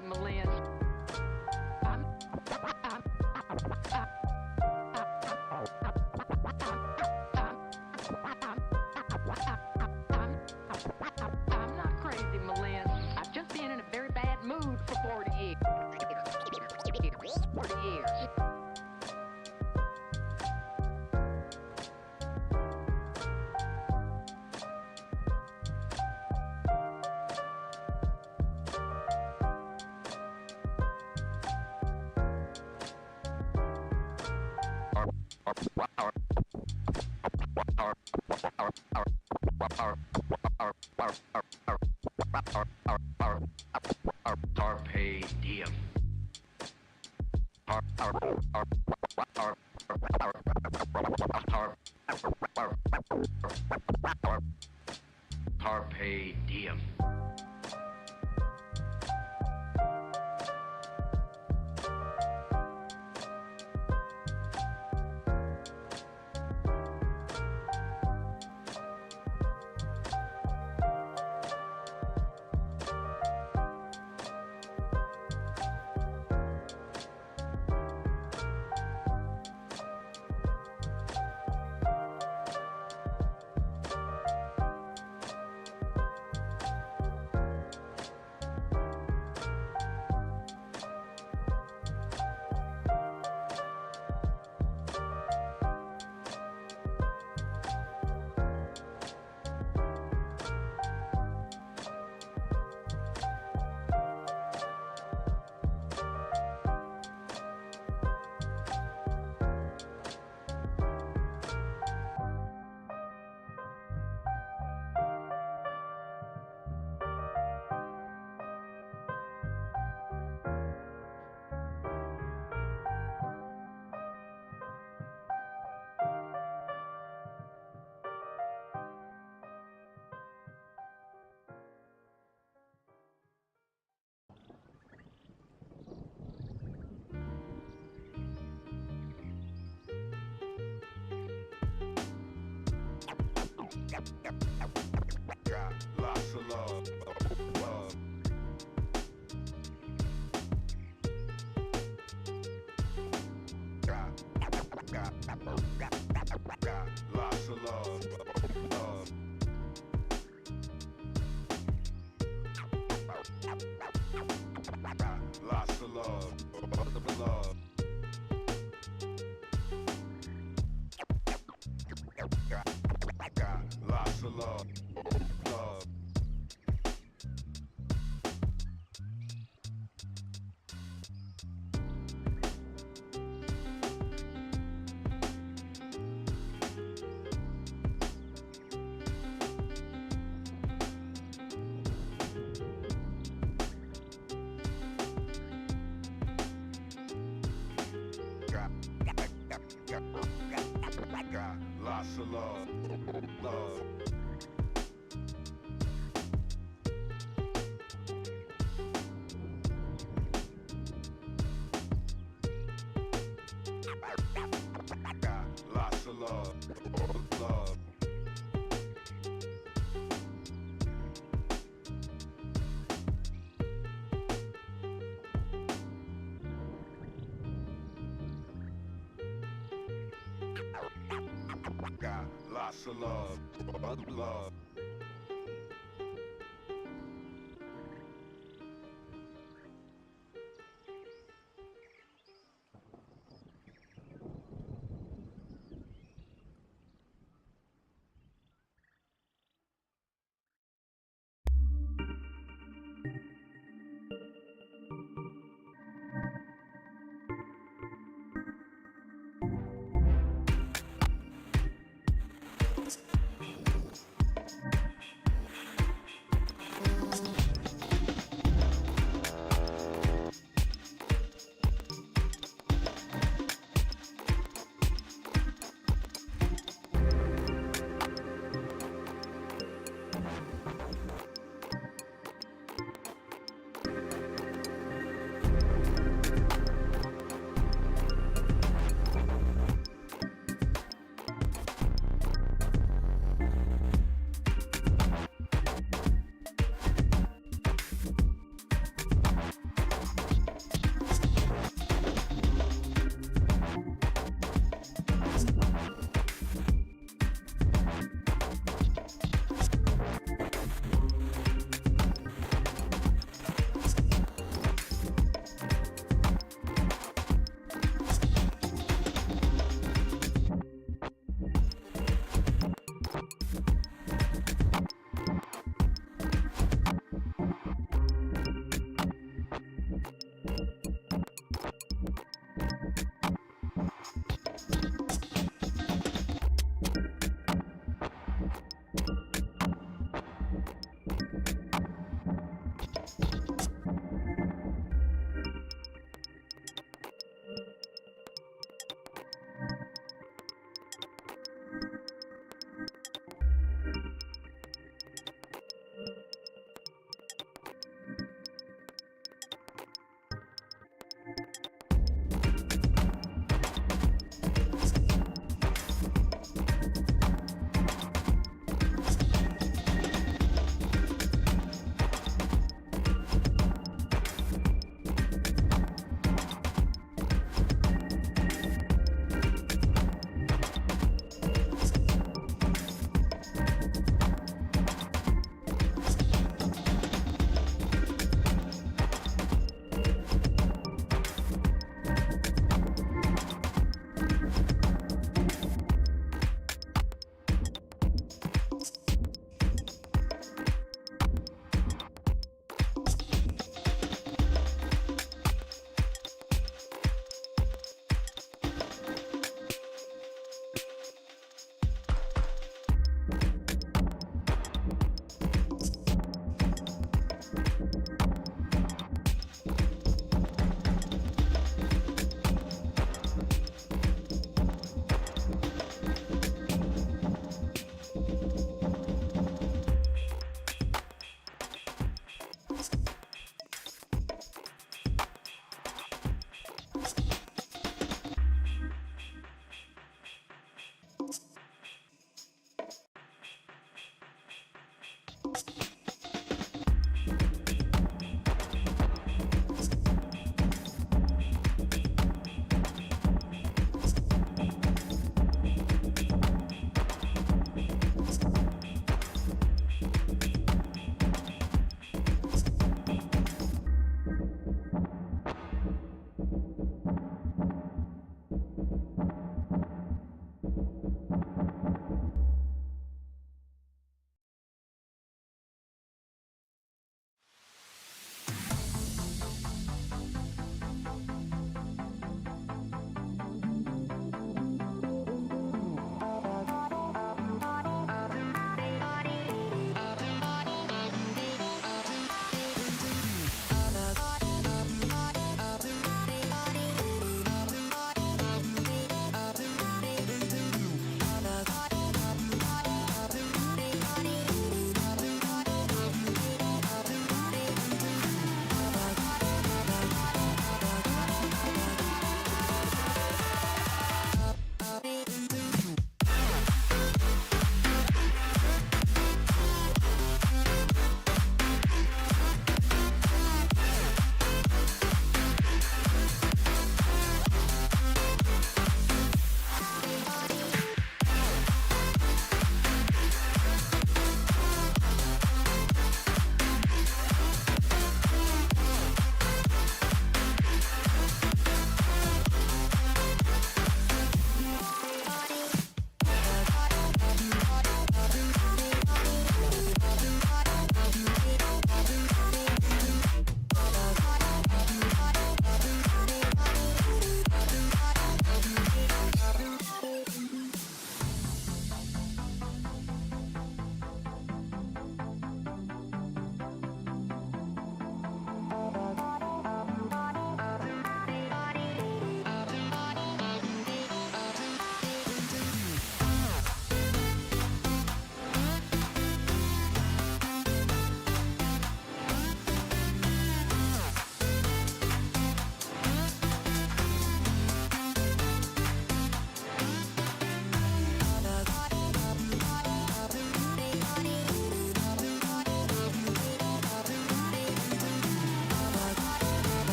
crazy, Malin. I'm not crazy, Malin. I've just been in a very bad mood for 40 years. 40 years. Carpe diem. Carpe diem. Got lots of love. Got lots of love. Got lots of love. Love. Got lots of love. Love. Got lots of love. Love. Got lots of love. Love. Got lots of love. Love.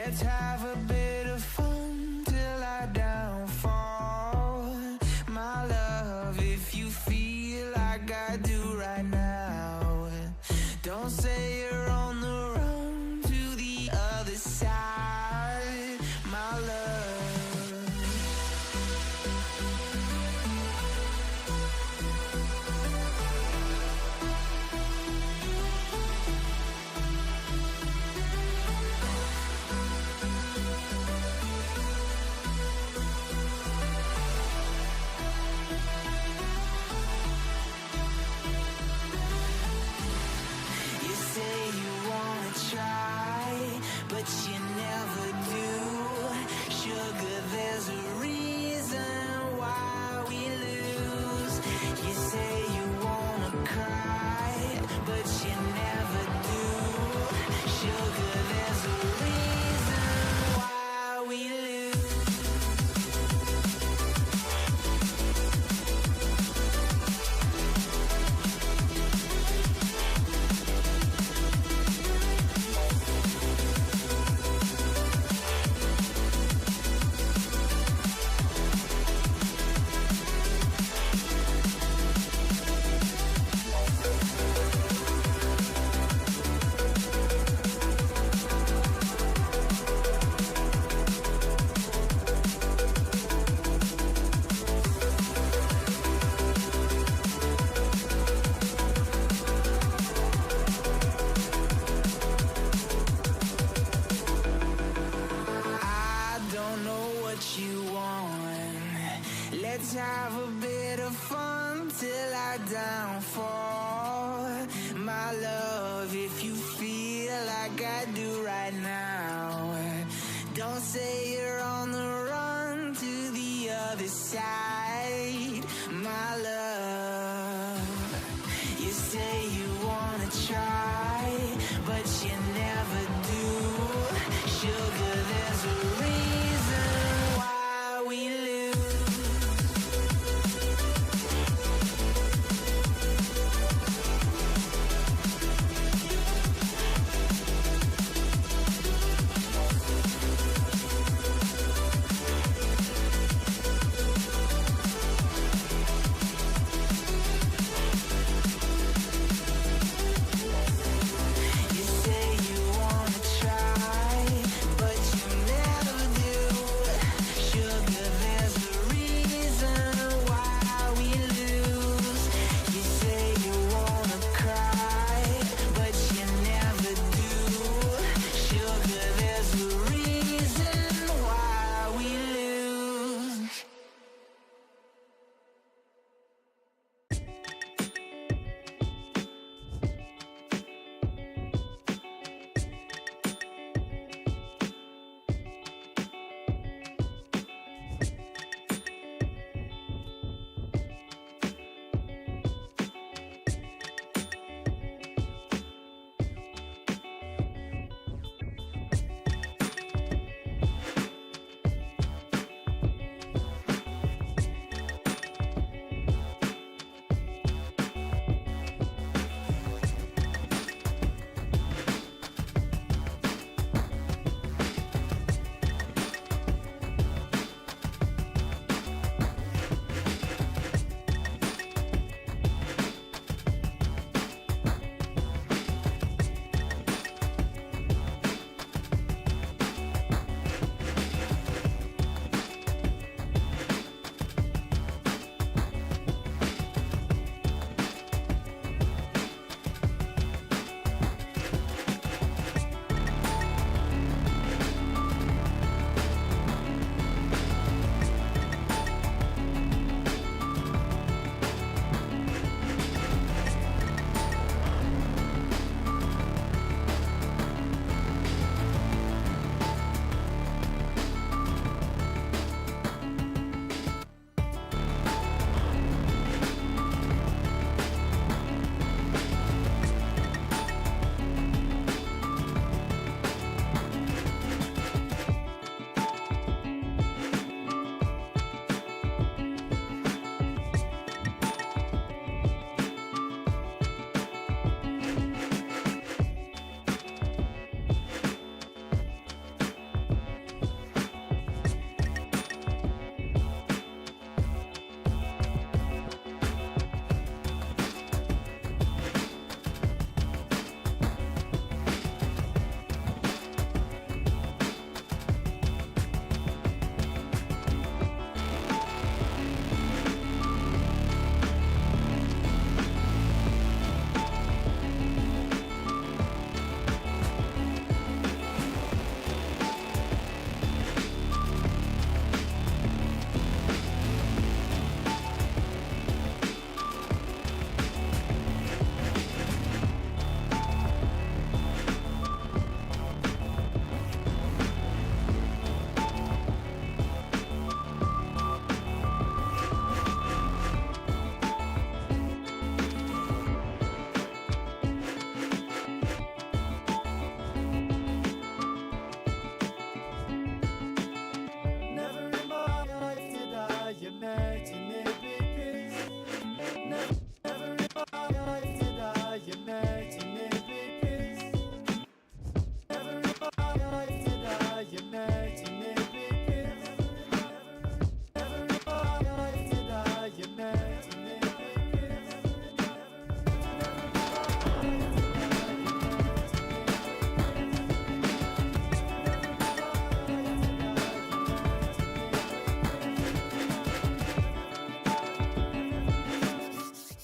Let's have a bit of fun till I downfall. My love, if you feel like I do right now, don't say you're on the run to the other side, my love. Let's have a bit of fun till I downfall. My love, if you feel like I do right now, don't say you're on the run to the other side, my love. You say you wanna try, but you never do. Sugar, there's a reason why we lose.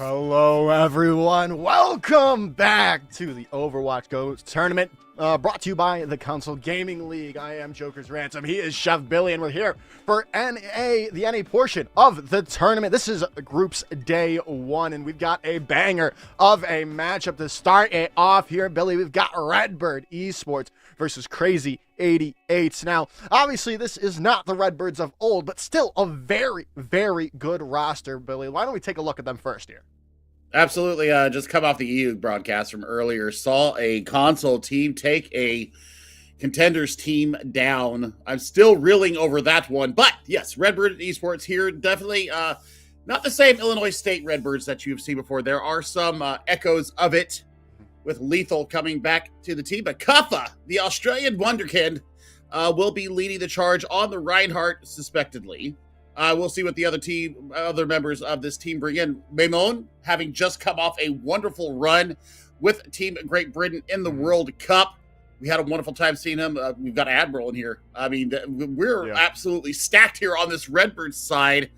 Hello, everyone. Welcome back to the Overwatch Goats tournament, brought to you by the Console Gaming League. I am Joker's Ransom. He is Chef Billy, and we're here for the NA portion of the tournament. This is Groups Day 1, and we've got a banger of a matchup to start it off here, Billy. We've got Redbird Esports versus Crazy 88s. Now, obviously, this is not the Redbirds of old, but still a very, very good roster, Billy. Why don't we take a look at them first here? Absolutely. Just come off the EU broadcast from earlier. Saw a console team take a contenders team down. I'm still reeling over that one. But yes, Redbird Esports here. Definitely not the same Illinois State Redbirds that you've seen before. There are some echoes of it with Lethal coming back to the team. But Kaffa, the Australian wonderkid, will be leading the charge on the Reinhardt, suspectedly. We'll see what the other members of this team bring in. Maimon, having just come off a wonderful run with Team Great Britain in the World Cup. We had a wonderful time seeing him. We've got Admiral in here. I mean, we're absolutely stacked here on this Redbird side.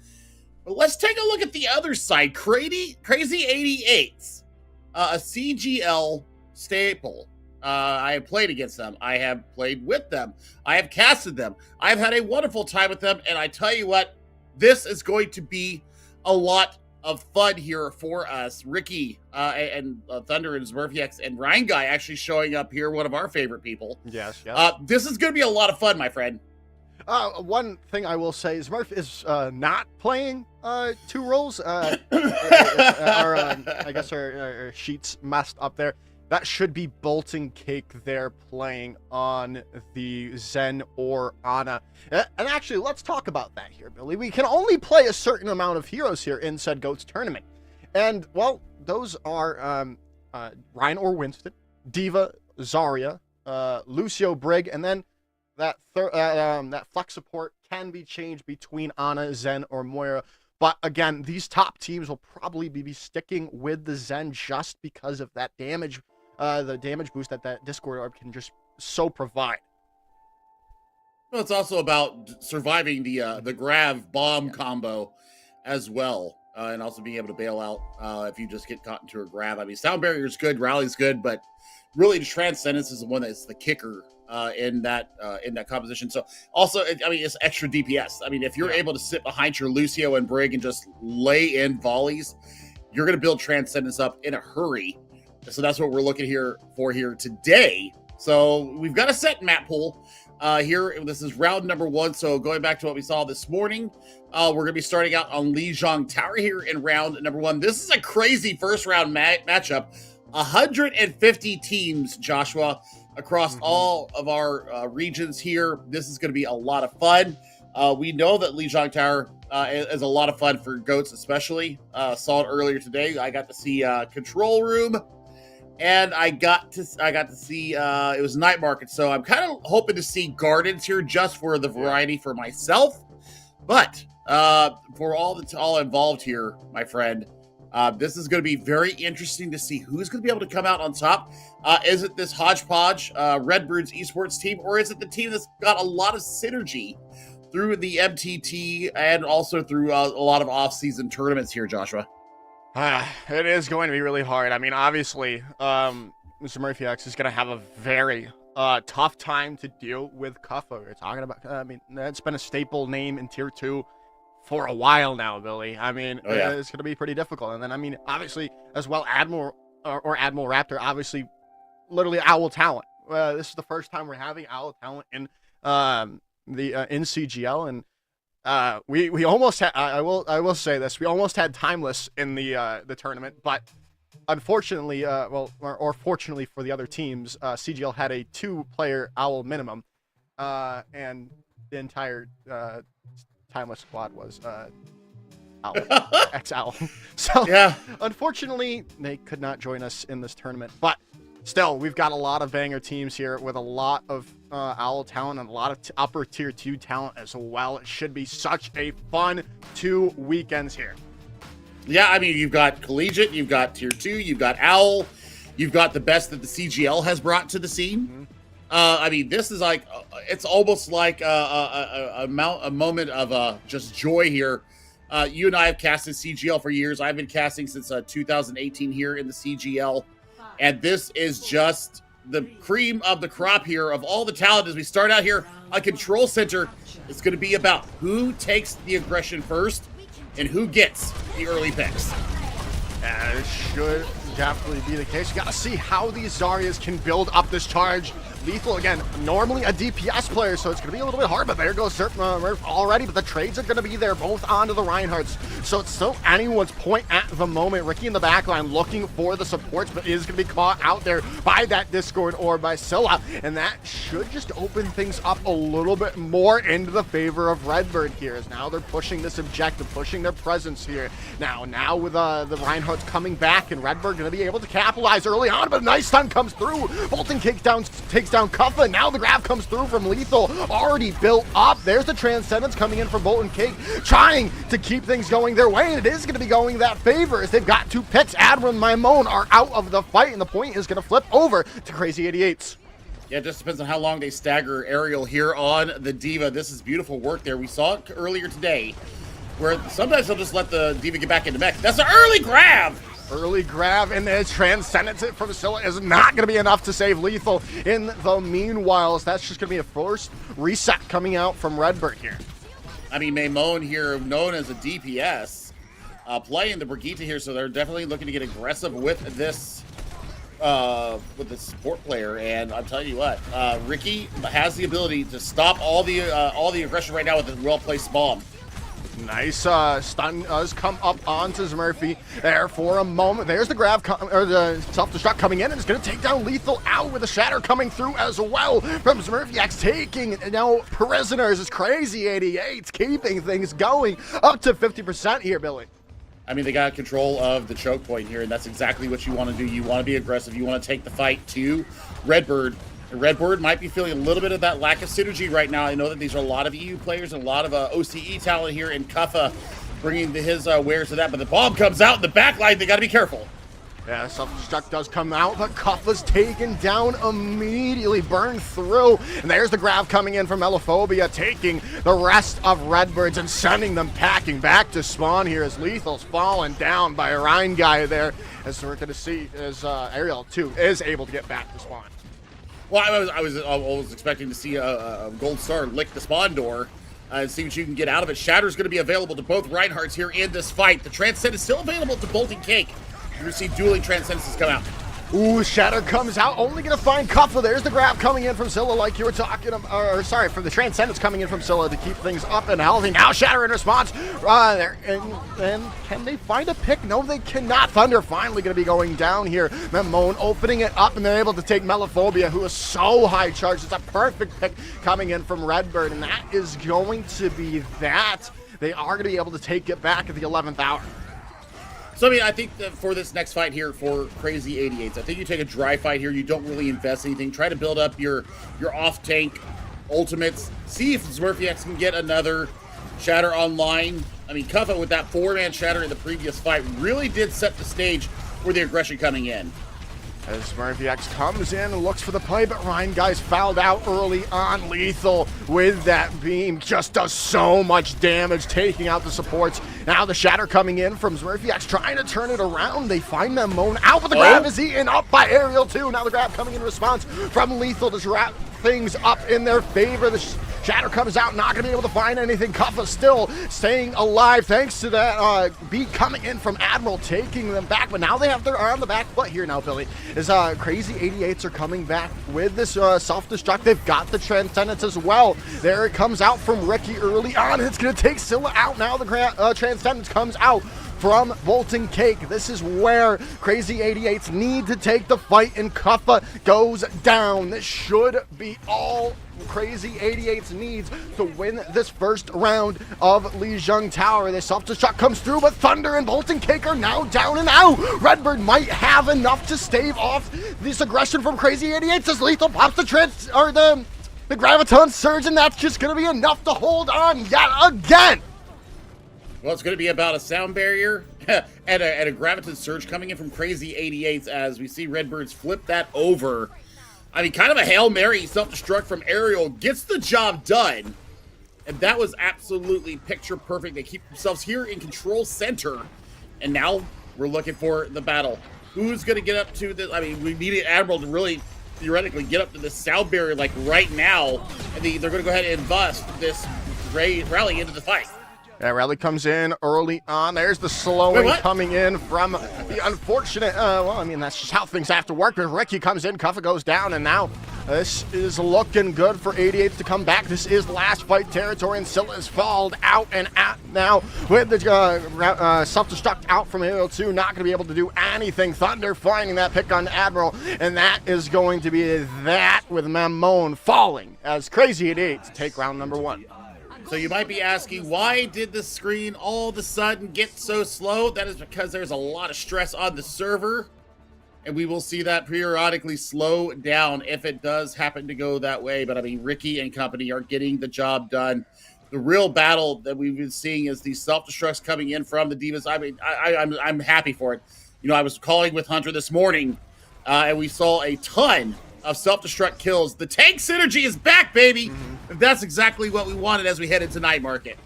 But let's take a look at the other side. Crazy 88s, a CGL staple. I have played against them. I have played with them. I have casted them. I've had a wonderful time with them. And I tell you what, this is going to be a lot of fun here for us. Ricky and Thunder and Smurfyx and Ryan Guy actually showing up here, one of our favorite people. Yes. This is going to be a lot of fun, my friend. One thing I will say is Smurf is not playing two roles. I guess our sheets messed up there. That should be Bolton Cake there playing on the Zen or Ana. And actually, let's talk about that here, Billy. We can only play a certain amount of heroes here in said Goats tournament. And, well, those are Ryan or Winston, Diva, Zarya, Lucio Brig, and then that flex support can be changed between Ana, Zen, or Moira. But again, these top teams will probably be sticking with the Zen just because of that damage. The damage boost that Discord Orb can just so provide. Well, it's also about surviving the Grav bomb combo as well, and also being able to bail out if you just get caught into a Grav. I mean, Sound Barrier is good, Rally's good, but really Transcendence is the one that's the kicker in that composition. So also, I mean, it's extra DPS. I mean, if you're able to sit behind your Lucio and Brig and just lay in volleys, you're going to build Transcendence up in a hurry. So that's what we're looking for here today. So we've got a set map pool here. This is round number 1. So going back to what we saw this morning, we're going to be starting out on Lijiang Tower here in round number 1. This is a crazy first round matchup. 150 teams, Joshua, across all of our regions here. This is going to be a lot of fun. We know that Lijiang Tower is a lot of fun for Goats, especially. Saw it earlier today. I got to see Control Room. And I got to see it was Night Market, so I'm kind of hoping to see Gardens here just for the variety for myself. But for all involved here, my friend, this is going to be very interesting to see who's going to be able to come out on top. Is it this hodgepodge Redbirds Esports team, or is it the team that's got a lot of synergy through the MTT and also through a lot of off-season tournaments here, Joshua? It is going to be really hard. I mean, obviously, Mr. Murphy X is going to have a very tough time to deal with Kaffa. We're talking about, I mean, that's been a staple name in Tier 2 for a while now, Billy. I mean, it's going to be pretty difficult. And then, I mean, obviously, as well, Admiral Admiral Raptor, obviously, literally Owl talent. This is the first time we're having Owl talent in in CGL, and we almost had, I will say this, we almost had Timeless in the tournament, but unfortunately, or fortunately for the other teams, CGL had a 2-player Owl minimum, and the entire Timeless squad was Owl, ex-Owl. So yeah, unfortunately, they could not join us in this tournament, but still, we've got a lot of banger teams here with a lot of Owl talent and a lot of upper tier 2 talent as well. It should be such a fun 2 weekends here. Yeah, I mean, you've got Collegiate, you've got Tier 2, you've got Owl, you've got the best that the CGL has brought to the scene. Mm-hmm. I mean, this is like, it's almost like a moment of just joy here You and I have casted CGL for years. I've been casting since 2018 here in the CGL. And this is just the cream of the crop here of all the talent as we start out here on Control Center. It's going to be about who takes the aggression first and who gets the early picks. It should definitely be the case. You got to see how these Zaryas can build up this charge. Lethal, again, normally a DPS player, so it's going to be a little bit hard, but there goes Murph already, but the trades are going to be there, both onto the Reinhardts, so it's still anyone's point at the moment. Ricky in the backline looking for the supports, but is going to be caught out there by that Discord or by Scylla, and that should just open things up a little bit more into the favor of Redbird here, as now they're pushing this objective, pushing their presence here. Now with the Reinhardts coming back, and Redbird going to be able to capitalize early on, but a nice stun comes through. Bolton takes down Kuffa. Now the grab comes through from Lethal, already built up. There's the Transcendence coming in from Bolton Cake, trying to keep things going their way, and it is going to be going that favor as they've got 2 picks. Admiral and Maimone are out of the fight, and the point is going to flip over to Crazy 88s. Yeah, it just depends on how long they stagger Aerial here on the D.Va. This is beautiful work there. We saw it earlier today, where sometimes they'll just let the D.Va get back into mech. That's an early grab! Early grab, and the Transcendence from Scylla is not going to be enough to save Lethal in the meanwhile. So that's just going to be a first reset coming out from Redbird here. I mean, Maimone here, known as a DPS, playing the Brigitte here, so they're definitely looking to get aggressive with this support player. And I'm telling you what, Ricky has the ability to stop all the aggression right now with a well-placed bomb. Nice stun does come up onto Murphy there for a moment. There's the grab or the self-destruct coming in, and it's going to take down Lethal out with a shatter coming through as well from Smurfyax, taking now prisoners. It's Crazy 88 keeping things going up to 50% here, Billy. I mean, they got control of the choke point here, and that's exactly what you want to do. You want to be aggressive. You want to take the fight to Redbird. Redbird might be feeling a little bit of that lack of synergy right now. I know that these are a lot of EU players and a lot of OCE talent here, and Kuffa bringing his wares to that. But the bomb comes out in the back line. They got to be careful. Yeah, self-destruct does come out, but Kuffa's taken down immediately, burned through. And there's the grab coming in from Melophobia, taking the rest of Redbirds and sending them packing back to spawn here as Lethal's fallen down by a Rhine guy there. As we're going to see as Aerial, too, is able to get back to spawn. Well, I was expecting to see a Gold Star lick the spawn door and see what you can get out of it. Shatter's going to be available to both Reinhardts here in this fight. The Transcend is still available to Bolton Cake. You're going to see dueling Transcendences come out. Ooh, Shatter comes out, only going to find Kuffa. There's the grab coming in from Scylla like you were talking about, or sorry, from the Transcendence coming in from Scylla to keep things up and healthy. Now Shatter in response, there, and can they find a pick? No, they cannot. Thunder finally going to be going down here. Maimone opening it up, and they're able to take Melophobia, who is so high charged. It's a perfect pick coming in from Redbird, and that is going to be that. They are going to be able to take it back at the 11th hour. So, I mean, I think that for this next fight here for Crazy 88s, I think you take a dry fight here. You don't really invest anything. Try to build up your off-tank ultimates. See if Smurfyax can get another Shatter online. I mean, Kuffa with that 4-man Shatter in the previous fight really did set the stage for the aggression coming in. As Smurfyax comes in and looks for the play, but Ryan guys fouled out early on. Lethal with that beam just does so much damage, taking out the supports. Now the Shatter coming in from Smurfyax, trying to turn it around. They find Maimone out, but the grab is eaten up by Aerial too. Now the grab coming in response from Lethal to wrap things up in their favor. The Shatter comes out, not going to be able to find anything. Kuffa still staying alive thanks to that beat coming in from Admiral, taking them back. But now they have their on the back foot here now, Billy. As Crazy 88s are coming back with this self-destruct. They've got the Transcendence as well. There it comes out from Ricky early on. It's going to take Scylla out. Now the Transcendence comes out from Bolton Cake. This is where Crazy 88s need to take the fight, and Kuffa goes down. This should be all Crazy 88s needs to win this first round of Lijiang Tower. The self-destruct comes through, but Thunder and Bolton Cake are now down and out. Redbird might have enough to stave off this aggression from Crazy 88s as Lethal pops the the Graviton Surge, and that's just going to be enough to hold on yet again. Well, it's going to be about a sound barrier and a Graviton Surge coming in from Crazy 88s as we see Redbirds flip that over. I mean, kind of a Hail Mary self-destruct from Aerial gets the job done. And that was absolutely picture perfect. They keep themselves here in control center. And now we're looking for the battle. Who's going to get up to the... I mean, we need an Admiral to really theoretically get up to the sound barrier like right now. And they're going to go ahead and bust this rally into the fight. Yeah, rally comes in early on. There's the slowing coming in from the unfortunate... well, I mean, that's just how things have to work. But Ricky comes in, Kuffa goes down, and now this is looking good for 88 to come back. This is last fight territory, and Silla's falled out and out now with the self-destruct out from Aerial 2. Not going to be able to do anything. Thunder finding that pick on Admiral, and that is going to be that with Mamone falling as Crazy 88 to take round number 1. So you might be asking, why did the screen all of a sudden get so slow? That is because there's a lot of stress on the server, and we will see that periodically slow down if it does happen to go that way. But I mean, Ricky and company are getting the job done. The real battle that we've been seeing is these self-destructs coming in from the Divas. I mean, I'm happy for it. You know, I was calling with Hunter this morning, and we saw a ton of self-destruct kills. The tank synergy is back, baby. That's exactly what we wanted as we head into night market.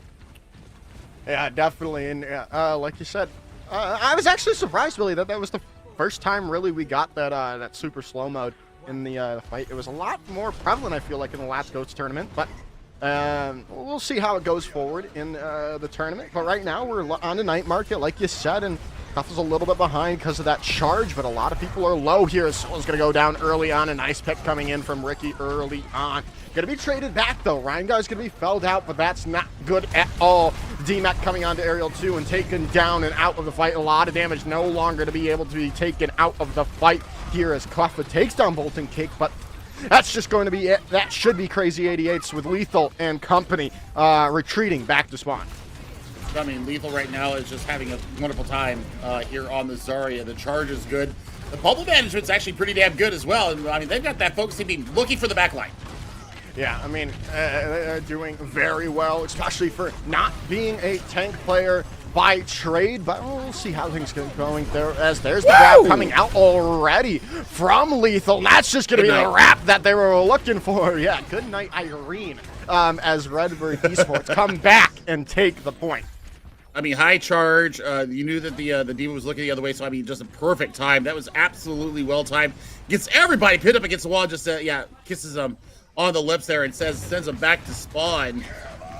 Yeah, definitely. And like you said, I was actually surprised, really, that was the first time really we got that that super slow mode in the fight. It was a lot more prevalent, I feel like, in the last GOATS tournament, but we'll see how it goes forward in the tournament. But right now we're on the night market, like you said, and Kuffa's a little bit behind because of that charge, but a lot of people are low here. Solo's going to go down early on. A nice pick coming in from Ricky early on. Going to be traded back, though. Ryan Guy's going to be felled out, but that's not good at all. DMAC coming onto Aerial 2 and taken down and out of the fight. A lot of damage, no longer to be able to be taken out of the fight here as Kuffa takes down Bolton Cake, but that's just going to be it. That should be Crazy 88s with Lethal and company retreating back to spawn. I mean, Lethal right now is just having a wonderful time here on the Zarya. The charge is good. The bubble management's actually pretty damn good as well. And, I mean, they've got that focus team looking for the back line. Yeah, I mean, they're doing very well, especially for not being a tank player by trade, but we'll see how things get going there, as there's the grab coming out already from Lethal. That's just going to be the wrap that they were looking for. Yeah, good night, Irene, as Redbird Esports come back and take the point. I mean, high charge. You knew that the Diva was looking the other way, so I mean, just a perfect time. That was absolutely well timed. Gets everybody pinned up against the wall. Just kisses them on the lips there and sends them back to spawn.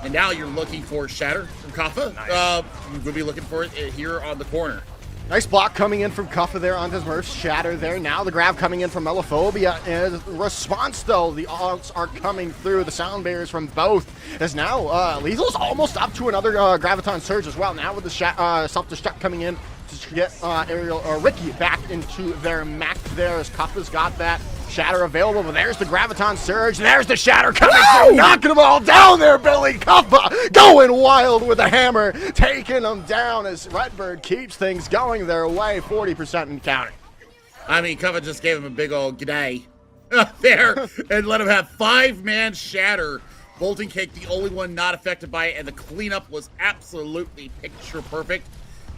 And now you're looking for Shatter from Kuffa. Nice. We'll be looking for it here on the corner. Nice block coming in from Kuffa there onto Smurf. Shatter there. Now the grab coming in from Melophobia. In response, though, the odds are coming through. The sound barriers from both. As now Lethal's almost up to another Graviton Surge as well. Now with the self-destruct coming in to get Aerial or Ricky back into their mech there, as Kuffa's got that Shatter available, but there's the Graviton Surge. There's the Shatter coming through, knocking them all down there, Billy. Kuffa going wild with a hammer, taking them down as Redbird keeps things going their way, 40% in counting. I mean, Kuffa just gave him a big old g'day there and let him have 5-man Shatter. Bolton Cake, the only one not affected by it, and the cleanup was absolutely picture perfect.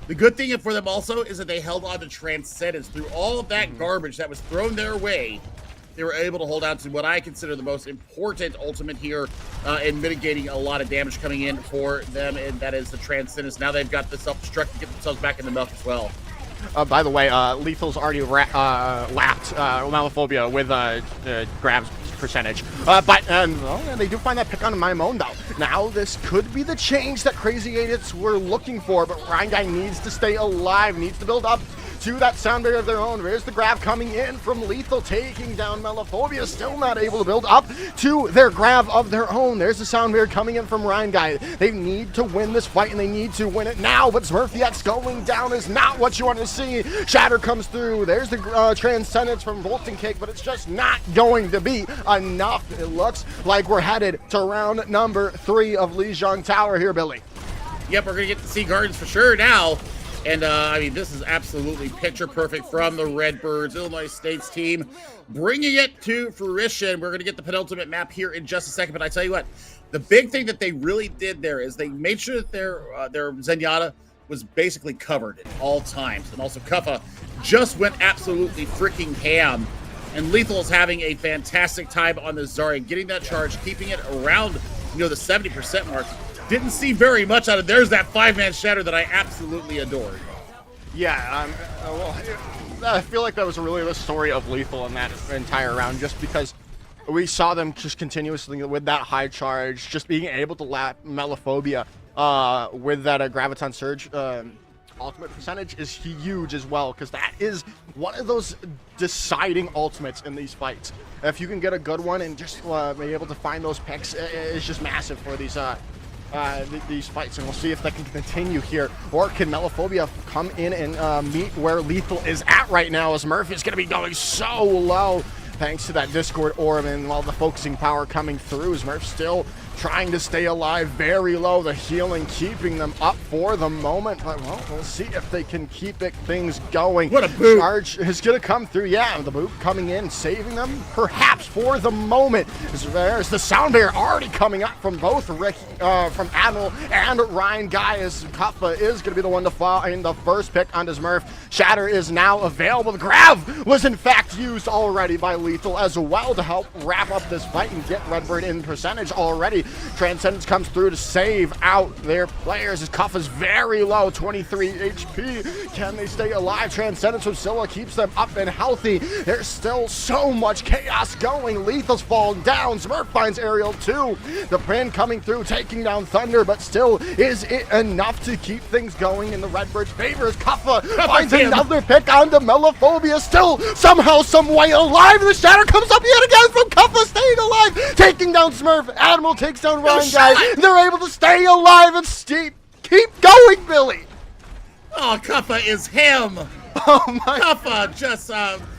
The good thing for them also is that they held on to Transcendence through all of that garbage that was thrown their way. They were able to hold on to what I consider the most important ultimate here in mitigating a lot of damage coming in for them, and that is the Transcendence. Now they've got the self-destruct to get themselves back in the milk as well. By the way, Lethal's already lapped Melophobia with grabs percentage. But they do find that pick on Maimon, though. Now this could be the change that Crazy 88s were looking for, but Ryan Guy needs to stay alive, needs to build up to that sound barrier of their own. There's the grab coming in from Lethal, taking down Melophobia, still not able to build up to their grab of their own. There's the sound barrier coming in from Ryan Guy. They need to win this fight, and they need to win it now, but Smurfy X going down is not what you want to see. Shatter comes through. There's the Transcendence from Bolton Cake, but it's just not going to be enough. It looks like we're headed to round number 3 of Lijiang Tower here, Billy. Yep, we're going to get to see Gardens for sure now. And, I mean, this is absolutely picture perfect from the Redbirds, Illinois State's team, bringing it to fruition. We're going to get the penultimate map here in just a second, but I tell you what, the big thing that they really did there is they made sure that their Zenyatta was basically covered at all times. And also Kuffa just went absolutely freaking ham. And Lethal's having a fantastic time on the Zarya, getting that charge, keeping it around the 70% mark. Didn't see very much out of. There's that 5-man shatter that I absolutely adored. Yeah, well, I feel like that was really the story of Lethal in that entire round, just because we saw them just continuously with that high charge, just being able to lap Melophobia with that Graviton Surge ultimate percentage is huge as well, because that is one of those deciding ultimates in these fights. If you can get a good one and just be able to find those picks, it's just massive for these fights, and we'll see if that can continue here, or can Melophobia come in and meet where Lethal is at right now, as Murph is going to be going so low thanks to that Discord Orb, and while the focusing power coming through, as Murph still trying to stay alive, very low, the healing keeping them up for the moment, but well, we'll see if they can keep things going. What a boot! Charge is going to come through, yeah, the boot coming in, saving them perhaps for the moment. There's the sound barrier already coming up from both from Admiral and Ryan Guy, as Kuffa is going to be the one to find the first pick on his Murph. Shatter is now available. The grab was in fact used already by Lethal as well to help wrap up this fight and get Redbird in percentage already. Transcendence comes through to save out their players as Kuffa's very low, 23 HP. Can they stay alive? Transcendence from Scylla keeps them up and healthy. There's still so much chaos going. Lethal's falling down. Smurf finds Aerial 2. The pin coming through, taking down Thunder, but still, is it enough to keep things going in the Redbird's favor as Kuffa finds another pick onto Melophobia, still somehow, some way alive. The shatter comes up yet again from Kuffa, staying alive, taking down Smurf. Admiral takes down Ryan Guy. They're able to stay alive and keep going, Billy. Oh, Kuffa is him. Oh my. Kuffa just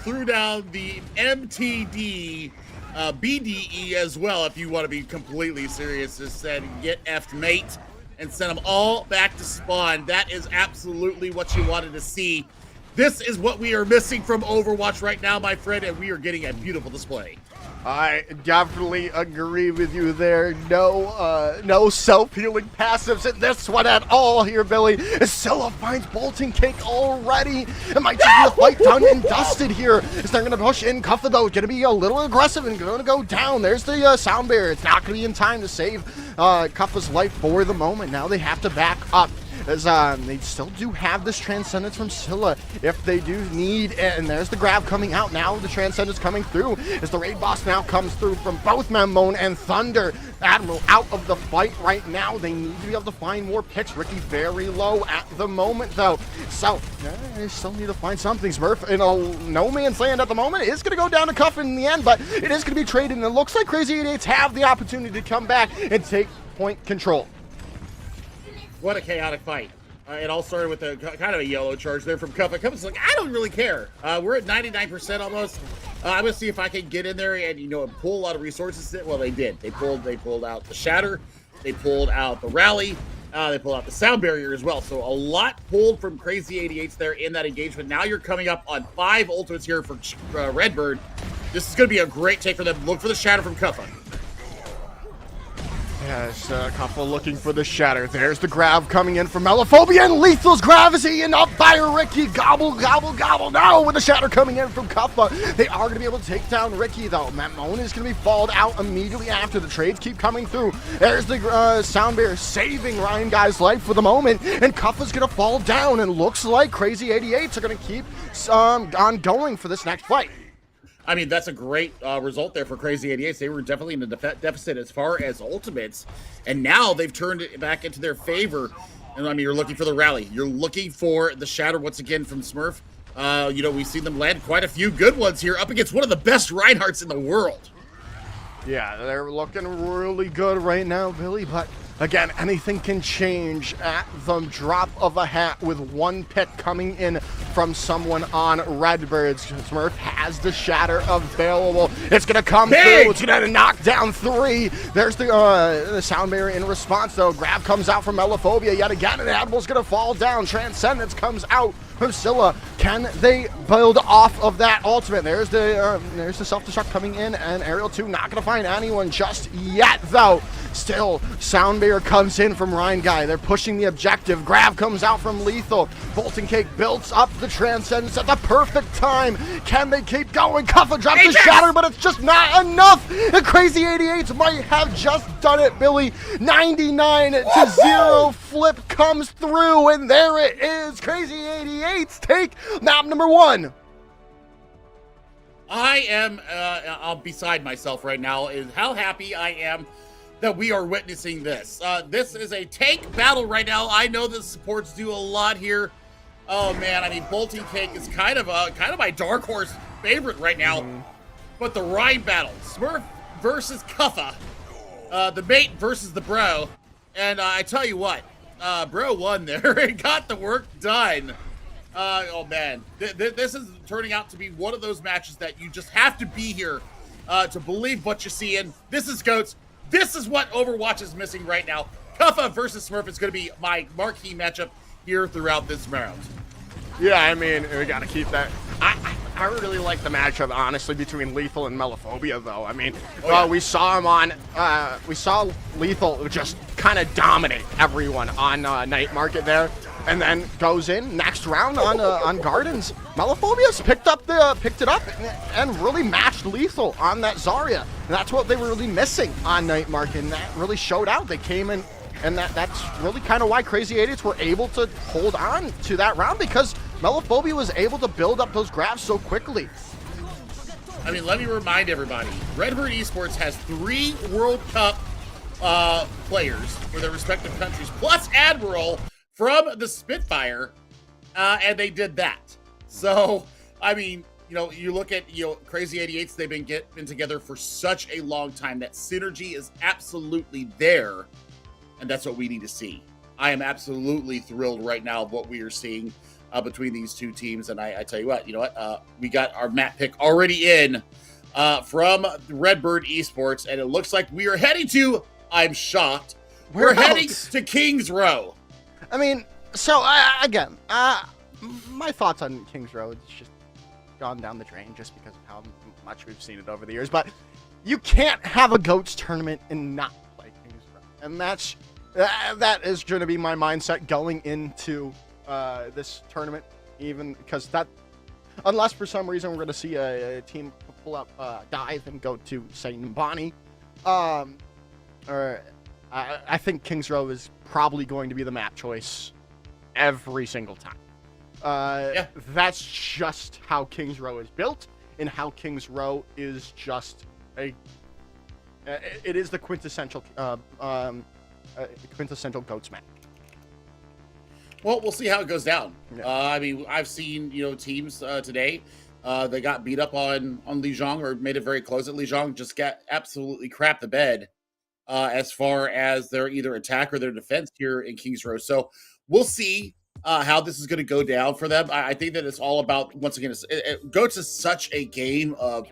threw down the MTD BDE as well, if you want to be completely serious. Just said, get effed, mate, and send them all back to spawn. That is absolutely what you wanted to see. This is what we are missing from Overwatch right now, my friend, and we are getting a beautiful display. I definitely agree with you there. No self-healing passives in this one at all here, Billy. As Scylla finds Bolting Cake already. It might just be a fight done and dusted here. As they're going to push in. Kuffa, though, going to be a little aggressive and going to go down. There's the sound barrier. It's not going to be in time to save Kuffa's life for the moment. Now they have to back up, as they still do have this Transcendence from Scylla if they do need, and there's the grab coming out now. The Transcendence coming through as the raid boss now comes through from both Mamone and Thunder. Admiral out of the fight right now. They need to be able to find more picks. Ricky very low at the moment, though, so they still need to find something. Smurf in a no man's land at the moment. It's going to go down to Kuffa in the end, but it is going to be traded, and it looks like Crazy 88s have the opportunity to come back and take point control. What a chaotic fight. It all started with a kind of a yellow charge there from Kuffa. Kuffa's like, I don't really care. We're at 99% almost. I'm gonna see if I can get in there and pull a lot of resources. Well, they did. They pulled out the Shatter. They pulled out the Rally. They pulled out the Sound Barrier as well. So a lot pulled from Crazy 88s there in that engagement. Now you're coming up on 5 ultimates here for Redbird. This is gonna be a great take for them. Look for the Shatter from Kuffa. Yes, Kuffa looking for the Shatter. There's the grab coming in from Melophobia, and Lethal's grab is eaten up by Ricky. Gobble, gobble, gobble. Now with the Shatter coming in from Kuffa. They are going to be able to take down Ricky, though. Mamone is going to be falled out immediately after. The trades keep coming through. There's the Sound Bear saving Ryan Guy's life for the moment, and Kuffa's going to fall down, and looks like Crazy 88s are going to keep on going for this next fight. I mean, that's a great result there for Crazy 88s. They were definitely in a deficit as far as ultimates, and now they've turned it back into their favor. And I mean, you're looking for the Rally. You're looking for the Shatter once again from Smurf. We've seen them land quite a few good ones here up against one of the best Reinhardts in the world. Yeah, they're looking really good right now, Billy, but again, anything can change at the drop of a hat with one pick coming in from someone on Redbirds. Smurf has the Shatter available. It's going to come through. It's going to knock down 3. There's the Sound Barrier in response, though. Grab comes out from Melophobia yet again, and Admiral's going to fall down. Transcendence comes out from Scylla. Can they build off of that ultimate? There's the self-destruct coming in, and Aerial 2 not going to find anyone just yet, though. Still, Soundbear comes in from Ryan Guy. They're pushing the objective. Grab comes out from Lethal. Bolton Cake builds up the Transcendence at the perfect time. Can they keep going? Kuffa drops the Shatter, but it's just not enough. The Crazy 88s might have just done it, Billy. 99-0 flip comes through, and there it is. Crazy 88s take map number 1. I am I'm beside myself right now is how happy I am that we are witnessing this. This is a tank battle right now. I know the supports do a lot here. Oh man, I mean Bolton Cake is kind of my dark horse favorite right now. But the Rhine battle, Smurf versus Kuffa, the mate versus the bro, and I tell you what, bro won there and got the work done. Oh man, this is turning out to be one of those matches that you just have to be here to believe what you're seeing. This is GOATS. This is what Overwatch is missing right now. Kuffa versus Smurf is going to be my marquee matchup here throughout this round. Yeah, I mean, we got to keep that. I really like the matchup, honestly, between Lethal and Melophobia, though. I mean, we saw him on, we saw Lethal just kind of dominate everyone on Night Market there, and then goes in next round on Gardens. Melophobia picked it up and really matched Lethal on that Zarya. And that's what they were really missing on Night Market, and that really showed out. They came in, and that's really kind of why Crazy 88s were able to hold on to that round, because Melophobia was able to build up those grabs so quickly. I mean, let me remind everybody, Redbird Esports has 3 World Cup players for their respective countries, plus Admiral from the Spitfire, and they did that. So, I mean, you know, you look at, Crazy 88s, they've been together for such a long time. That synergy is absolutely there, and that's what we need to see. I am absolutely thrilled right now of what we are seeing between these two teams, and I tell you what, we got our map pick already in from Redbird Esports, and it looks like we are heading to, I'm shocked, we're heading to Kings Row. I mean, so again, my thoughts on Kings Row, it's just gone down the drain just because of how much we've seen it over the years, but you can't have a GOATS tournament and not play Kings Row, and that is going to be my mindset going into this tournament, even because unless for some reason we're going to see a team pull up Dive and go to, say, Numbani, or I think Kings Row is probably going to be the map choice every single time. Yeah. That's just how Kings Row is built, and how Kings Row is just it is the quintessential GOATS map. Well, we'll see how it goes down. Yeah. I mean, I've seen, teams today, they got beat up on Lijiang, or made it very close at Lijiang, just got absolutely crap the bed as far as their either attack or their defense here in Kings Row. So we'll see how this is going to go down for them. I think that it's all about, once again, GOATS is such a game of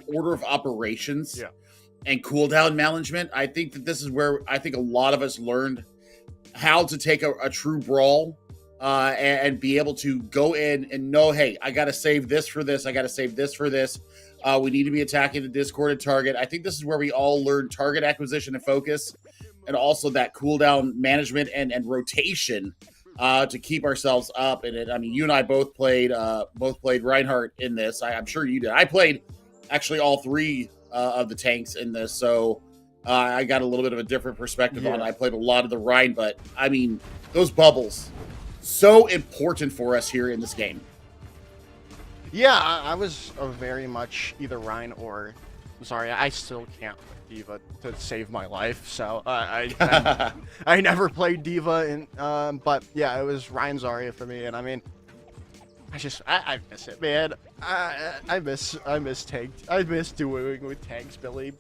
order of operations and cooldown management. I think that this is where I think a lot of us learned how to take a true brawl and be able to go in and know, hey, I got to save this for this. I got to save this for this. We need to be attacking the discorded target. I think this is where we all learn target acquisition and focus, and also that cooldown management and rotation to keep ourselves up in it. I mean, you and I both played Reinhardt in this. I'm sure you did. I played actually all 3 of the tanks in this, so I got a little bit of a different perspective on it. I played a lot of the Rhine, but I mean, those bubbles, so important for us here in this game. Yeah, I was very much either Rhine or Zarya. I still can't play D.Va to save my life, so I never played D.Va, but yeah, it was Rhine Zarya for me, and I mean, I miss it, man. I miss tanks. I miss doing with tanks, Billy.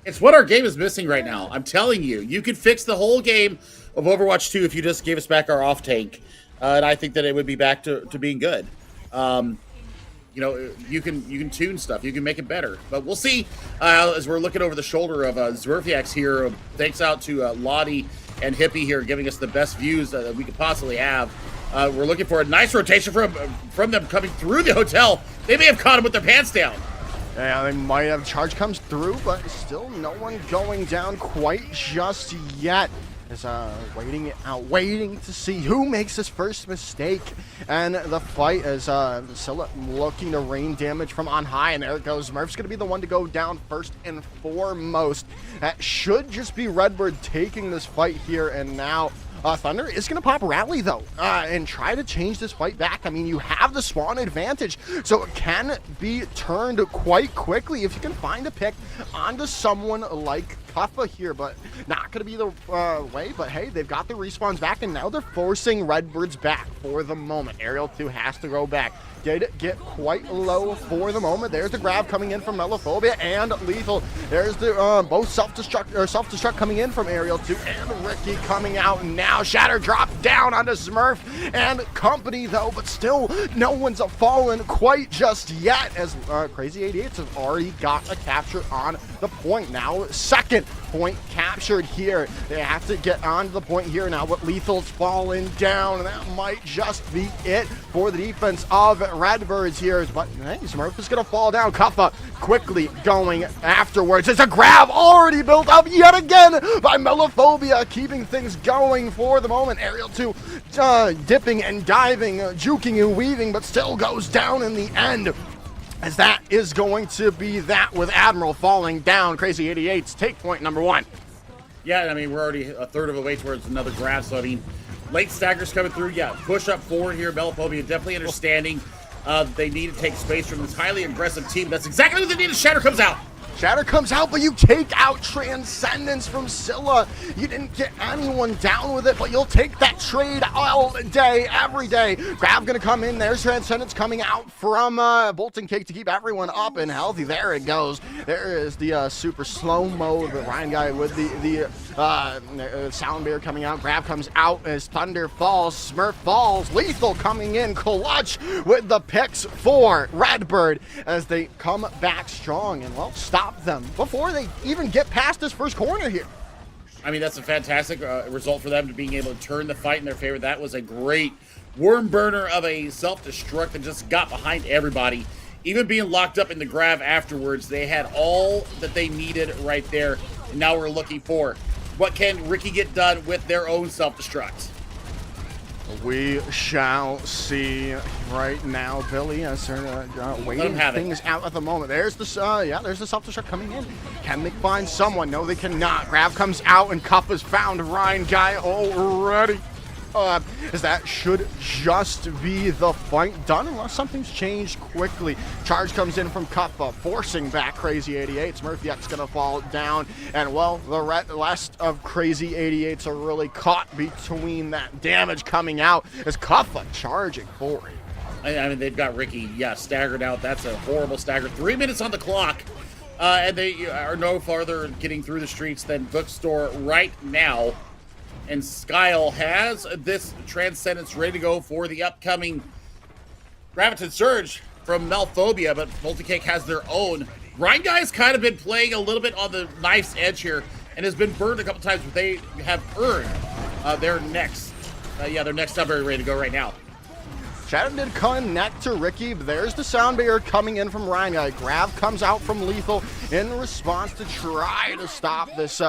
It's what our game is missing right now. I'm telling you, you could fix the whole game of Overwatch 2 if you just gave us back our off tank, and I think that it would be back to being good. You can tune stuff, you can make it better, but we'll see as we're looking over the shoulder of Zwirfiax here. Thanks out to Lottie and Hippie here, giving us the best views that we could possibly have. We're looking for a nice rotation from them coming through the hotel. They may have caught him with their pants down. Yeah, they might have charge comes through, but still no one going down quite just yet. Is waiting it out, waiting to see who makes his first mistake. And the fight is Scylla looking to rain damage from on high, and there it goes. Murph's gonna be the one to go down first and foremost. That should just be Redbird taking this fight here and now. Thunder is going to pop Rally, though, and try to change this fight back. I mean, you have the spawn advantage, so it can be turned quite quickly if you can find a pick onto someone like Kuffa here, but not going to be the way. But hey, they've got the respawns back, and now they're forcing Redbirds back for the moment. Aerial 2 has to go back. Did get quite low for the moment. There's the grab coming in from Melophobia and Lethal. There's the both self-destruct coming in from Aerial 2 and Ricky coming out now. Shatter dropped down onto Smurf and company though, but still no one's fallen quite just yet as Crazy 88s have already got a capture on the point. Now second point captured here. They have to get onto the point here now, but Lethal's fallen down. That might just be it for the defense of Redbirds here. But hey, Smurf is going to fall down. Kuffa quickly going afterwards. It's a grab already built up yet again by Melophobia, keeping things going for the moment. Aerial 2 dipping and diving, juking and weaving, but still goes down in the end. As that is going to be that with Admiral falling down. Crazy 88s take point number 1. Yeah, I mean, we're already a third of the way towards another grab, so I mean, late staggers coming through. Yeah, push up forward here. Melophobia definitely understanding they need to take space from this highly aggressive team. That's exactly what they need as Shatter comes out. Shatter comes out, but you take out Transcendence from Scylla. You didn't get anyone down with it, but you'll take that trade all day, every day. Grab gonna come in. There's Transcendence coming out from Bolton Cake to keep everyone up and healthy. There it goes. There is the super slow-mo, the Ryan guy with the sound bear coming out. Grab comes out as Thunder falls. Smurf falls. Lethal coming in. Clutch with the picks for Redbird as they come back strong and, well, stop them before they even get past this first corner here. I mean, that's a fantastic result for them to being able to turn the fight in their favor. That was a great worm burner of a self-destruct that just got behind everybody. Even being locked up in the grab afterwards, they had all that they needed right there. And now we're looking for what can Ricky get done with their own self-destruct. We shall see right now, Billy, as they're waiting things out at the moment. There's the there's the self-destruct coming in. Can they find someone? No, they cannot. Grab comes out and Cuff has found Ryan guy already. As that should just be the fight done unless something's changed quickly. Charge comes in from Kuffa, forcing back Crazy 88. Smurfiak's gonna fall down, and well, the rest of Crazy 88s are really caught between that damage coming out as Kuffa charging forward. I mean, they've got Ricky, staggered out. That's a horrible stagger. 3 minutes on the clock, and they are no farther getting through the streets than Bookstore right now. And Skyle has this Transcendence ready to go for the upcoming Graviton Surge from Melophobia, but Multicake has their own. Ryan Guy's kind of been playing a little bit on the knife's edge here and has been burned a couple times, but they have earned their next Sunbury ready to go right now. Shadow did connect to Ricky, but there's the sound barrier coming in from Ryan Guy. Grab comes out from Lethal in response to try to stop this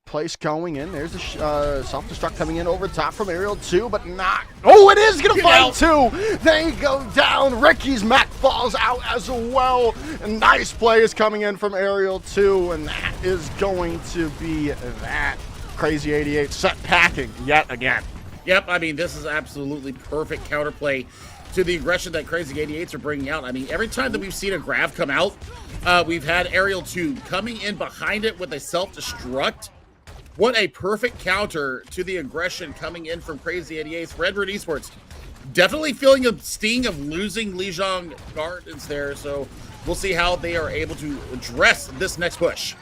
place going in. There's the self-destruct coming in over the top from Aerial 2, but not. Oh, it is gonna fight too. They go down. Ricky's mech falls out as well. A nice play is coming in from Aerial 2, and that is going to be that. Crazy 88 set packing yet again. Yep, I mean, this is absolutely perfect counterplay to the aggression that Crazy 88s are bringing out. I mean, every time that we've seen a grab come out, we've had Aerial 2 coming in behind it with a self-destruct. What a perfect counter to the aggression coming in from Crazy 88s. Redbird Esports definitely feeling a sting of losing Lijiang Gardens there, so we'll see how they are able to address this next push.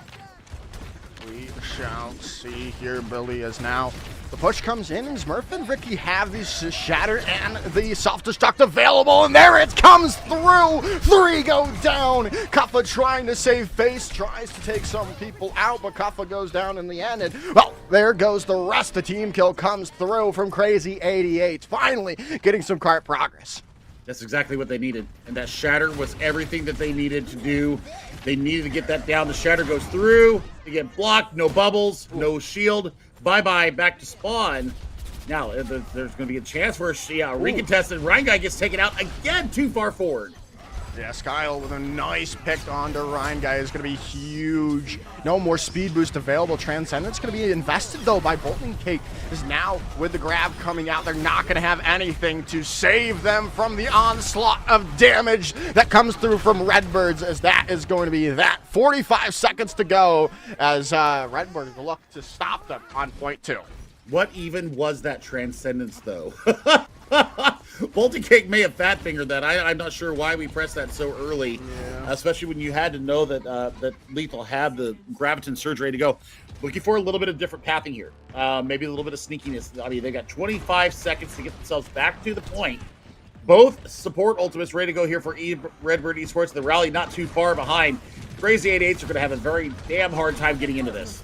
We shall see here, Billy, as now the push comes in, and Smurf and Ricky have the Shatter and the self-destruct available, and there it comes through. 3 go down. Kuffa trying to save face, tries to take some people out, but Kuffa goes down in the end, and well, there goes the rest. The team kill comes through from Crazy 88. Finally getting some cart progress. That's exactly what they needed. And that shatter was everything that they needed to do. They needed to get that down. The shatter goes through. They get blocked. No bubbles. No shield. Bye-bye. Back to spawn. Now, there's going to be a chance for a recontested. Ryan Guy gets taken out again too far forward. Yeah, Skyle with a nice pick onto Ryan Guy is going to be huge. No more speed boost available. Transcendence going to be invested, though, by Bolton Cake. Is now, with the grab coming out, they're not going to have anything to save them from the onslaught of damage that comes through from Redbirds, as that is going to be that. 45 seconds to go as Redbirds look to stop them on point 2. What even was that Transcendence, though? Bolton Cake may have fat fingered that. I'm not sure why we pressed that so early, especially when you had to know that that Lethal had the Graviton Surge ready to go. Looking for a little bit of different pathing here, maybe a little bit of sneakiness. I mean, they got 25 seconds to get themselves back to the point. Both support ultimates ready to go here for Redbird Esports. The rally not too far behind. Crazy 88s are going to have a very damn hard time getting into this.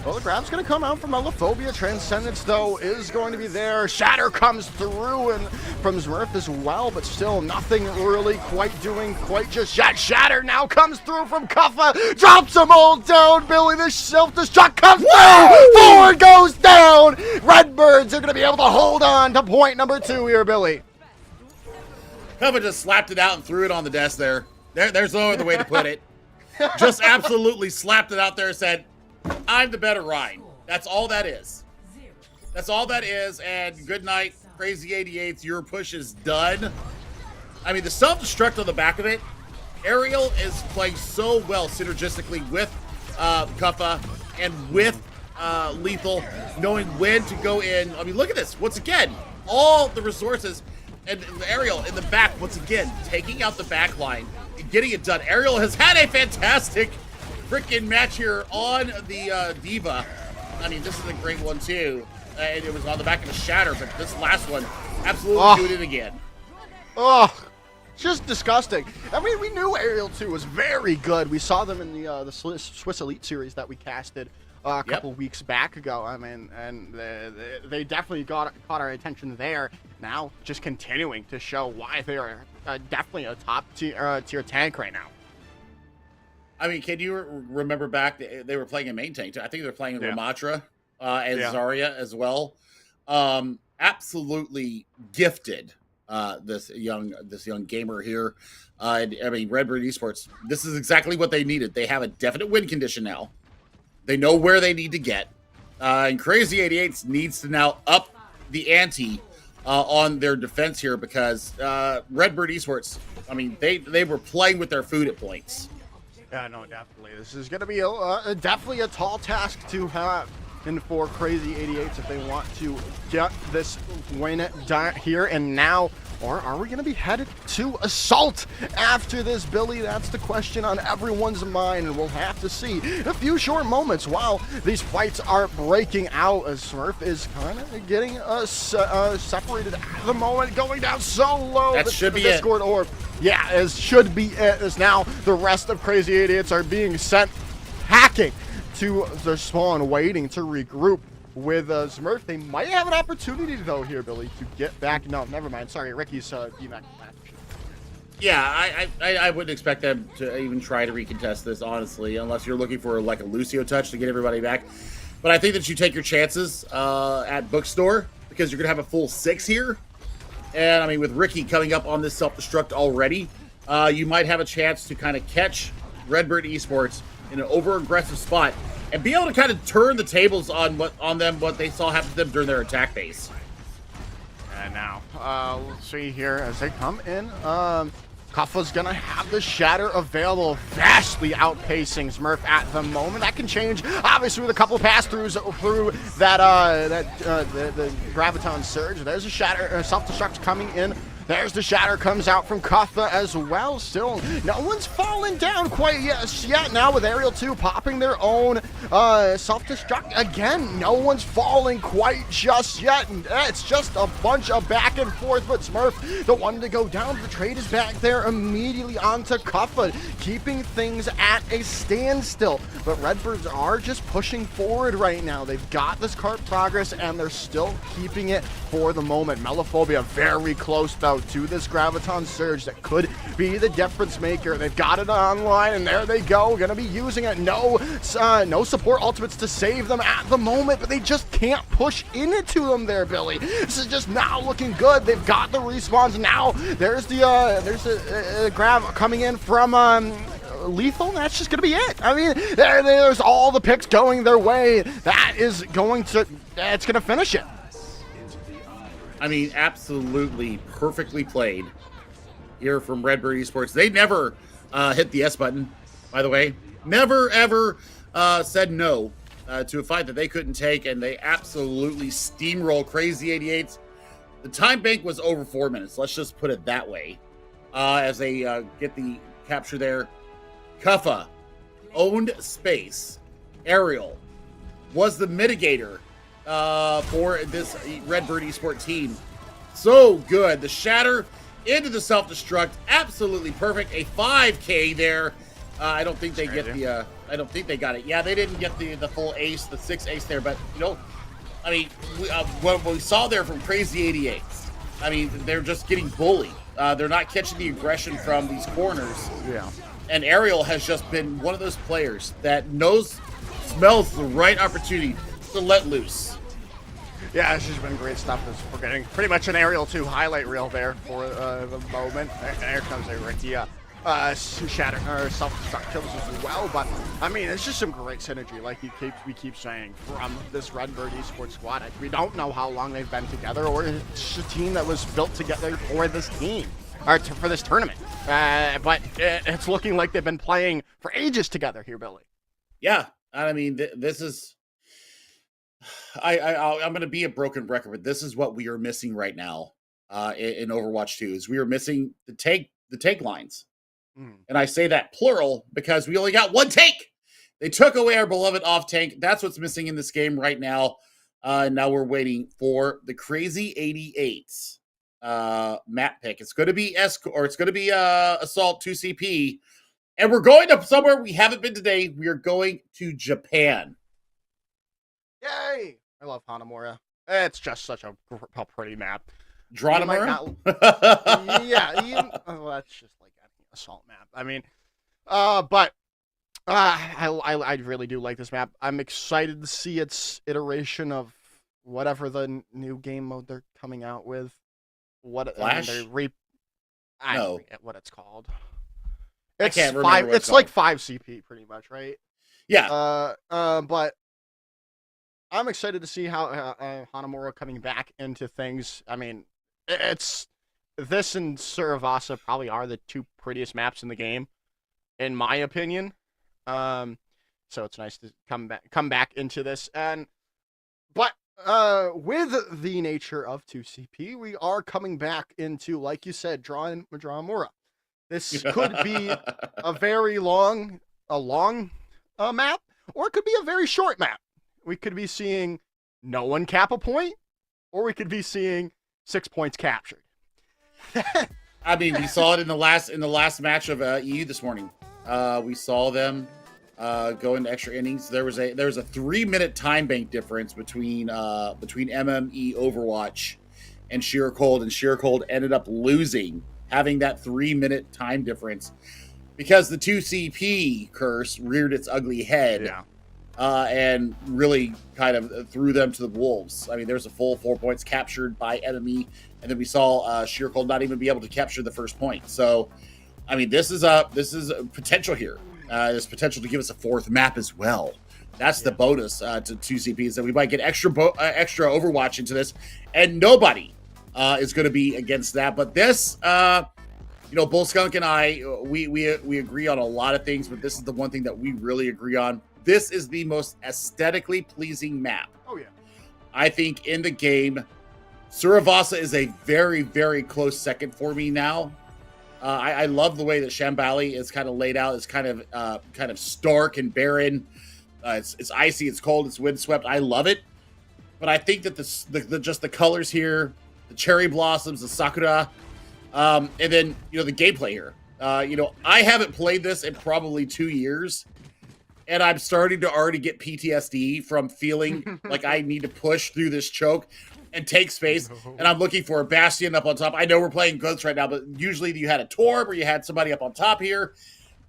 Well, the grab's going to come out from Melophobia. Transcendence, though, is going to be there. Shatter comes through and from Smurf as well, but still nothing really quite just yet. Shatter now comes through from Kuffa. Drops them all down. Billy, the self-destruct comes through. Forward goes down. Redbirds are going to be able to hold on to point number 2 here, Billy. Kuffa just slapped it out and threw it on the desk there. There's no other way to put it. Just absolutely slapped it out there and said, I'm the better Ryan. That's all that is. That's all that is, and good night, Crazy 88s. Your push is done. I mean, the self-destruct on the back of it, Ariel is playing so well synergistically with Kuffa and with Lethal, knowing when to go in. I mean, look at this. Once again, all the resources, and Ariel in the back, once again, taking out the back line and getting it done. Ariel has had a fantastic freaking match here on the Diva. I mean, this is a great one too. And it was on the back of a Shatter, but this last one, absolutely doing it again. Oh, just disgusting. I mean, we knew Ariel 2 was very good. We saw them in the Swiss Elite series that we casted a couple weeks back ago. I mean, and they definitely caught our attention there. Now, just continuing to show why they are definitely a top tier tank right now. I mean, can you remember back? They were playing a main tank too. I think they were playing Ramatra and Zarya as well. Absolutely gifted. This young gamer here. I mean, Redbird Esports. This is exactly what they needed. They have a definite win condition now. They know where they need to get. And Crazy 88s needs to now up the ante on their defense here, because Redbird Esports. I mean, they were playing with their food at points. Yeah, no, definitely. This is going to be definitely a tall task to have and for Crazy 88s if they want to get this win done here and now. Or are we going to be headed to Assault after this, Billy? That's the question on everyone's mind, and we'll have to see in a few short moments while these fights are breaking out, as Smurf is kind of getting separated at the moment, going down so low. That should be Discord orb. Yeah, it should be it, as now the rest of Crazy 88s are being sent hacking to their spawn, waiting to regroup with Smurf. They might have an opportunity, though, here, Billy, to get back. No, never mind. Sorry, Ricky's DMAC match. Yeah, I wouldn't expect them to even try to recontest this, honestly, unless you're looking for like a Lucio touch to get everybody back. But I think that you take your chances at Bookstore, because you're going to have a full 6 here. And, I mean, with Ricky coming up on this self-destruct already, you might have a chance to kind of catch Redbird Esports in an over-aggressive spot and be able to kind of turn the tables on what they saw happen to them during their attack phase. And now, let's see here as they come in. Kuffa's gonna have the Shatter available, vastly outpacing Smurf at the moment. That can change, obviously, with a couple pass-throughs through the Graviton Surge. There's a Shatter, self-destruct coming in. There's the Shatter comes out from Kuffa as well. Still, no one's fallen down quite yet. Now with Ariel 2 popping their own self-destruct again. No one's falling quite just yet. It's just a bunch of back and forth. But Smurf, the one to go down. The trade is back there immediately onto Kuffa, keeping things at a standstill. But Redbirds are just pushing forward right now. They've got this cart progress, and they're still keeping it for the moment. Melophobia very close, though, out to this Graviton Surge that could be the difference maker. They've got it online, and there they go. Gonna be using it. No support ultimates to save them at the moment, but they just can't push into them there, Billy. This is just not looking good. They've got the respawns now. There's the grab coming in from Lethal, and that's just gonna be it. I mean, there's all the picks going their way. It's gonna finish it. I mean, absolutely perfectly played here from Redbird Esports. They never hit the S button, by the way. Never, ever said no to a fight that they couldn't take, and they absolutely steamroll Crazy 88s. The time bank was over 4 minutes. Let's just put it that way. As they get the capture there. Kuffa owned space. Aerial was the mitigator for this Redbird Esports team. So good. The shatter into the self-destruct. Absolutely perfect. A 5K there. I don't think they get the I don't think they got it. Yeah, they didn't get the full ace, the 6 ace there, but you know, I mean, what we saw there from Crazy 88s, I mean, they're just getting bullied. They're not catching the aggression from these corners. Yeah. And Ariel has just been one of those players that smells the right opportunity to let loose. Yeah, this has been great stuff. We're getting pretty much an Aerial 2 highlight reel there for the moment. There comes a Ricky shatter or self-destruct kills as well. But I mean, it's just some great synergy, like we keep saying, from this Redbird Esports squad. We don't know how long they've been together, or it's a team that was built together for this team, or for this tournament. But it's looking like they've been playing for ages together here, Billy. Yeah, I mean, this is. I'm going to be a broken record, but this is what we are missing right now in Overwatch 2. Is we are missing the take lines. And I say that plural because we only got one take. They took away our beloved off tank. That's what's missing in this game right now. Now we're waiting for the Crazy 88s map pick. It's going to be Assault 2CP, and we're going to somewhere we haven't been today. We are going to Japan. Yay! I love Hanamura. It's just such a pretty map. Dronamura? Well, that's just like any assault map. I mean, but I really do like this map. I'm excited to see its iteration of whatever the new game mode they're coming out with. Flash? I forget what it's called. I can't remember what it's like 5 CP pretty much, right? Yeah. But I'm excited to see how Hanamura coming back into things. I mean, it's this and Suravasa probably are the two prettiest maps in the game, in my opinion. So it's nice to come back into this. But with the nature of 2CP, we are coming back into, like you said, Dronamura. This could be a very long map, or it could be a very short map. We could be seeing no one cap a point, or we could be seeing 6 points captured. I mean, we saw it in the last match of EU this morning. We saw them go into extra innings. There was a 3-minute time bank difference between MME Overwatch and Sheer Cold, and Sheer Cold ended up losing, having that 3-minute time difference because the 2CP curse reared its ugly head. Yeah. And really kind of threw them to the wolves. I mean, there's a full 4 points captured by enemy, and then we saw Sheer Cold not even be able to capture the first point. So, I mean, this is a potential here. There's potential to give us a fourth map as well. That's the bonus to 2CP, is that we might get extra Overwatch into this, and nobody is going to be against that. But this, Bull Skunk and I, we agree on a lot of things, but this is the one thing that we really agree on. This is the most aesthetically pleasing map. Oh, yeah. I think in the game, Suravasa is a very, very close second for me now. I love the way that Shambali is kind of laid out. It's kind of stark and barren. It's icy, it's cold, it's windswept. I love it. But I think that just the colors here, the cherry blossoms, the sakura, and then, the gameplay here. I haven't played this in probably 2 years. And I'm starting to already get PTSD from feeling like I need to push through this choke. and take space. And I'm looking for a Bastion up on top. I know we're playing Ghosts right now, but usually you had a Torb or you had somebody up on top here.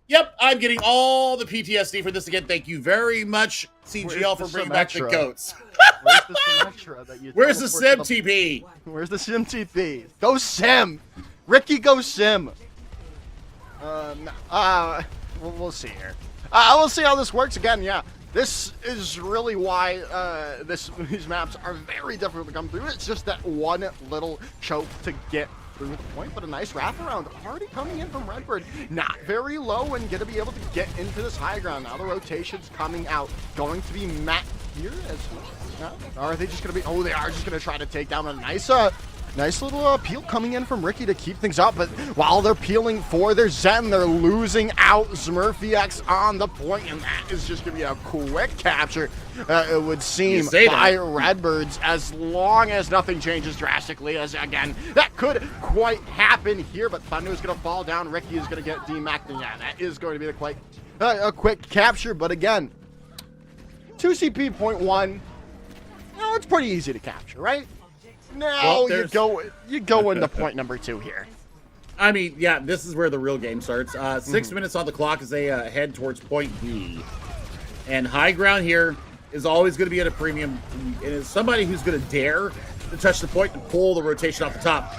Yep, I'm getting all the PTSD for this again. Thank you very much, CGL, for bringing back the goats. Where's the Symmetra that you Where's the Sim teleport TP? Where's the Sim TP? Go Sim! Ricky, go Sim! We'll see here. We'll see how this works again, yeah. This is really why these maps are very difficult to come through. It's just that one little choke to get through the point, but a nice wraparound already coming in from Redbird. Not very low and going to be able to get into this high ground. Now the rotation's coming out. Going to be Matt here as well. Or are they just going to be, oh, they are just going to try to take down a nice little peel coming in from Ricky to keep things up, but while they're peeling for their Zen, they're losing out Smurfy on the point, and that is just going to be a quick capture, it would seem, by Redbirds, as long as nothing changes drastically, as again, that could quite happen here, but Thunder is going to fall down, Ricky is going to get DMAC'd, and yeah, that is going to be a quick capture, but again, 2 CP point 1, it's pretty easy to capture, right? Now well, you go into point number 2 here. I mean, yeah, this is where the real game starts. 6 minutes on the clock as they head towards point B. And high ground here is always going to be at a premium. And it's somebody who's going to dare to touch the point and pull the rotation off the top.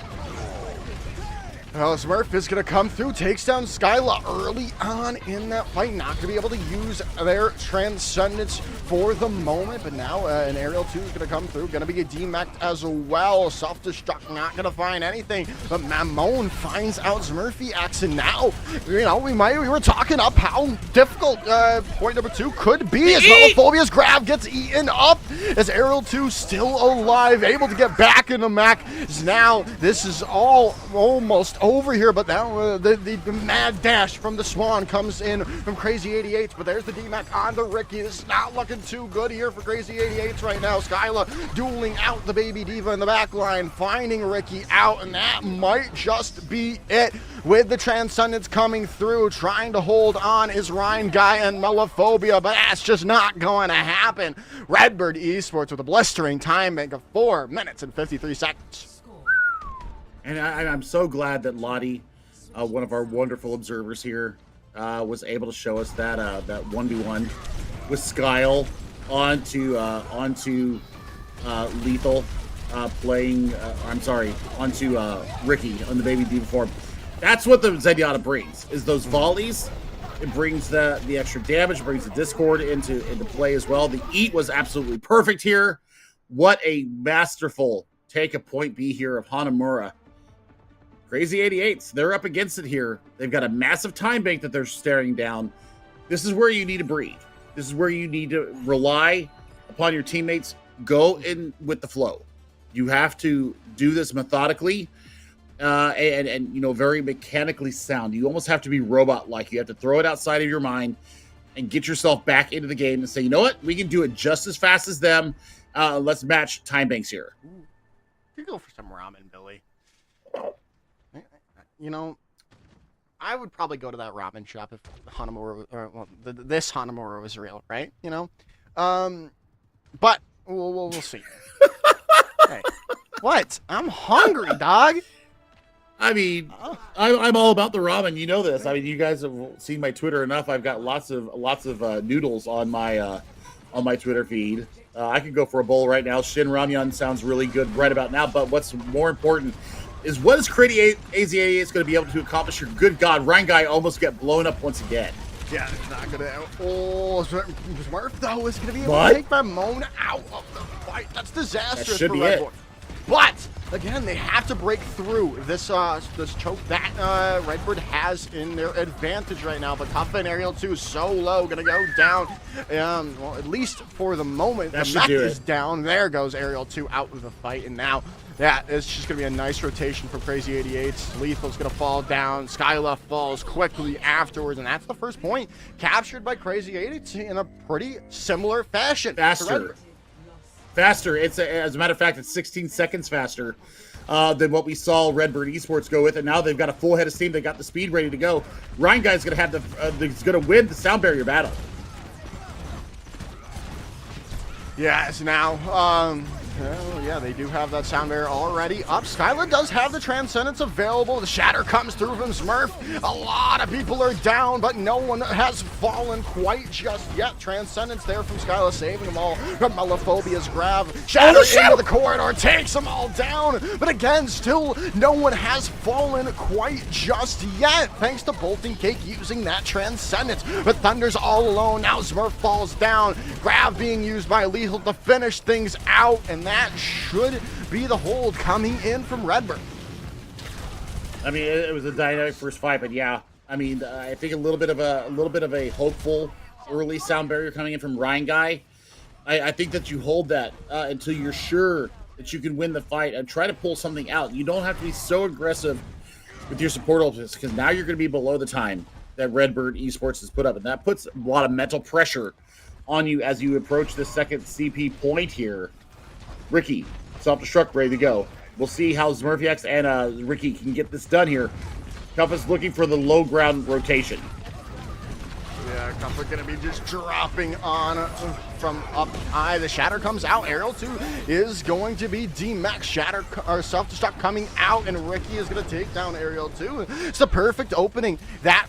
Well, Smurf is going to come through, takes down Skyla early on in that fight. Not going to be able to use their Transcendence for the moment, but now an Aerial 2 is going to come through. Going to be a DMAC as well. Self-destruct, not going to find anything, but Mamone finds out Smurfy X, and now, you know, we were talking up how difficult point number 2 could be as Mellophobia's grab gets eaten up as Aerial 2 still alive, able to get back into Mac. Now, this is all almost over here, but now the mad dash from the Swan comes in from Crazy 88s, but there's the DMAC on the Ricky. This is not looking too good here for Crazy 88s right now. Skyla dueling out the Baby Diva in the back line, finding Ricky out, and that might just be it with the Transcendence coming through. Trying to hold on is Ryan Guy and Mellophobia, but that's just not going to happen. Redbird Esports with a blistering time bank of 4 minutes and 53 seconds. And I'm so glad that Lottie, one of our wonderful observers here, was able to show us that that 1v1 with Skyle onto Lethal playing. Onto Ricky on the Baby Diva form. That's what the Zenyatta brings, is those volleys. It brings the extra damage, brings the Discord into play as well. The eat was absolutely perfect here. What a masterful take a point B here of Hanamura. Crazy 88s, they're up against it here. They've got a massive time bank that they're staring down. This is where you need to breathe. This is where you need to rely upon your teammates. Go in with the flow. You have to do this methodically and you know, very mechanically sound. You almost have to be robot-like. You have to throw it outside of your mind and get yourself back into the game and say, you know what? We can do it just as fast as them. Let's match time banks here. You go for some ramen, Billy. You know, I would probably go to that ramen shop if Hanamura, or well, this Hanamura was real, right? You know, but we'll see. Hey, what? I'm hungry, dog. I mean, I'm all about the ramen. You know this. I mean, you guys have seen my Twitter enough. I've got lots of noodles on my Twitter feed. I could go for a bowl right now. Shin Ramyun sounds really good right about now. But what's more important is what is Crazy AZ88 going to be able to accomplish here? Good God, Ryan Guy almost got blown up once again. Yeah, it's not going to... Oh, Smurf, though, is going to be able to take Mamone out of the fight. That's disastrous for Redbird. But, again, they have to break through this this choke that Redbird has in their advantage right now. But Kafka and Aerial 2 is so low, going to go down. Well, at least for the moment, the mech is down. There goes Aerial 2 out of the fight. And now... yeah, it's just going to be a nice rotation for Crazy 88s. Lethal's going to fall down. Skyla falls quickly afterwards, and that's the first point captured by Crazy 88s in a pretty similar fashion. Faster. It's as a matter of fact, it's 16 seconds faster than what we saw Redbird Esports go with, and now they've got a full head of steam. They got the speed ready to go. Ryan Guy's going to have he's going to win the sound barrier battle. Yes, now Oh, yeah, they do have that sound barrier already up. Skyla does have the Transcendence available. The Shatter comes through from Smurf. A lot of people are down, but no one has fallen quite just yet. Transcendence there from Skyla, saving them all from Malaphobia's grab. Shatter into the corridor, takes them all down. But again, still no one has fallen quite just yet, thanks to Bolting Cake using that Transcendence. But Thunder's all alone. Now Smurf falls down. Grab being used by Lethal to finish things out, and that should be the hold coming in from Redbird. I mean, it was a dynamic first fight, but yeah, I mean, I think a little bit of a hopeful early sound barrier coming in from Ryan Guy. I think that you hold that until you're sure that you can win the fight and try to pull something out. You don't have to be so aggressive with your support ultimates, because now you're going to be below the time that Redbird Esports has put up, and that puts a lot of mental pressure on you as you approach the second CP point here. Ricky, self-destruct, ready to go. We'll see how Smurfyax and Ricky can get this done here. Cuff looking for the low ground rotation. Yeah, Comfort gonna be just dropping on from up high. The Shatter comes out. Aerial 2 is going to be D-Max. Shatter or self-destruct coming out, and Ricky is gonna take down Aerial 2. It's the perfect opening that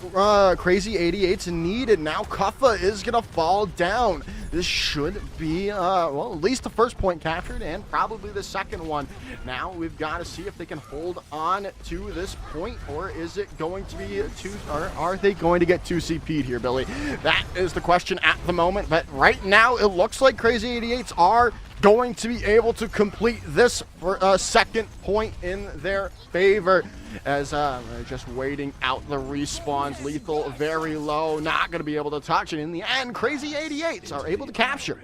Crazy 88's needed. Now Kuffa is gonna fall down. This should be, well, at least the first point captured and probably the second one. Now we've got to see if they can hold on to this point, or is it going to be or are they going to get 2 CP'd here, Billy? That is the question at the moment, but right now it looks like Crazy 88s are going to be able to complete this for second point in their favor, as they're just waiting out the respawns. Lethal very low, not going to be able to touch it. In the end, Crazy 88s are able to capture.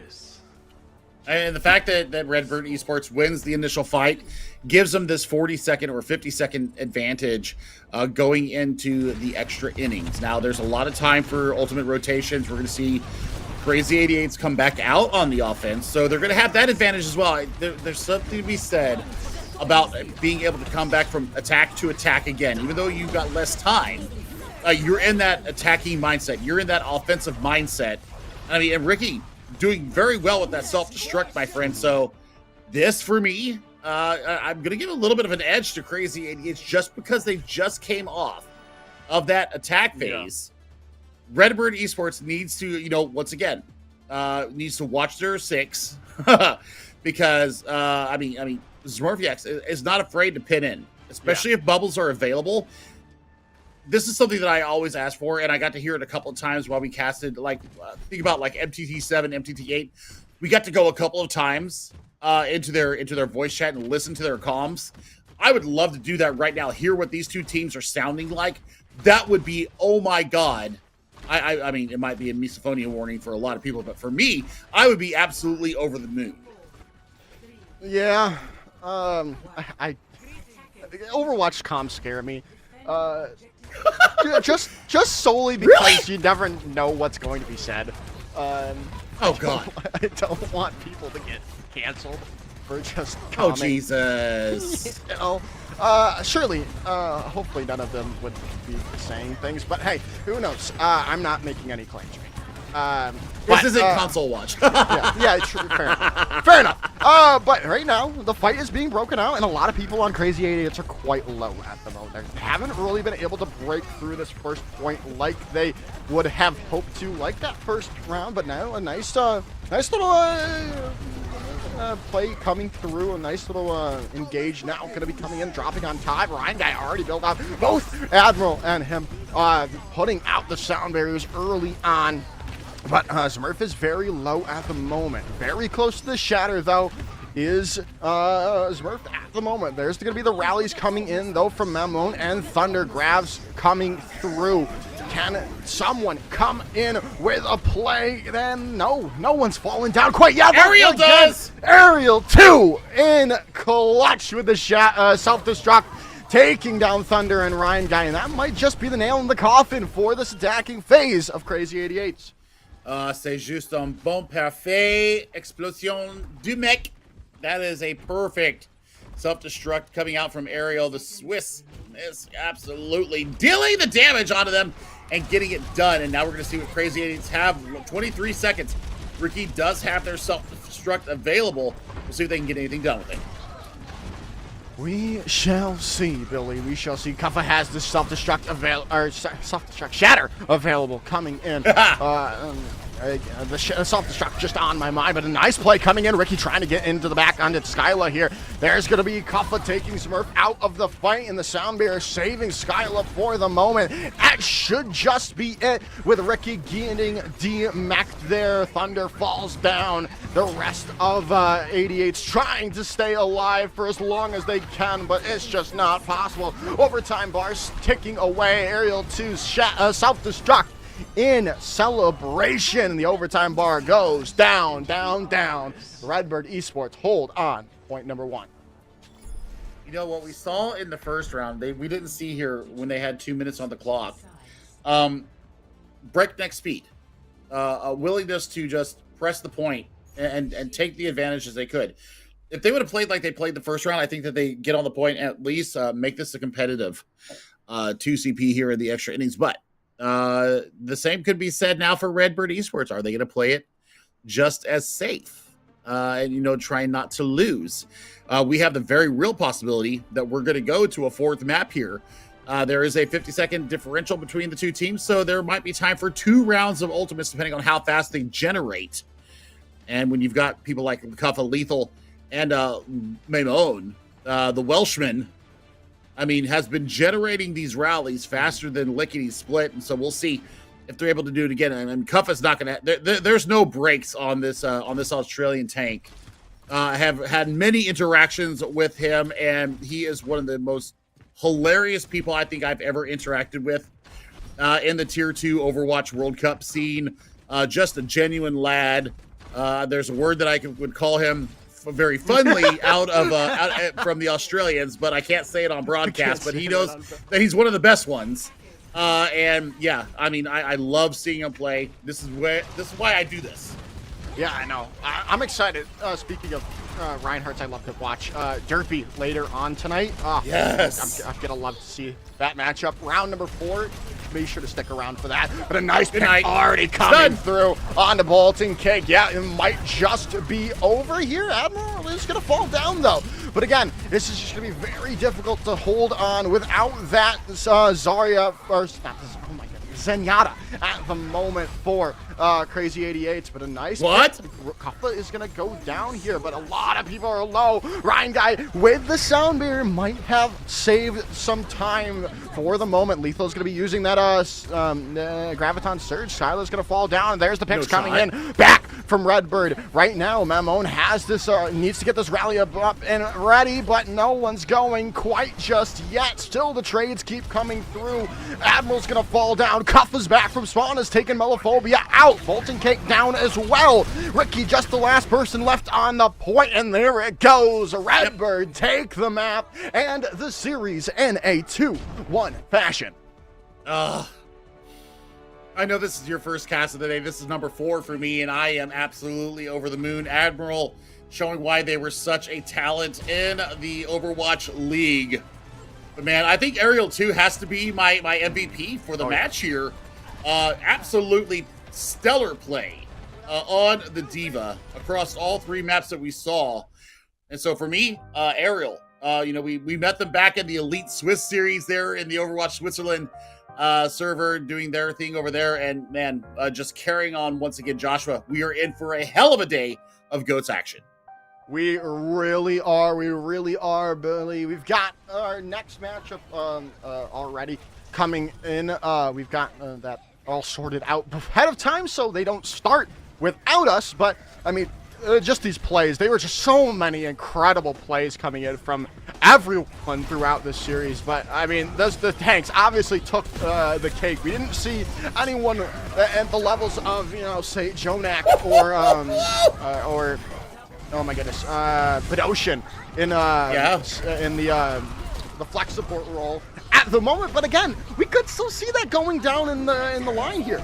And the fact that Redbird Esports wins the initial fight gives them this 40-second or 50-second advantage going into the extra innings. Now, there's a lot of time for ultimate rotations. We're going to see Crazy 88s come back out on the offense, so they're going to have that advantage as well. There's something to be said about being able to come back from attack to attack again. Even though you've got less time, you're in that attacking mindset. You're in that offensive mindset. I mean, and Ricky doing very well with that self-destruct, my friend. So this, for me, I'm going to give a little bit of an edge to Crazy 88s just because they just came off of that attack phase. Yeah. Redbird Esports needs to, once again, needs to watch their 6 because, I mean, Smurfyax is not afraid to pin in, especially if bubbles are available. This is something that I always ask for, and I got to hear it a couple of times while we casted. Think about MTT7, MTT8. We got to go a couple of times into their voice chat and listen to their comms. I would love to do that right now. Hear what these two teams are sounding like. That would be, oh my god. I mean, it might be a misophonia warning for a lot of people, but for me, I would be absolutely over the moon. Yeah, I Overwatch comms scare me. Just solely because you never know what's going to be said. Oh god, I don't want people to get canceled for just commenting. Oh Jesus. Surely, hopefully none of them would be saying things, but hey, who knows? I'm not making any claims. This isn't console watch. yeah, true, fair enough. But right now, the fight is being broken out, and a lot of people on Crazy 88s are quite low at the moment. They haven't really been able to break through this first point like they would have hoped to, like that first round. But now a nice little play coming through, a nice little engage now going to be coming in, dropping on top. Ryan Guy already built out both Admiral and him, putting out the sound barriers early on. But Smurf is very low at the moment. Very close to the Shatter, though, is Smurf at the moment. There's going to be the rallies coming in, though, from Mamon and Thunder. Grabs coming through. Can someone come in with a play? Then no one's falling down quite yet. Aerial does! Aerial 2 in clutch with the self-destruct, taking down Thunder and Ryan Guy. And that might just be the nail in the coffin for this attacking phase of Crazy 88s. C'est juste un bon parfait explosion du mec. That is a perfect self-destruct coming out from Aerial. The Swiss is absolutely dealing the damage onto them and getting it done. And now we're going to see what Crazy 88s have. 23 seconds. Ricky does have their self-destruct available. We'll see if they can get anything done with it. We shall see, Billy. We shall see. Kuffa has the self-destruct shatter available coming in. The self-destruct just on my mind, but a nice play coming in. Ricky trying to get into the back onto Skyla here. There's going to be Kuffa taking Smurf out of the fight, and the Sound Bear saving Skyla for the moment. That should just be it with Ricky getting D-Macked there. Thunder falls down. The rest of 88's trying to stay alive for as long as they can, but it's just not possible. Overtime bars ticking away. Aerial 2's self-destruct in celebration. The overtime bar goes down, down, down. Redbird Esports hold on point number 1. You know what we saw in the first round, we didn't see here when they had 2 minutes on the clock. Breakneck speed, a willingness to just press the point and take the advantage as they could. If they would have played like they played the first round, I think that they get on the point and at least make this a competitive 2CP here in the extra innings. But the same could be said now for Redbird Esports. Are they going to play it just as safe and, trying not to lose? We have the very real possibility that we're going to go to a 4th map here. There is a 50-second differential between the two teams, so there might be time for 2 rounds of ultimates depending on how fast they generate. And when you've got people like Kuffa, Lethal, and Maimon, the Welshman, has been generating these rallies faster than Lickety Split, and so we'll see if they're able to do it again. And Kuffa's not going to. There's no brakes on this Australian tank. I have had many interactions with him, and he is one of the most hilarious people I think I've ever interacted with in the Tier 2 Overwatch World Cup scene. Just a genuine lad. There's a word that I would call him very funnily out from the Australians, but I can't say it on broadcast. But he knows that he's one of the best ones. And yeah, I love seeing him play. This is why I do this. Yeah, I know. I'm excited. Speaking of Reinhardt's, I love to watch Derpy later on tonight. Yes, I'm gonna love to see that matchup. Round number 4. Be sure to stick around for that. But a nice pick already coming through on the Bolton Cake. Yeah, it might just be over here. Admiral is going to fall down, though. But again, this is just going to be very difficult to hold on without that Zarya, or not, oh my goodness, Zenyatta at the moment for Crazy 88s. But a nice what? Kuffa is going to go down here, but a lot of people are low. Ryan Guy with the Sound Beer might have saved some time for the moment. Lethal's going to be using that Graviton Surge. Skyla's going to fall down. There's the picks coming in. Back from Redbird. Right now, Mamone has this, needs to get this rally up and ready, but no one's going quite just yet. Still, the trades keep coming through. Admiral's going to fall down. Kuffa's back from spawn, has taken Melophobia out. Bolton Cake down as well. Ricky just the last person left on the point, and there it goes. Redbird take the map and the series in a 2-1 fashion. I know this is your first cast of the day. This is number 4 for me, and I am absolutely over the moon. Admiral showing why they were such a talent in the Overwatch League. But man, I think Aerial 2 has to be my MVP for the match here. Absolutely stellar play on the D.Va across all 3 maps that we saw. And so for me, Aerial, we met them back in the Elite Swiss series there in the Overwatch Switzerland server, doing their thing over there. And man, just carrying on once again, Joshua, we are in for a hell of a day of GOATS action. We really are, Billy. We've got our next matchup already coming in. We've got that all sorted out ahead of time, so they don't start without us. But just these plays, they were just so many incredible plays coming in from everyone throughout this series. But the tanks obviously took the cake. We didn't see anyone at the levels of say Jonak or oh my goodness, Bedosian in the flex support role at the moment. But again, we could still see that going down in the line here.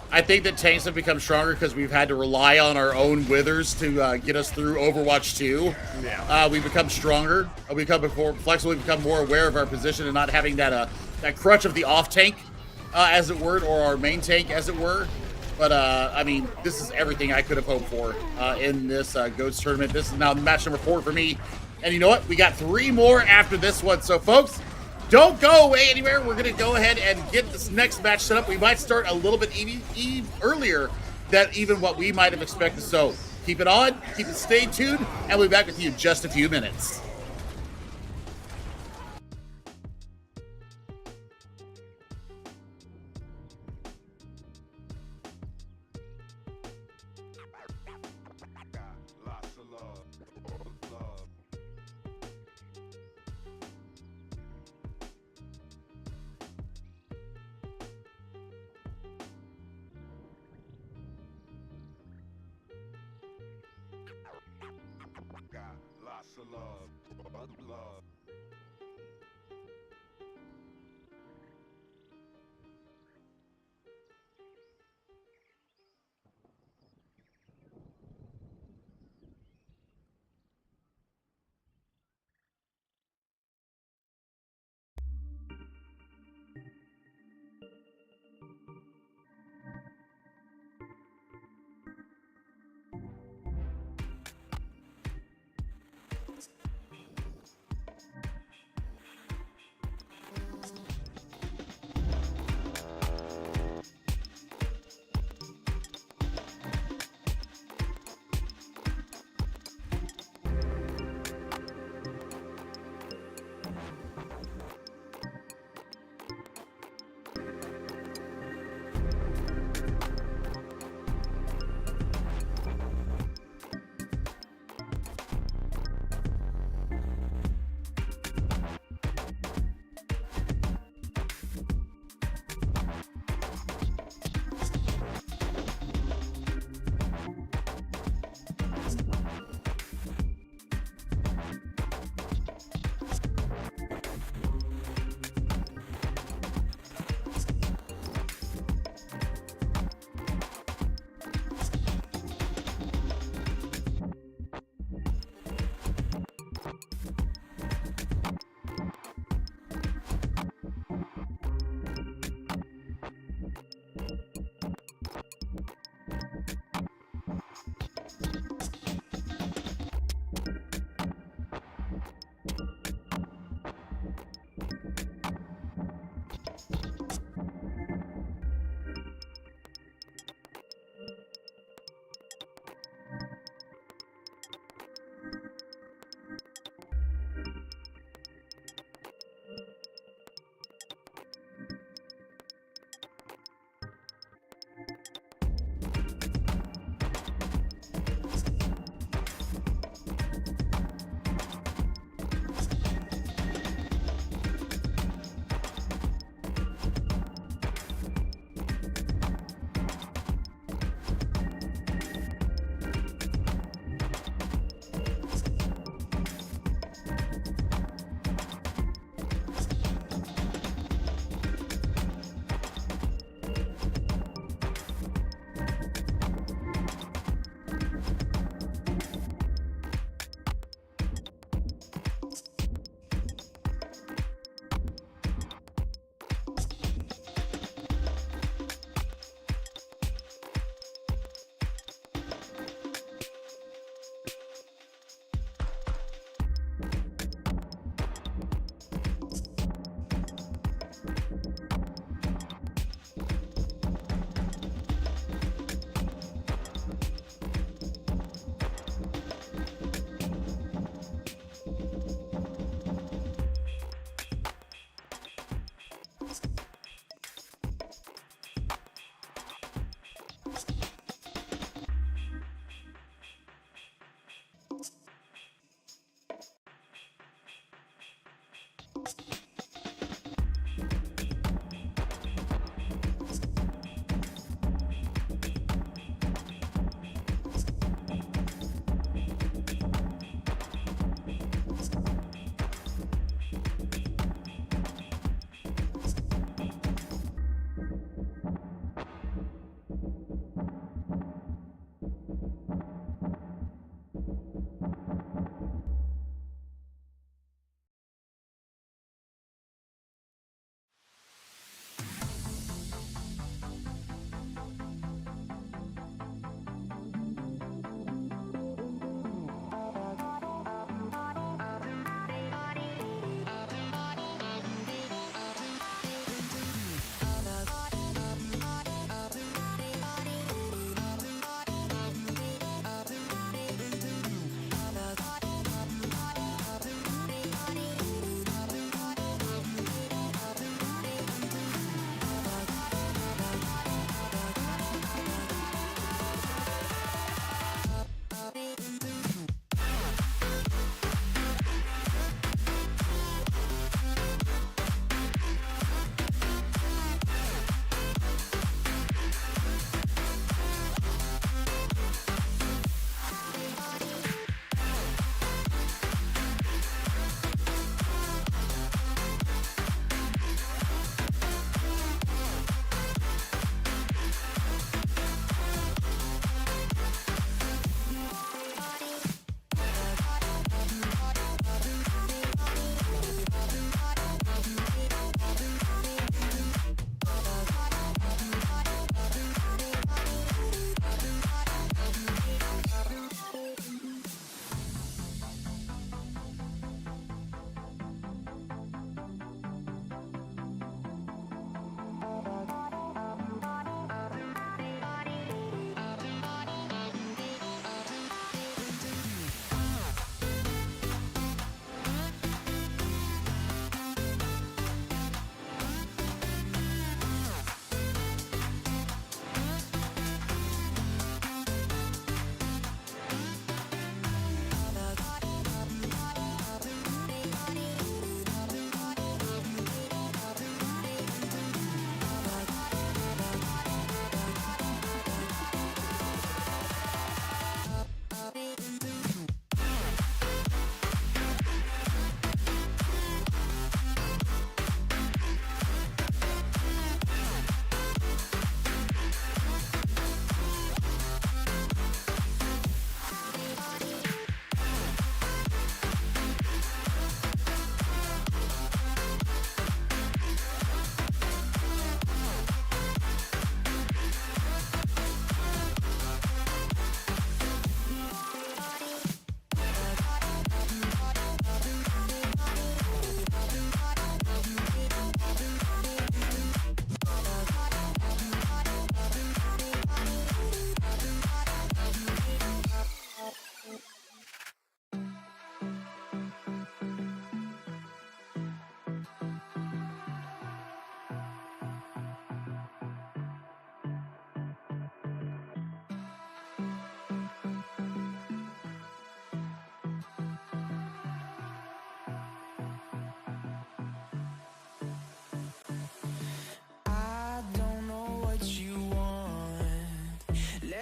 I think that tanks have become stronger because we've had to rely on our own withers to get us through Overwatch 2. Yeah. We've become stronger. We've become more flexible. We've become more aware of our position and not having that crutch of the off tank, as it were, or our main tank, as it were. But I mean, this is everything I could have hoped for in this GOATS tournament. This is now match number 4 for me. And you know what? We got 3 more after this one. So, folks, don't go away anywhere. We're going to go ahead and get this next match set up. We might start a little bit earlier than even what we might have expected. So, keep it on, keep it stay tuned, and we'll be back with you in just a few minutes. Lots of love. Love. Got lots of love. Love.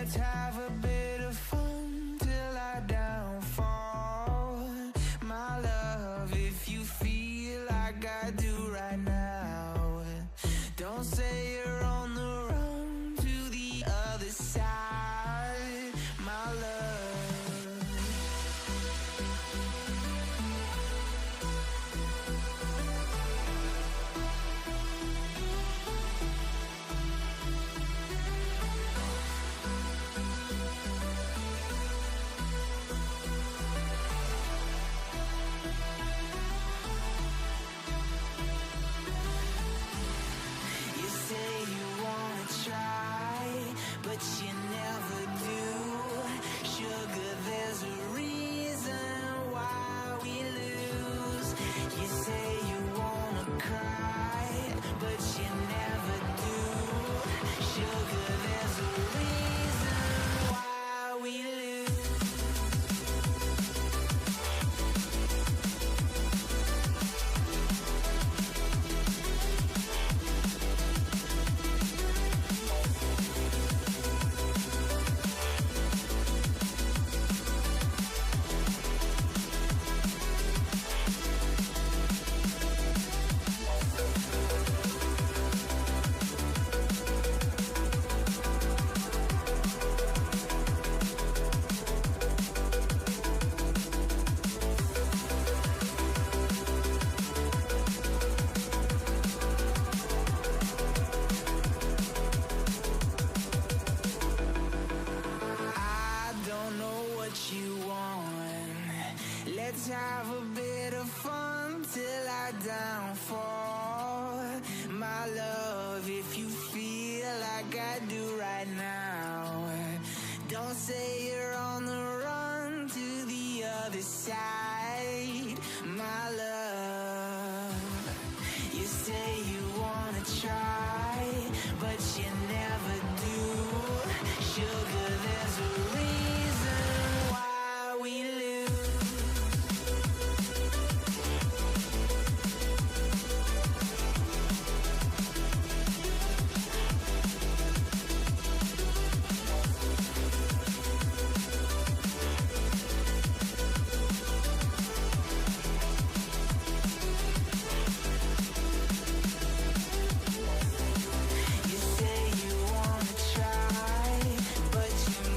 Let's have a bit of fun till I downfall. My love, if you feel like I do right now, don't say you're on the run to the other side, my love. You say you wanna try, but you never do. Sugar, there's a reason why we lose. You say you wanna cry, but you never do. Sugar, there's a reason why we lose. I don't know what you want. Let's have a bit of fun till I downfall. My love, if you feel like I do right now, don't say you're on the run to the other side, my love. You say you wanna try, but you never do. Sugar, there's a reason why we lose. You say you wanna try, but you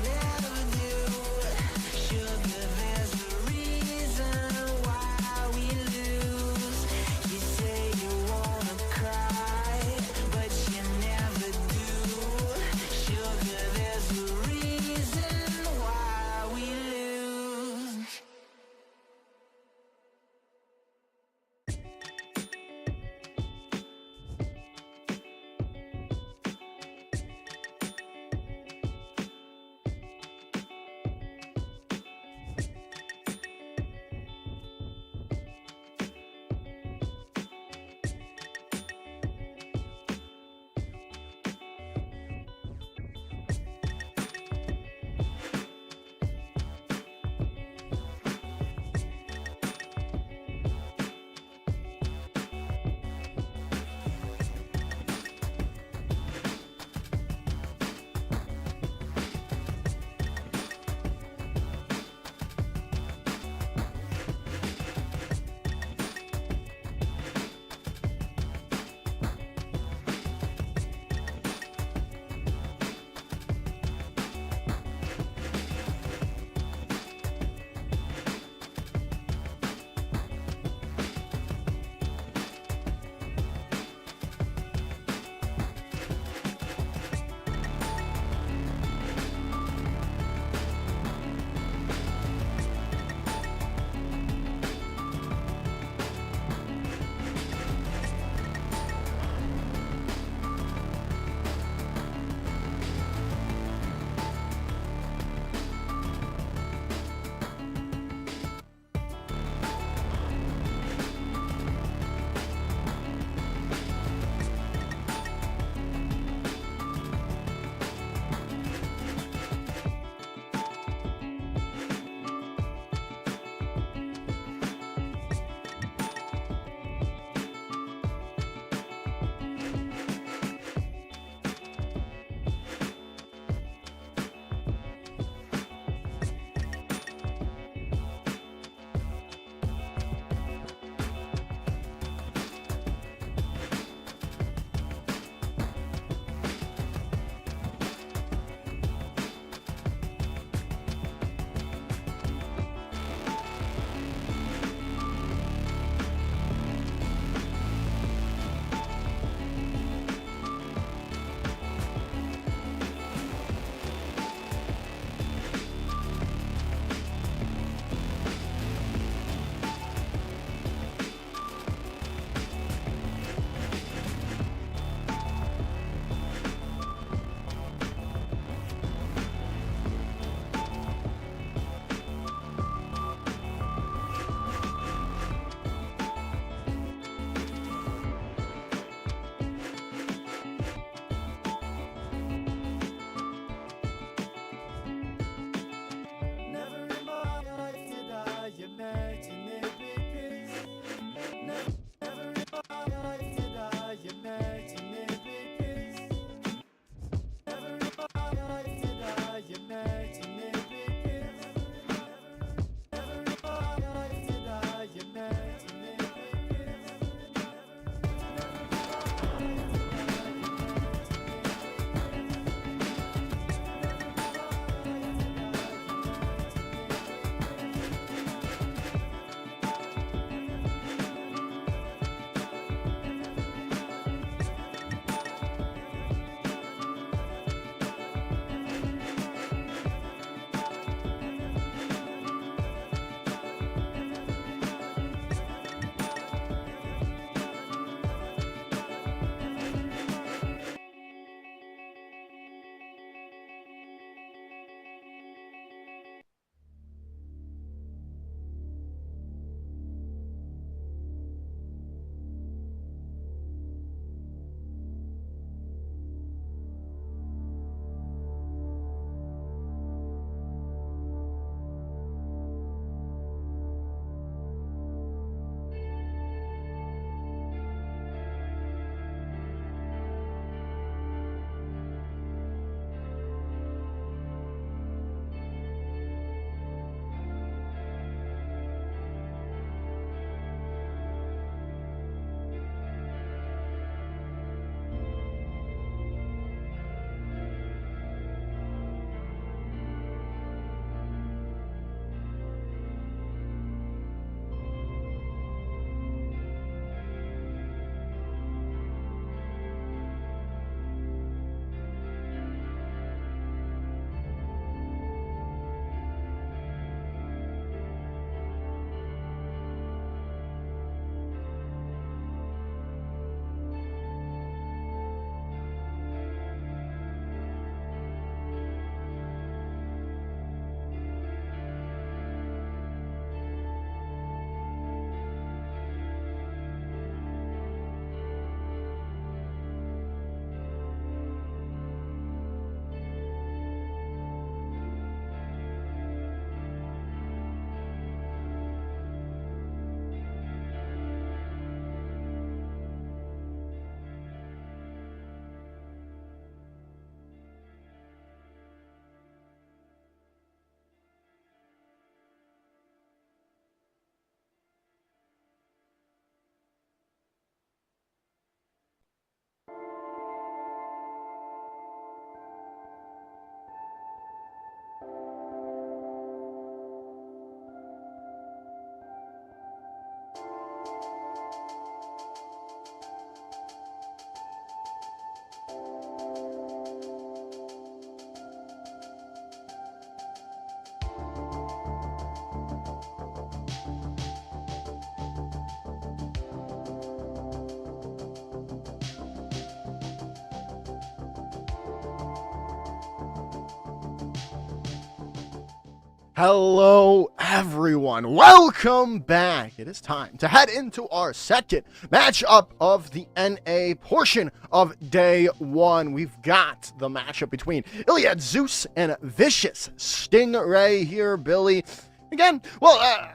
Hello, everyone. Welcome back. It is time to head into our second matchup of the NA portion of day 1. We've got the matchup between Iliad Zeus and Vicious Stingray here, Billy. Again, well,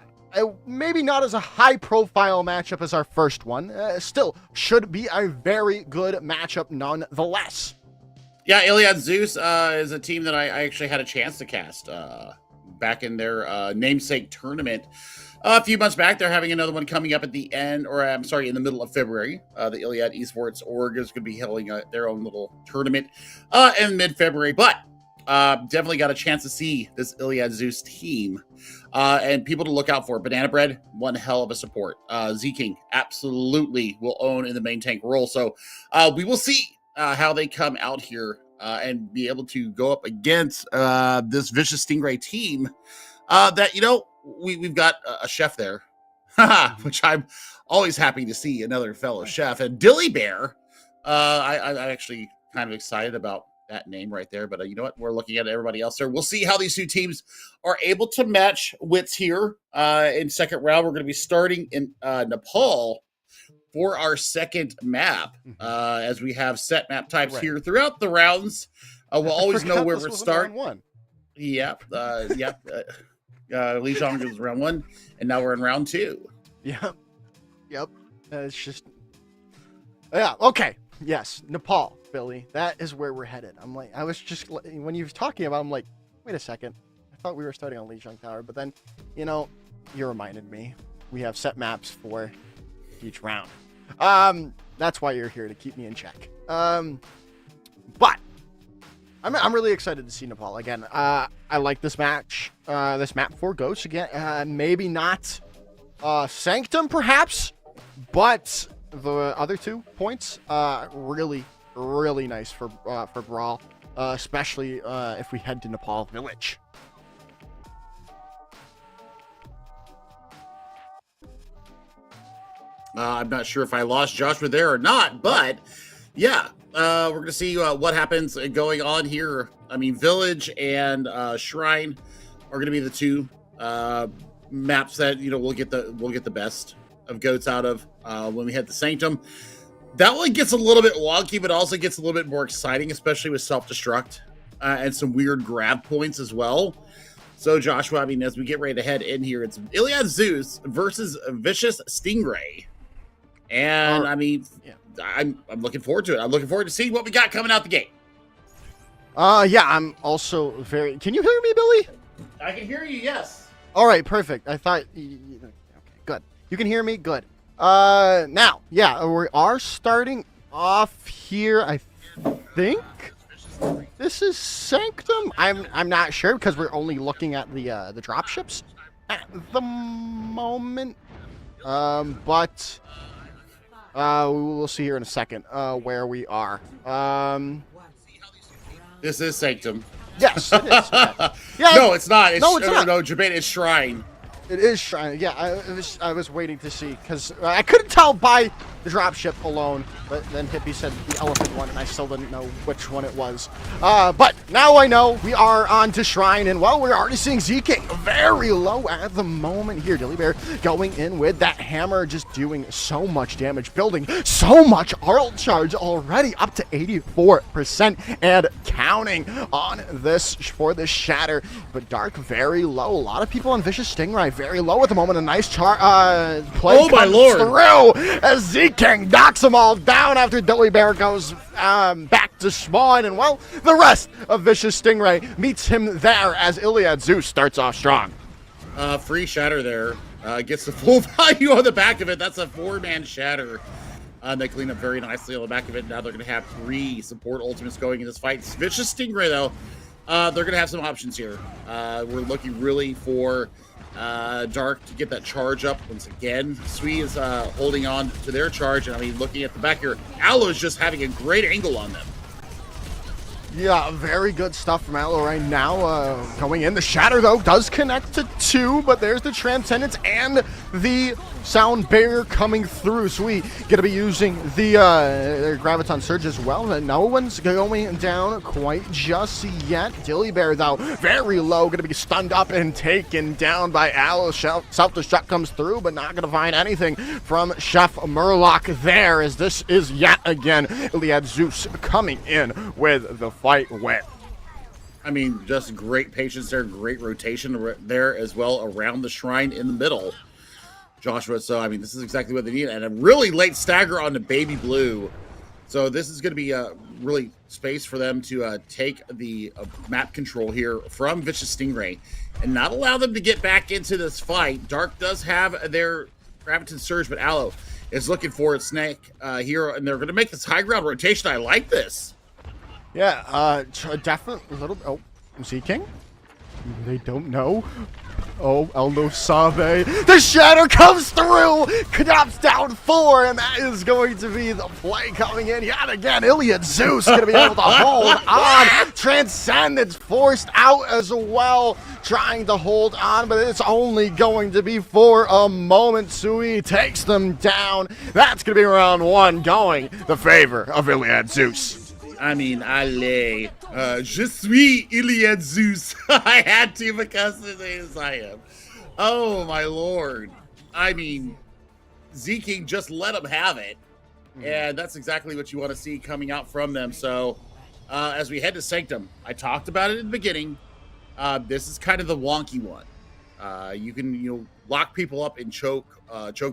maybe not as a high-profile matchup as our first one. Still, should be a very good matchup nonetheless. Yeah, Iliad Zeus is a team that I actually had a chance to cast back in their namesake tournament a few months back. They're having another one coming up at the end, or I'm sorry, in the middle of February. The Iliad Esports org is going to be holding their own little tournament in mid-February, but definitely got a chance to see this Iliad Zeus team and people to look out for. Banana Bread, one hell of a support. Z-King absolutely will own in the main tank role, so we will see how they come out here and be able to go up against this Vicious Stingray team that, you know, we've got a chef there, which I'm always happy to see, another fellow chef. And Dilly Bear, I'm actually kind of excited about that name right there. But you know what? We're looking at everybody else there. We'll see how these two teams are able to match wits here in second round. We're going to be starting in Nepal for our second map, as we have set map types here throughout the rounds. We'll always know where we're starting. Yep. Li Zhang was round 1, and now we're in round 2. Yep. It's just, yeah. Okay. Yes, Nepal, Billy. That is where we're headed. I'm like, I was just when you were talking about, I'm like, wait a second. I thought we were starting on Li Zhang Tower, but then, you know, you reminded me. We have set maps for each round. That's why you're here, to keep me in check. But I'm really excited to see Nepal again. I like this match, this map for Ghosts again. Maybe not Sanctum, perhaps, but the other 2 points, really nice for Brawl, especially if we head to Nepal Village. I'm not sure if I lost Joshua there or not, but yeah, we're going to see what happens going on here. I mean, Village and Shrine are going to be the 2 maps that, you know, we'll get the best of goats out of when we head to Sanctum. That one gets a little bit wonky, but also gets a little bit more exciting, especially with self-destruct and some weird grab points as well. So, Joshua, I mean, as we get ready to head in here, it's Iliad Zeus versus Vicious Stingray. And I mean, I'm looking forward to it. I'm looking forward to seeing what we got coming out the gate. Yeah, I'm also very. Can you hear me, Billy? I can hear you. Yes. All right, perfect. I thought. Okay, good. You can hear me. Good. Now, yeah, we are starting off here. I think this is Sanctum. I'm not sure because we're only looking at the drop ships at the moment. But. We will see here in a second where we are. This is Sanctum. Yes, it is. Yeah. No, it's not. It's not. No, Jabin, it's Shrine. It is Shrine. Yeah, I was waiting to see because I couldn't tell by the dropship alone. But then Hippie said the elephant one, and I still didn't know which one it was. But now I know we are on to Shrine, and well, we're already seeing Z-King very low at the moment here. Dilly Bear going in with that hammer, just doing so much damage, building so much art charge already, up to 84% and counting on this for this shatter. But Dark very low. A lot of people on Vicious Stingray very low at the moment. A nice play oh my lord through as Z-King knocks them all down after Dilly Bear goes back to spawn. And well, the rest of Vicious Stingray meets him there as Iliad Zeus starts off strong. Free shatter there. Gets the full value on the back of it. That's a 4-man shatter. They clean up very nicely on the back of it. Now they're going to have 3 support ultimates going in this fight. Vicious Stingray, though, they're going to have some options here. We're looking really for Dark to get that charge up once again. Sui is holding on to their charge. And I mean, looking at the back here, Aloe is just having a great angle on them. Yeah, very good stuff from Aloe right now. Going in. The Shatter, though, does connect to 2, but there's the Transcendence and the Sound Barrier coming through. So we going to be using the Graviton Surge as well. No one's going down quite just yet. Dillybear, though, very low. Going to be stunned up and taken down by Aloe. Self-destruct comes through, but not going to find anything from Chef Murloc there, as this is yet again Iliad Zeus coming in with the fight win. I mean, just great patience there, great rotation there as well around the shrine in the middle, Joshua. So, I mean, this is exactly what they need. And a really late stagger on the Baby Blue. So this is going to be really space for them to take the map control here from Vicious Stingray and not allow them to get back into this fight. Dark does have their Graviton Surge, but Aloe is looking for a snake here, and they're going to make this high ground rotation. I like this. Yeah, definitely a little. Oh, Z-King? They don't know. Oh, Eldo Sabe. The Shatter comes through! Drops down 4, and that is going to be the play coming in yet again. Iliad Zeus going to be able to hold on. Transcendence forced out as well, trying to hold on, but it's only going to be for a moment. Sui takes them down. That's going to be round 1 going the favor of Iliad Zeus. I mean, allez. Je suis Iliad Zeus. I had to because as I am. Oh, my lord. I mean, Z-King just let him have it. And that's exactly what you want to see coming out from them. So, as we head to Sanctum, I talked about it in the beginning. This is kind of the wonky one. You can, lock people up in choke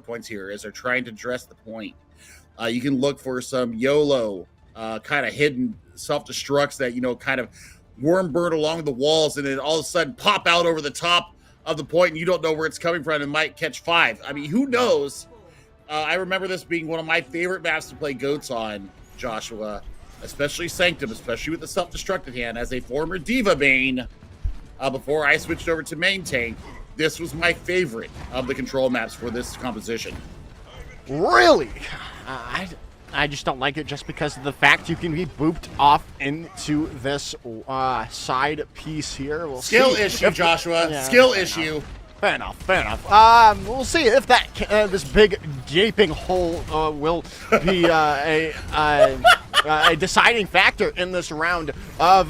points here as they're trying to dress the point. You can look for some YOLO kind of hidden self-destructs that, kind of worm burn along the walls and then all of a sudden pop out over the top of the point and you don't know where it's coming from and might catch 5. I mean, who knows? I remember this being one of my favorite maps to play goats on, Joshua, especially Sanctum, especially with the self-destructed hand. As a former Diva main, before I switched over to main tank, this was my favorite of the control maps for this composition. Really? I just don't like it just because of the fact you can be booped off into this side piece here. We'll Skill see issue, if, Joshua. Yeah, Skill issue. Fair enough. We'll see if that this big gaping hole will be a deciding factor in this round of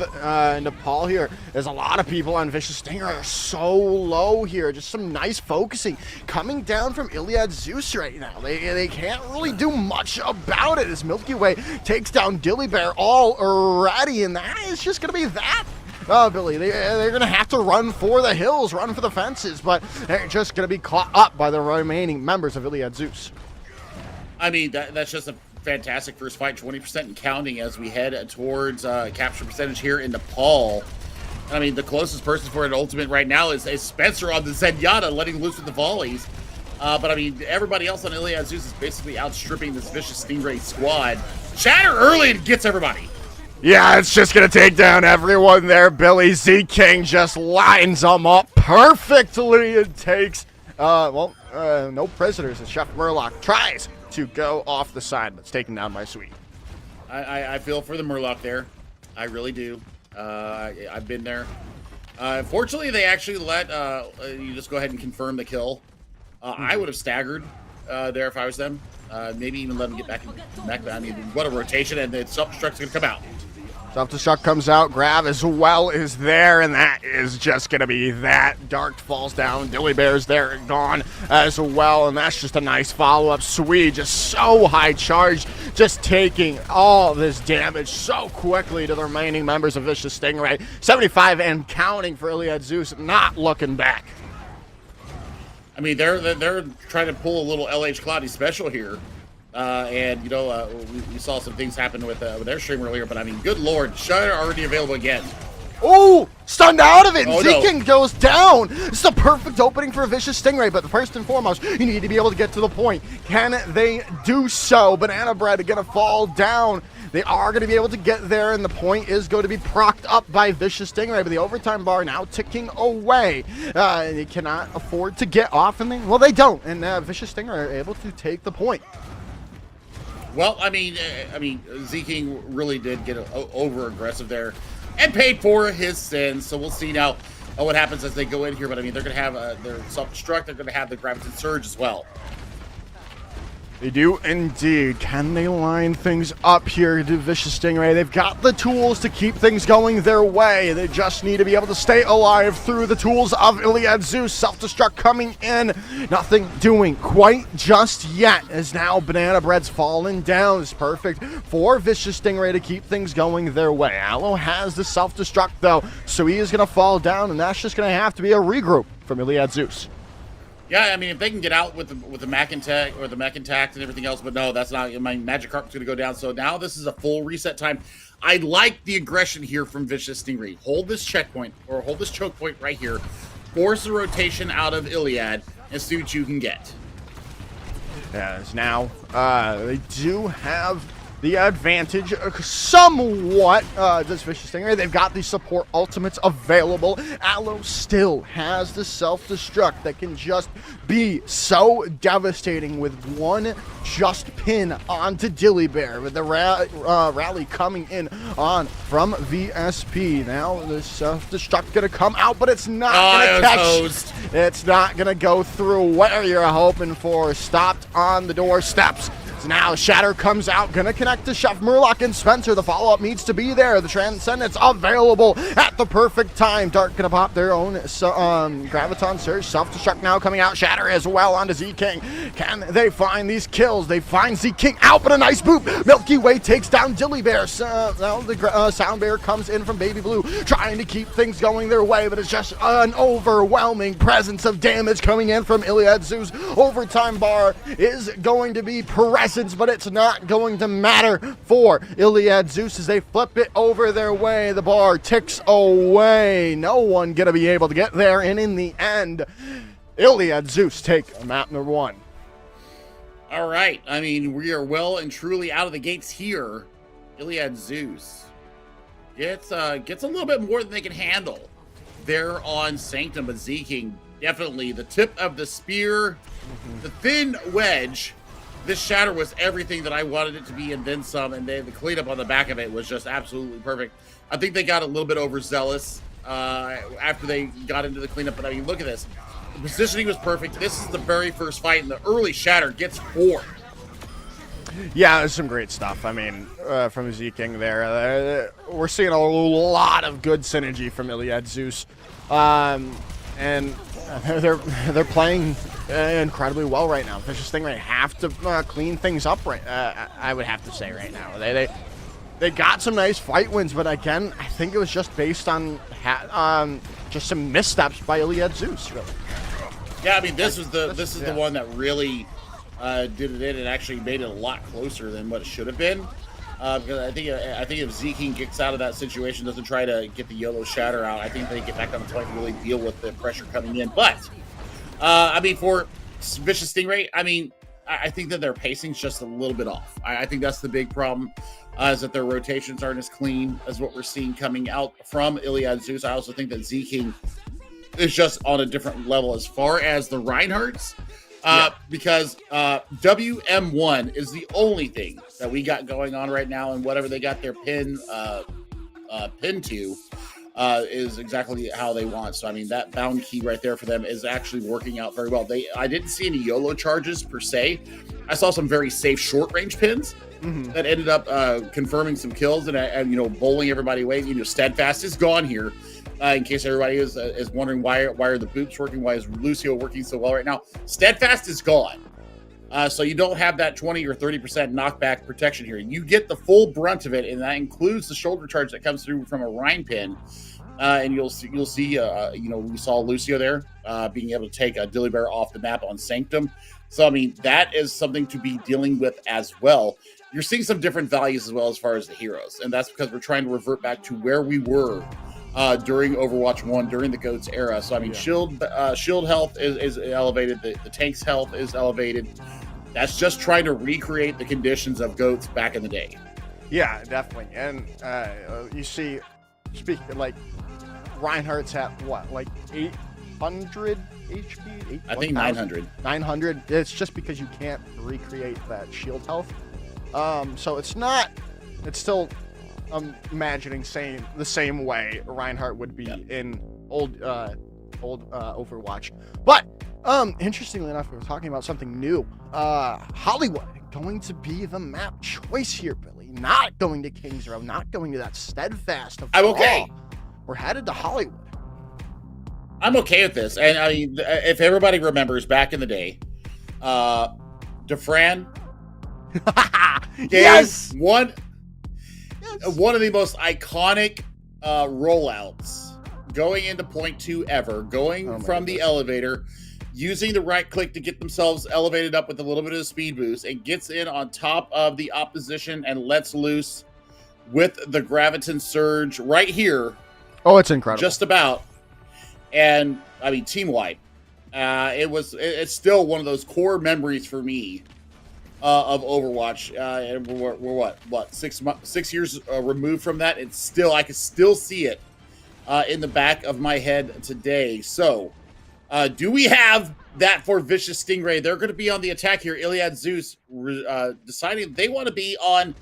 Nepal here. There's a lot of people on Vicious Stingray are so low here. Just some nice focusing coming down from Iliad Zeus right now. They can't really do much about it as Milky Way takes down Dillybear already, and that is just going to be that. Oh, Billy, they're going to have to run for the hills, run for the fences, but they're just going to be caught up by the remaining members of Iliad Zeus. I mean, that's just a fantastic first fight, 20% and counting as we head towards capture percentage here in Nepal. I mean, the closest person for an ultimate right now is Spencer on the Zenyatta, letting loose with the volleys. But, I mean, everybody else on Iliad Zeus is basically outstripping this Vicious Stingray squad. Shatter early and gets everybody. Yeah, it's just going to take down everyone there. Billy Z-King just lines them up perfectly and takes, no prisoners as Chef Murloc tries to go off the side, but it's taken down by Sweet. I feel for the Murloc there. I really do. I've been there. Fortunately, they actually let you just go ahead and confirm the kill. I would have staggered there if I was them. Maybe even let them get back in the mech. I mean, what a rotation, and the self-destruct's going to come out. Self-destruct comes out, Grav as well is there, and that is just going to be that. Dark falls down, Dillybear's there and gone as well, and that's just a nice follow-up. Sweet, just so high charged, just taking all this damage so quickly to the remaining members of Vicious Stingray. 75 and counting for Iliad Zeus, not looking back. I mean, they're trying to pull a little LH Cloudy special here. And, we saw some things happen with their stream earlier, but I mean, good lord, Shatter already available again. Oh, stunned out of it. Oh, Z-King goes down. This is a perfect opening for a Vicious Stingray, but first and foremost, you need to be able to get to the point. Can they do so? Banana Bread going to fall down. They are going to be able to get there, and the point is going to be procced up by Vicious Stingray, but the overtime bar now ticking away. They cannot afford to get off, and they don't, and Vicious Stingray are able to take the point. Well, I mean, Zeking really did get over aggressive there, and paid for his sins. So we'll see now what happens as they go in here. But I mean, they're going to have their self-destruct. They're going to have the Graviton Surge as well. They do indeed. Can they line things up here to Vicious Stingray? They've got the tools to keep things going their way. They just need to be able to stay alive through the tools of Iliad Zeus. Self-destruct coming in. Nothing doing quite just yet, as now Banana Bread's fallen down. It's perfect for Vicious Stingray to keep things going their way. Aloe has the self-destruct though, so he is going to fall down, and that's just going to have to be a regroup from Iliad Zeus. Yeah, I mean, if they can get out with the Mech Intact or the Mech Intact and everything else, but no, that's not. My Magikarp's going to go down. So now this is a full reset time. I like the aggression here from Vicious Stingray. Hold this checkpoint or hold this choke point right here. Force the rotation out of Iliad and see what you can get. As now they do have the advantage somewhat. This Vicious Stingray, they've got the support ultimates available. Aloe still has the self-destruct that can just be so devastating with one just pin onto Dillybear, with the rally coming in on from VSP. Now the self-destruct gonna come out, but it's not gonna catch. It's not gonna go through where you're hoping for. Stopped on the doorsteps. So now Shatter comes out, gonna connect to Chef Murloc and Spencer. The follow-up needs to be there. The Transcendence available at the perfect time. Dark gonna pop their own Graviton Surge. Self-destruct now coming out. Shatter as well onto Z-King. Can they find these kills? They find Z-King out, but a nice boop. Milky Way takes down Dillybear. Now the Sound Bear comes in from Baby Blue, trying to keep things going their way, but it's just an overwhelming presence of damage coming in from Iliad Zeus. Overtime bar is going to be present, but it's not going to matter for Iliad Zeus as they flip it over their way. The bar ticks away. No one gonna be able to get there, and in the end, Iliad Zeus take map number 1. All right. I mean, we are well and truly out of the gates here. Iliad Zeus gets a little bit more than they can handle there on Sanctum, but Z-King definitely the tip of the spear, the thin wedge. This Shatter was everything that I wanted it to be and then some, and the cleanup on the back of it was just absolutely perfect. I think they got a little bit overzealous after they got into the cleanup, but I mean, look at this. The positioning was perfect. This is the very first fight, and the early Shatter gets 4. Yeah, there's some great stuff. I mean, from Z-King there. We're seeing a lot of good synergy from Iliad Zeus. And they're playing incredibly well right now. Vicious Stingray have to clean things up right. I would have to say right now they got some nice fight wins, but again, I think it was just based on just some missteps by Iliad Zeus. Really. Yeah, I mean this is the one that really did it in and actually made it a lot closer than what it should have been. Because I think if Z-King gets out of that situation, doesn't try to get the YOLO Shatter out, I think they get back on the point and really deal with the pressure coming in. But, I mean, for Vicious Stingray, I mean, I think that their pacing's just a little bit off. I think that's the big problem, is that their rotations aren't as clean as what we're seeing coming out from Iliad Zeus. I also think that Z-King is just on a different level as far as the Reinhardts. Because WM1 is the only thing that we got going on right now, and whatever they got their pin to is exactly how they want. So I mean, that bound key right there for them is actually working out very well. I didn't see any YOLO charges per se. I saw some very safe short range pins that ended up confirming some kills and bowling everybody away. Steadfast is gone here. In case everybody is wondering why are the boots working? Why is Lucio working so well right now? Steadfast is gone. So you don't have that 20 or 30% knockback protection here. You get the full brunt of it, and that includes the shoulder charge that comes through from a Rhine pin. And you'll see. We saw Lucio there being able to take a Dillybear off the map on Sanctum. So I mean, that is something to be dealing with as well. You're seeing some different values as well as far as the heroes, and that's because we're trying to revert back to where we were during Overwatch 1, during the GOATS era. So I mean, shield health is elevated. The tank's health is elevated. That's just trying to recreate the conditions of GOATS back in the day. Yeah, definitely. And you see, like Reinhardt's at what, like 800 HP? I think 900. 900. It's just because you can't recreate that shield health. So it's not. It's still. I'm imagining saying the same way Reinhardt would be in old Overwatch. But interestingly enough, we were talking about something new. Hollywood going to be the map choice here, Billy. Not going to Kings Row, not going to that Steadfast. I'm okay. We're headed to Hollywood. I'm okay with this. And I mean, if everybody remembers back in the day, Dafran Yes. one of the most iconic rollouts going into point 2 ever, going from the elevator, using the right click to get themselves elevated up with a little bit of a speed boost, and gets in on top of the opposition and lets loose with the Graviton Surge right here. Oh, it's incredible. Just about. And I mean, team wipe. It's still one of those core memories for me of Overwatch. And we're what 6 years removed from that. It's still, I can still see it in the back of my head today. So, do we have that for Vicious Stingray? They're going to be on the attack here. Iliad Zeus deciding they want to be on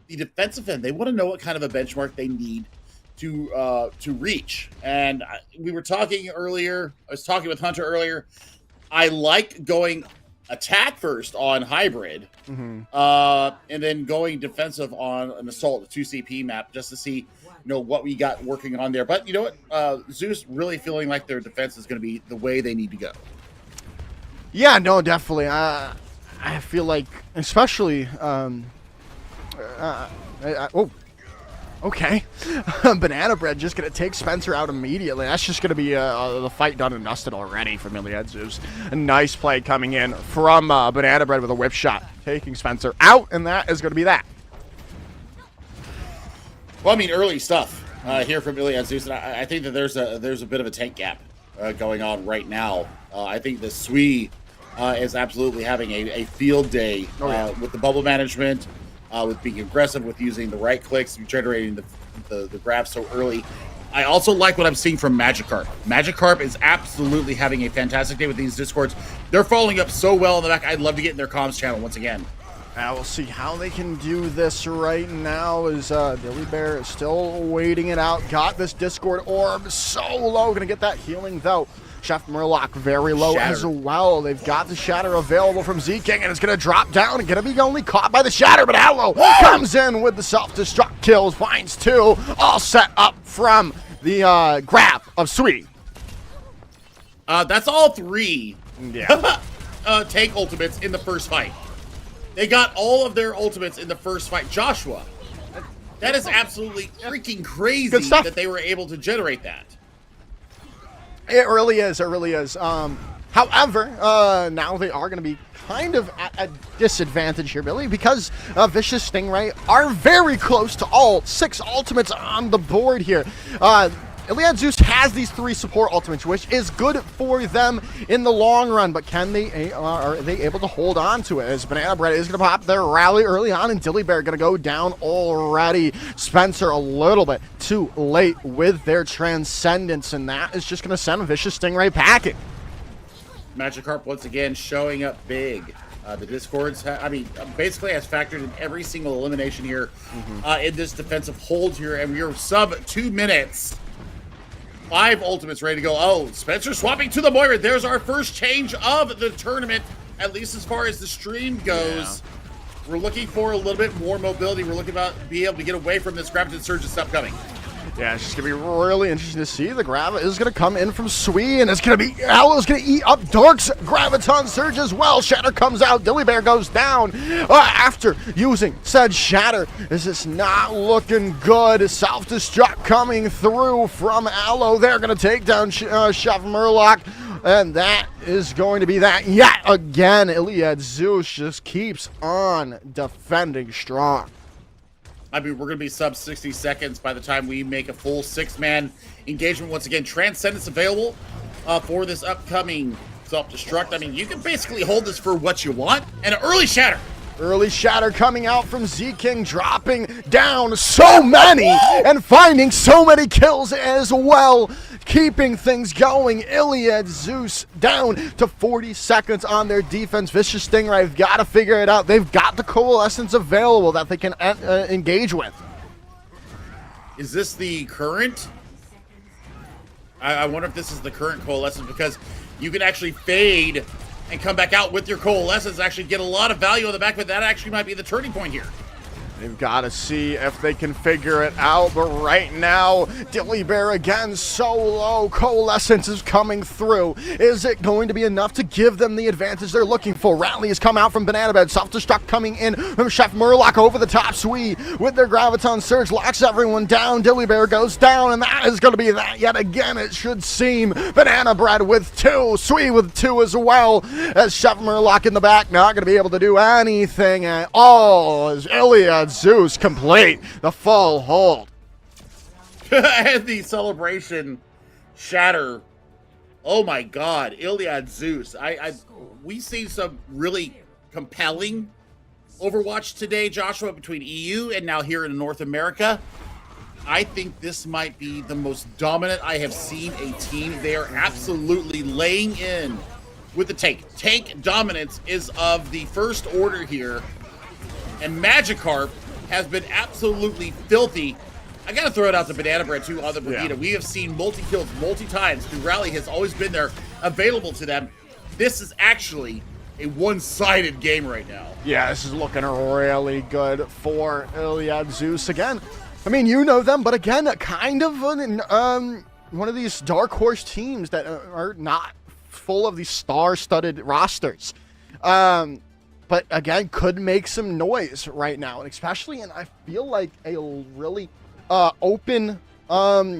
the defensive end. They want to know what kind of a benchmark they need to reach. And we were talking earlier. I was talking with Hunter earlier. I like going attack first on hybrid, and then going defensive on an assault, a 2CP map, just to see what we got working on there. But you know what, Zeus really feeling like their defense is going to be the way they need to go. Yeah, no, definitely. I feel like, especially, okay. Banana Bread just going to take Spencer out immediately. That's just going to be the fight done and dusted already from Iliad Zeus. A nice play coming in from Banana Bread with a whip shot, taking Spencer out, and that is going to be that. Well, I mean, early stuff here from Iliad Zeus, and I think that there's a bit of a tank gap going on right now. I think the Sui is absolutely having a field day with the bubble management, with being aggressive, with using the right clicks, generating the grabs so early. I also like what I'm seeing from Magikarp. Magikarp is absolutely having a fantastic day with these Discords. They're following up so well in the back. I'd love to get in their comms channel once again. We'll see how they can do this right now, as Dilly Bear is still waiting it out. Got this Discord orb so low. Gonna get that healing, though. Chef Murloc very low as well. They've got the Shatter available from Z-King, and it's going to drop down and going to be only caught by the Shatter. But Aloe comes in with the self-destruct kills, finds 2, all set up from the grab of Sui. That's all 3 Yeah. tank ultimates in the first fight. They got all of their ultimates in the first fight. Joshua, that is absolutely freaking crazy that they were able to generate that. It really is. It really is. However, now they are going to be kind of at a disadvantage here, Billy, because Vicious Stingray are very close to all 6 ultimates on the board here. Iliad Zeus has these 3 support ultimates, which is good for them in the long run, but are they able to hold on to it? As Banana Bread is going to pop their rally early on, and Dilly Bear going to go down already. Spencer a little bit too late with their Transcendence, and that is just going to send Vicious Stingray packing. Magikarp once again showing up big. The Discords, basically has factored in every single elimination here in this defensive hold here, and we're sub 2 minutes. 5 ultimates ready to go. Oh, Spencer swapping to the Moira. There's our first change of the tournament, at least as far as the stream goes. Yeah. We're looking for a little bit more mobility. We're looking to be able to get away from this Graviton Surge that's upcoming. Yeah, it's just going to be really interesting to see. The grab is going to come in from Sui, and it's going to be Aloe's going to eat up Dark's Graviton Surge as well. Shatter comes out. Dilly Bear goes down after using said Shatter. This is not looking good. Self-destruct coming through from Aloe. They're going to take down Chef Murloc, and that is going to be that yet again. Iliad Zeus just keeps on defending strong. We're going to be sub 60 seconds by the time we make a full 6-man engagement. Once again, Transcendence available for this upcoming self-destruct. You can basically hold this for what you want. And an early Shatter. Early Shatter coming out from Z-King, dropping down so many and finding so many kills as well. keeping things going. Iliad Zeus down to 40 seconds on their defense. Vicious Stingray have got to figure it out. They've got the Coalescence available that they can engage with. Is this the current? I wonder if this is the current Coalescence, because you can actually fade and come back out with your Coalescence, actually get a lot of value on the back of it. That actually might be the turning point here. They've got to see if they can figure it out, but right now, Dilly Bear again so low. Coalescence is coming through. Is it going to be enough to give them the advantage they're looking for? Rally has come out from Banana Bread. Self-destruct coming in from Chef Murloc over the top. Sui with their Graviton Surge locks everyone down. Dilly Bear goes down, and that is going to be that yet again, it should seem. Banana Bread with 2. Sui with 2 as well, as Chef Murloc in the back not going to be able to do anything at all as Iliad Zeus complete the full hold. And the celebration shatter. Oh my God, Iliad Zeus. We see some really compelling Overwatch today, Joshua, between EU and now here in North America. I think this might be the most dominant I have seen a team. They are absolutely laying in with the tank. Tank dominance is of the first order here. And Magikarp has been absolutely filthy. I gotta throw it out to Banana Bread too on the Bermuda. Yeah. We have seen multi-kills multi-times. The Rally has always been there, available to them. This is actually a one-sided game right now. Yeah, this is looking really good for Iliad Zeus. Again, I mean, you know them, but again, kind of one of these dark horse teams that are not full of these star-studded rosters. But again, could make some noise right now, and especially in, I feel like, a really open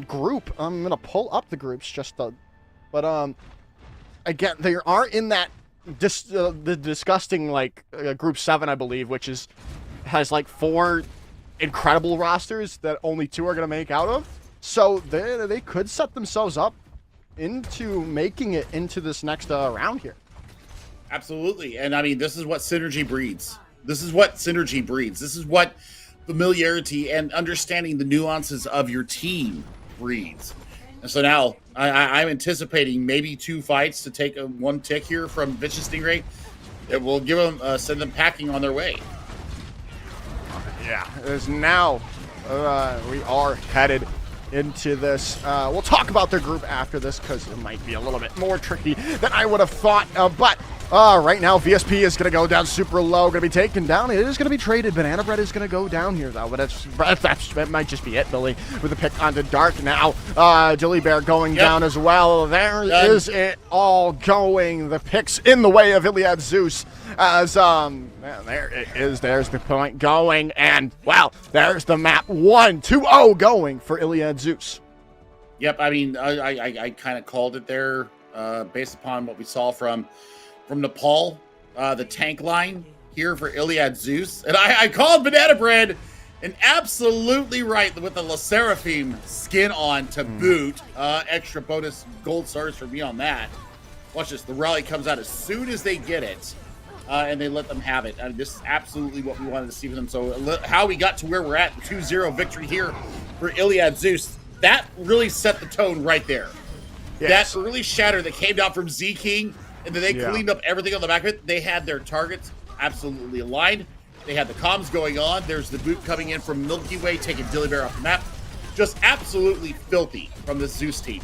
group. I'm gonna pull up the groups but again, they are in that the disgusting group 7, I believe, which has like 4 incredible rosters that only 2 are gonna make out of. So they could set themselves up into making it into this next round here. Absolutely. And I mean, this is what synergy breeds. This is what synergy breeds. This is what familiarity and understanding the nuances of your team breeds. And so now I'm anticipating maybe 2 fights to take a 1 tick here from Vicious Stingray. It will give them, send them packing on their way. Yeah, as now we are headed into this. We'll talk about their group after this because it might be a little bit more tricky than I would have thought. But right now, VSP is going to go down super low, going to be taken down. It is going to be traded. Banana Bread is going to go down here, though. But that might just be it, Billy, with a pick onto Dark now. Dilly Bear going down as well. There is it all going. The picks in the way of Iliad Zeus. As there it is. There's the point going, and well, there's the map 1-2-0 going for Iliad Zeus. Yep, I mean, I kind of called it there based upon what we saw from Nepal, the tank line here for Iliad Zeus, and I called Banana Bread, and absolutely right with the La Seraphim skin on to boot. Extra bonus gold stars for me on that. Watch this. The Rally comes out as soon as they get it. And they let them have it. This is absolutely what we wanted to see from them. So how we got to where we're at, 2-0 victory here for Iliad Zeus, that really set the tone right there. Yes. That early shatter that came down from Z-King, and then they cleaned up everything on the back of it. They had their targets absolutely aligned. They had the comms going on. There's the boot coming in from Milky Way, taking Dilly Bear off the map. Just absolutely filthy from the Zeus team.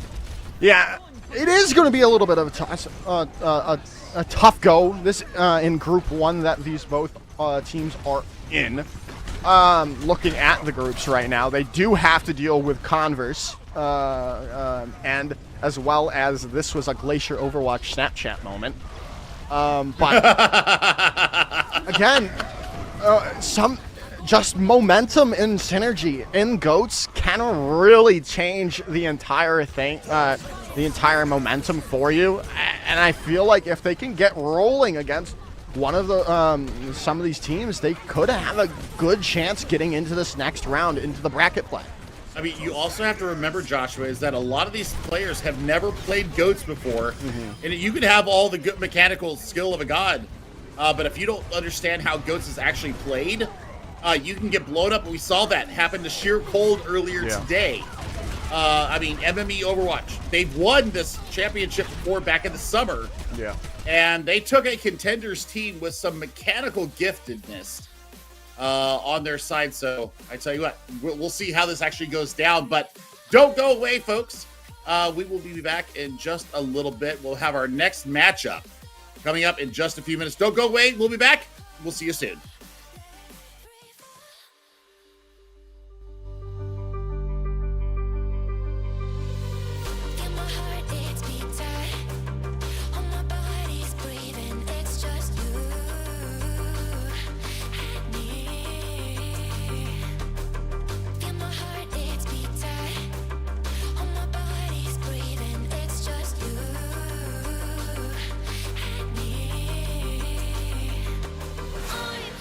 Yeah, it is going to be a little bit of a tough go this in Group 1 that these both teams are in. Looking at the groups right now, they do have to deal with Converse, and as well as this was a Glacier Overwatch Snapchat moment. But again, some just momentum and synergy in GOATS can really change the entire thing, the entire momentum for you. And I feel like if they can get rolling against one of the some of these teams, they could have a good chance getting into this next round, into the bracket play. I mean, you also have to remember, Joshua, is that a lot of these players have never played GOATS before, and you can have all the good mechanical skill of a god, but if you don't understand how GOATS is actually played, you can get blown up. We saw that happen to Sheer Cold earlier today. I mean, MME Overwatch. They've won this championship before back in the summer. Yeah. And they took a contenders team with some mechanical giftedness on their side. So I tell you what, we'll see how this actually goes down. But don't go away, folks. We will be back in just a little bit. We'll have our next matchup coming up in just a few minutes. Don't go away. We'll be back. We'll see you soon. Feel my heart, it's beat tight. All my body's breathing, it's just you and me. Feel my heart, it's beat tight. All my body's breathing, it's just you and me. I'm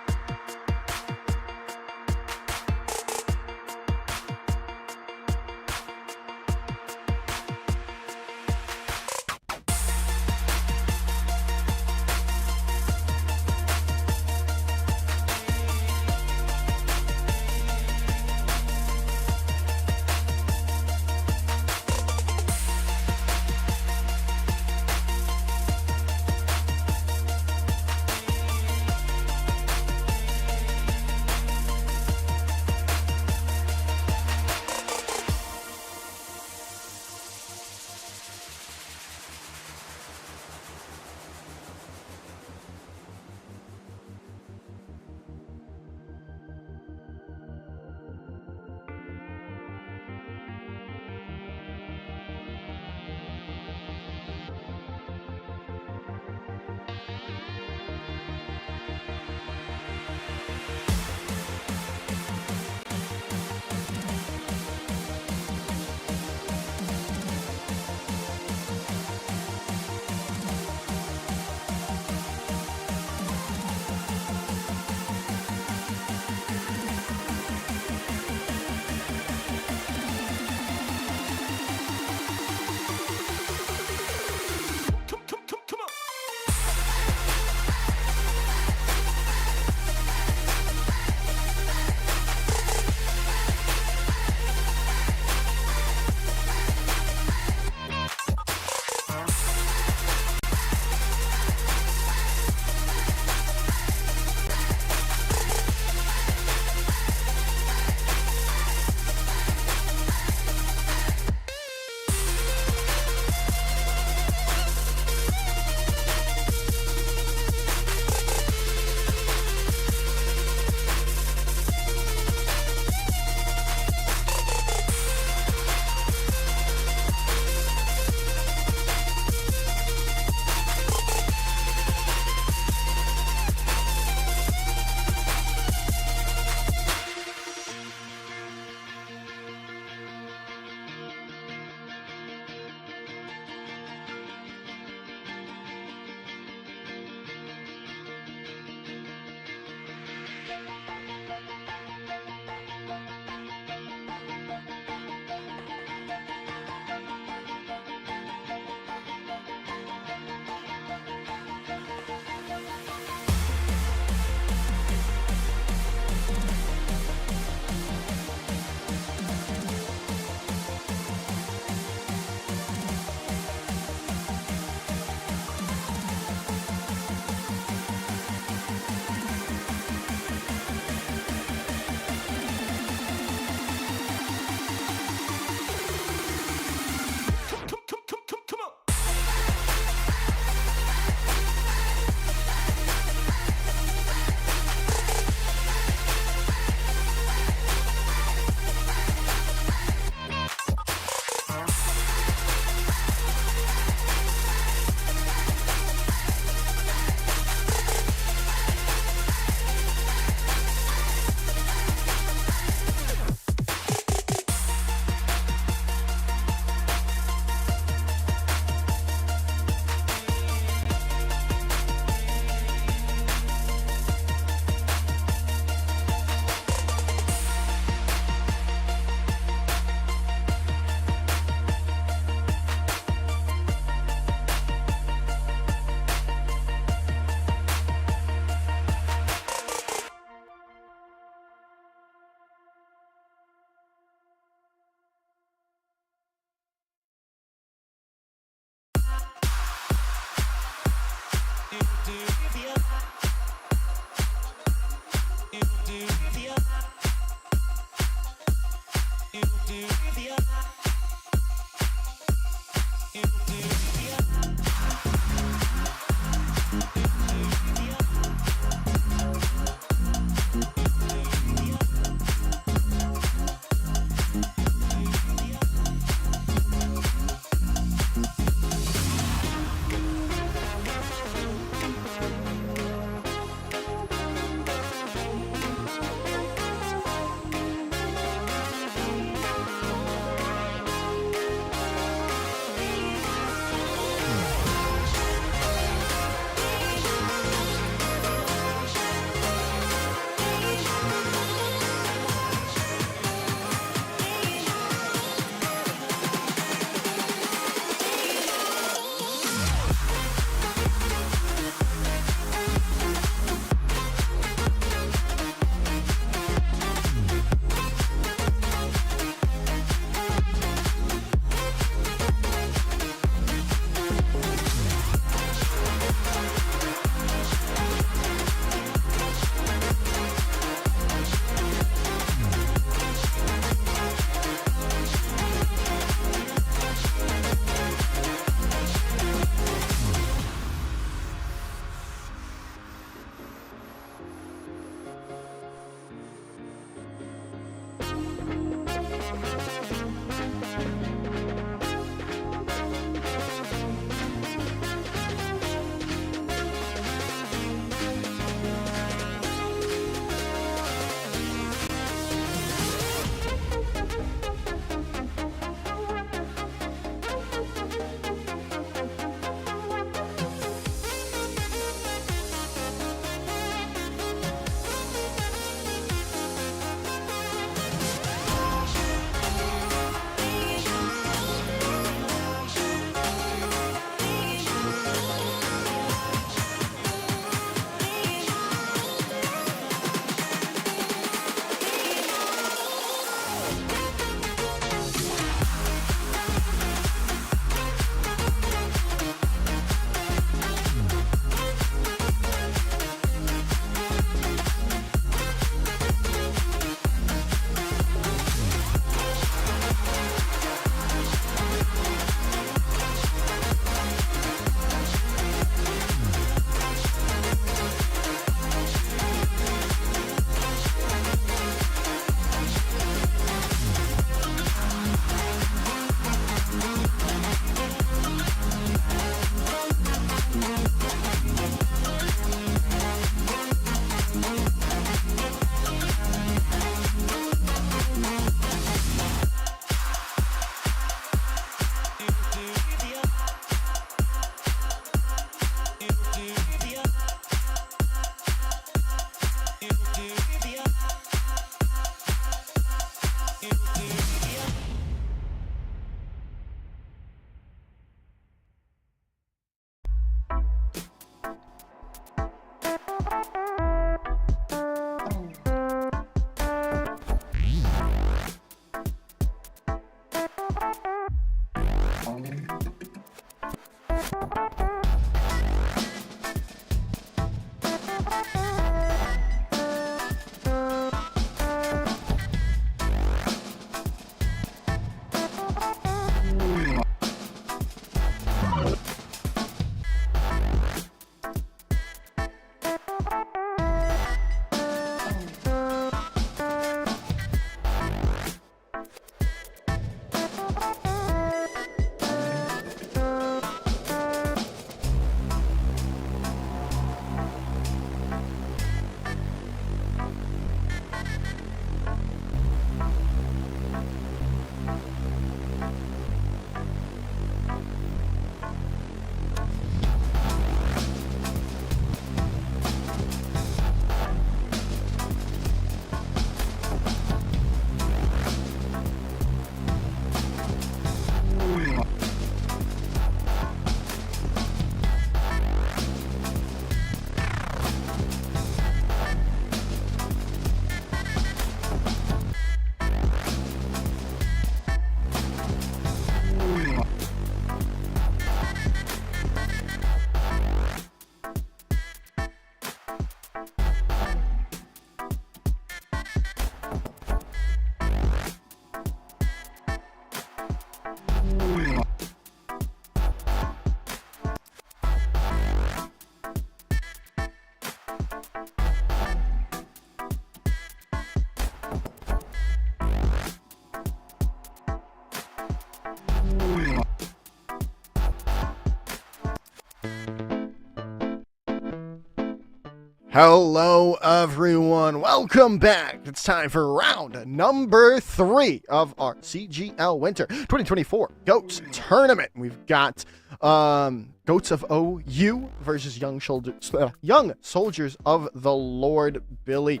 Hello, everyone. Welcome back. It's time for round number 3 of our CGL Winter 2024 GOATS Tournament. We've got GOATS of OU versus Young Soldiers of the Lord, Billy.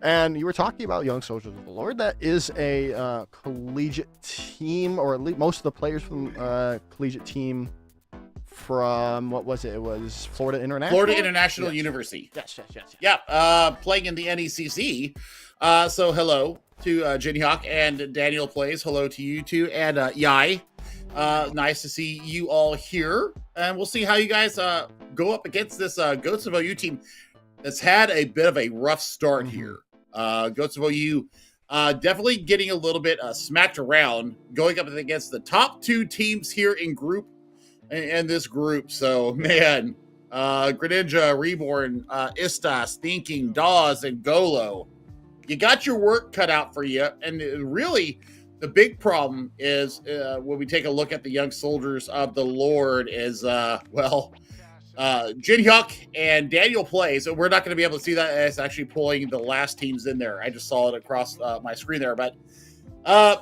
And you were talking about Young Soldiers of the Lord. That is a collegiate team, or at least most of the players from collegiate team from, what was it? It was Florida International? Florida International Yes. University. Yes. Yeah, playing in the NECC. So hello to Jenny Hawk and Daniel Plays. Hello to you two, and Yai. Nice to see you all here. And we'll see how you guys go up against this GOATS of OU team that's had a bit of a rough start here. GOATS of OU definitely getting a little bit smacked around, going up against the top 2 teams here in this group. So, man, Greninja, Reborn, Istas, Thinking, Dawes, and Golo. You got your work cut out for you. And really, the big problem is when we take a look at the Young Soldiers of the Lord is, Jin Hyuk and Daniel Plays. We're not going to be able to see that as actually pulling the last teams in there. I just saw it across my screen there. But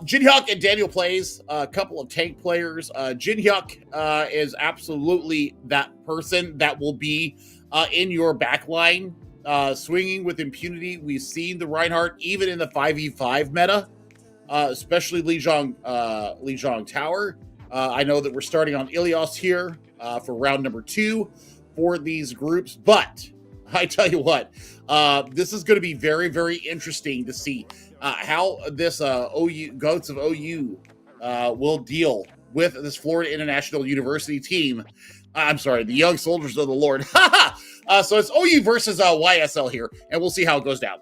Jin Hyuk and Daniel Plays, a couple of tank players. Jin Hyuk is absolutely that person that will be in your back line, swinging with impunity. We've seen the Reinhardt even in the 5v5 meta, especially Li Zhong Tower. I know that we're starting on Ilios here for round number 2 for these groups, but I tell you what, this is going to be very, very interesting to see how this OU GOATS of OU will deal with this Florida International University team. I'm sorry, the Young Soldiers of the Lord. So it's OU versus YSL here, and we'll see how it goes down.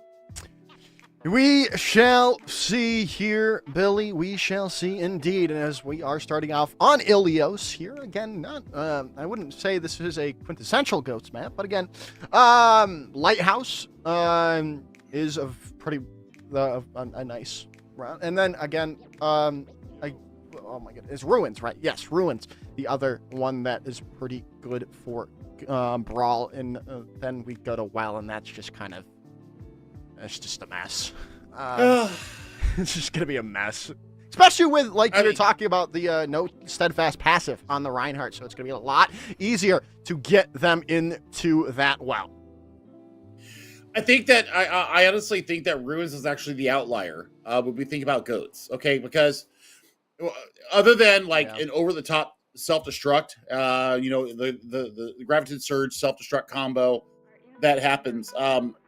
We shall see here, Billy. We shall see indeed. And as we are starting off on Ilios here, again, not I wouldn't say this is a quintessential GOATS map, but again, Lighthouse is a pretty a nice round. And then again, oh my goodness, it's Ruins, right? Yes, Ruins, the other one that is pretty good for Brawl. And then we go to WoW, and that's just kind of, it's just a mess. It's just going to be a mess. Especially with, like, you were talking about the no steadfast passive on the Reinhardt. So it's going to be a lot easier to get them into that WoW. I think that I honestly think that Ruins is actually the outlier when we think about goats. Okay, because other than like Yeah. an over the top self destruct, the Graviton Surge self destruct combo that happens.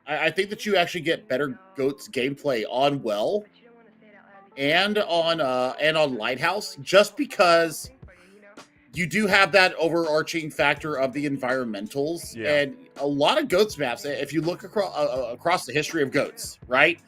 I think that you actually get better goats gameplay on Well and on Lighthouse, just because you do have that overarching factor of the environmentals. Yeah. And a lot of goats maps, if you look across the history of goats, right,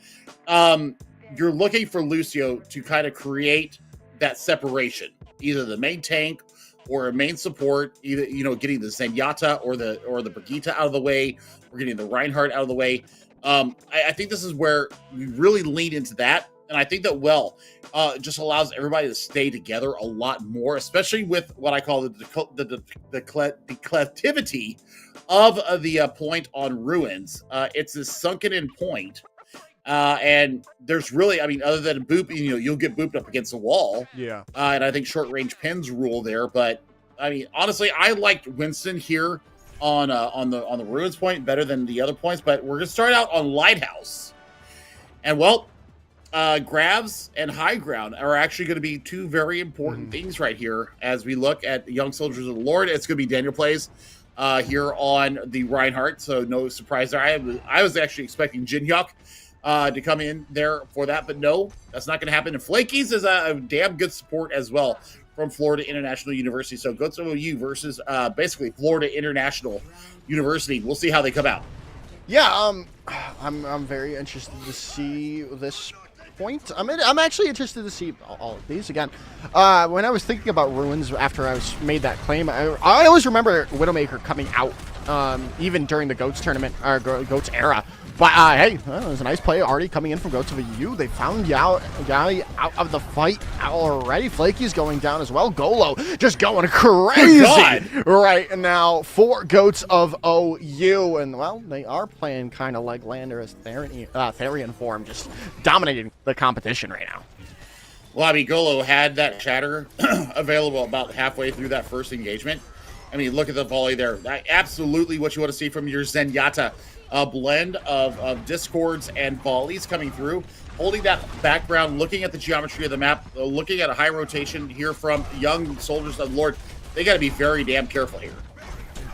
you're looking for Lucio to kind of create that separation, either the main tank or a main support, either getting the Zenyatta or the Brigitte out of the way, or getting the Reinhardt out of the way. I think this is where we really lean into that. And I think that just allows everybody to stay together a lot more, especially with what I call the declivity of the point on Ruins. It's a sunken in point. And there's really, I mean, other than boop, you'll get booped up against the wall. Yeah. And I think short range pins rule there. But I mean, honestly, I liked Winston here on the Ruins point better than the other points. But we're gonna start out on Lighthouse, and Grabs and High Ground are actually going to be two very important things right here as we look at the Young Soldiers of the Lord. It's going to be Daniel Plays here on the Reinhardt, so no surprise there. I was actually expecting Jin Hyuk to come in there for that, but no, that's not going to happen. And Flakies is a damn good support as well from Florida International University. So Goats of OU versus basically Florida International University. We'll see how they come out. Yeah, I'm very interested to see this point. I'm actually interested to see all of these again. When I was thinking about Ruins after I made that claim, I always remember Widowmaker coming out, even during the Goats tournament or Goats era. But hey, it was a nice play already coming in from Goats of EU. They found Yali out of the fight already. Flaky's going down as well. Golo just going crazy right now for Goats of OU. And, well, they are playing kind of like Landorus Therian form, just dominating the competition right now. Well, I mean, Golo had that chatter available about halfway through that first engagement. I mean, look at the volley there. Absolutely what you want to see from your Zenyatta. A blend of discords and volleys coming through, holding that background, looking at the geometry of the map, looking at a high rotation here from Young Soldiers of the Lord. They got to be very damn careful here.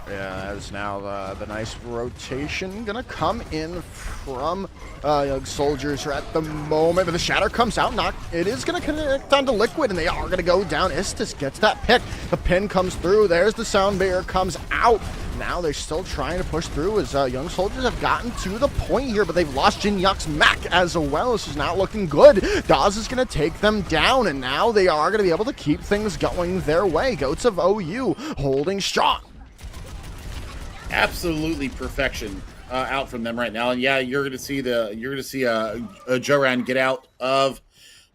Yeah, as now the nice rotation gonna come in from Young Soldiers at the moment, but the Shatter comes out. It is gonna connect onto Liquid, and they are gonna go down. Istis gets that pick. The pin comes through. There's the sound barrier comes out. Now they're still trying to push through as Young Soldiers have gotten to the point here, but they've lost Jin Hyuk's mech as well. This is not looking good. Dawes is going to take them down, and now they are going to be able to keep things going their way. Goats of OU holding strong. Absolutely perfection out from them right now, and yeah, you're going to see a Joran get out of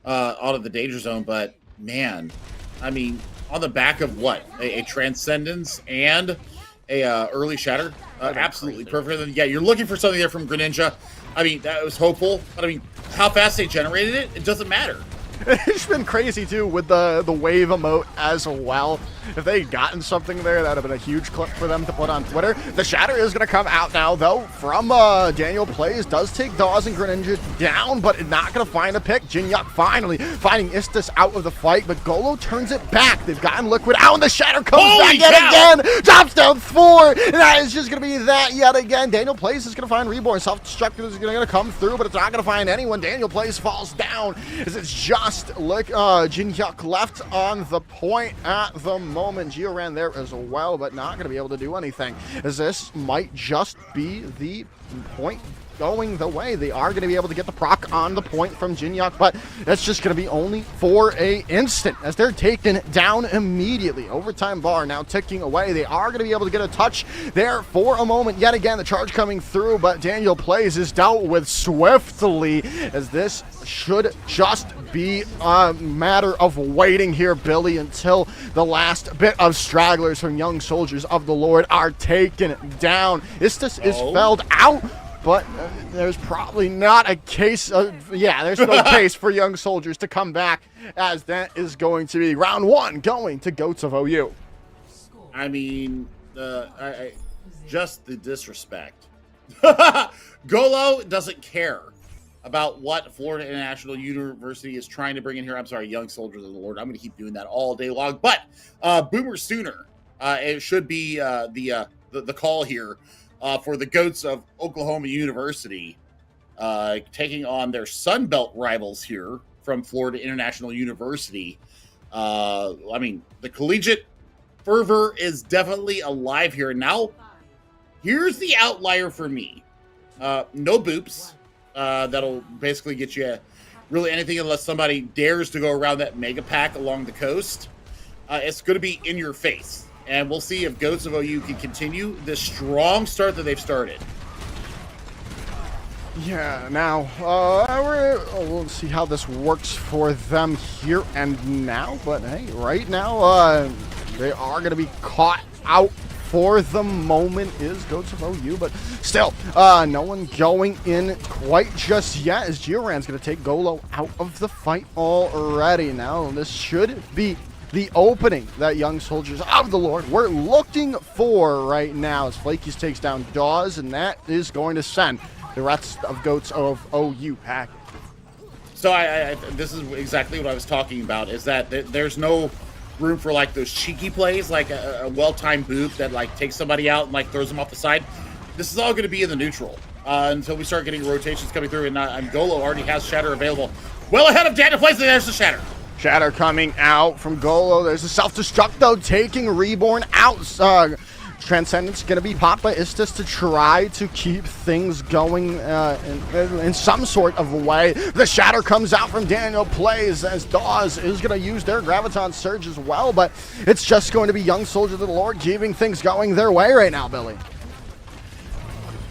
the danger zone. But man, I mean, on the back of what a Transcendence and a early Shatter, absolutely perfect. And yeah, you're looking for something there from Greninja. I mean, that was hopeful, but I mean, how fast they generated it doesn't matter. It's been crazy too with the wave emote as well. If they had gotten something there, that would have been a huge clip for them to put on Twitter. The Shatter is going to come out now, though, from Daniel Plays. Does take Dawes and Greninja down, but not going to find a pick. Jin Hyuk finally finding Istis out of the fight, but Golo turns it back. They've gotten Liquid out, and the Shatter comes back yet again. Drops down 4, and that is just going to be that yet again. Daniel Plays is going to find Reborn. Self-destructive is going to come through, but it's not going to find anyone. Daniel Plays falls down as it's just Jin Hyuk left on the point at the moment. Gio ran there as well, but not going to be able to do anything, as this might just be the point going the way. They are going to be able to get the proc on the point from Jin Hyuk, but that's just going to be only for a instant as they're taken down immediately. Overtime bar now ticking away. They are going to be able to get a touch there for a moment. Yet again, the charge coming through, but Daniel Plays is dealt with swiftly, as this should just be a matter of waiting here, Billy, until the last bit of stragglers from Young Soldiers of the Lord are taken down. Istis is felled out, but there's probably not a case there's no case for Young Soldiers to come back, as that is going to be round 1 going to Goats of OU. I mean, just the disrespect Golo doesn't care about what Florida International University is trying to bring in here. I'm sorry, Young Soldiers of the Lord. I'm going to keep doing that all day long. But Boomer Sooner, it should be the call here for the Goats of Oklahoma University, taking on their Sun Belt rivals here from Florida International University. I mean, the collegiate fervor is definitely alive here. Now, here's the outlier for me. No boops. That'll basically get you really anything unless somebody dares to go around that mega pack along the coast. It's going to be in your face. And we'll see if Goats of OU can continue this strong start that they've started. Yeah, now, we'll see how this works for them here and now. But hey, right now, they are going to be caught out for the moment is Goats of OU, but still, no one going in quite just yet as Gioran's going to take Golo out of the fight already. Now, this should be the opening that Young Soldiers of the Lord we're looking for right now as Flakies takes down Dawes, and that is going to send the rest of Goats of OU packing. So this is exactly what I was talking about, is that there's no room for like those cheeky plays, like a well-timed boop that like takes somebody out and like throws them off the side. This is all going to be in the neutral until we start getting rotations coming through, and Golo already has Shatter available well ahead of Daniel Plays, and there's the Shatter. Shatter coming out from Golo. There's a self-destruct though, taking Reborn out. Transcendence going to be popped by Istis to try to keep things going in some sort of way. The Shatter comes out from Daniel Plays as Dawes is going to use their Graviton Surge as well, but it's just going to be Young Soldiers of the Lord keeping things going their way right now, Billy.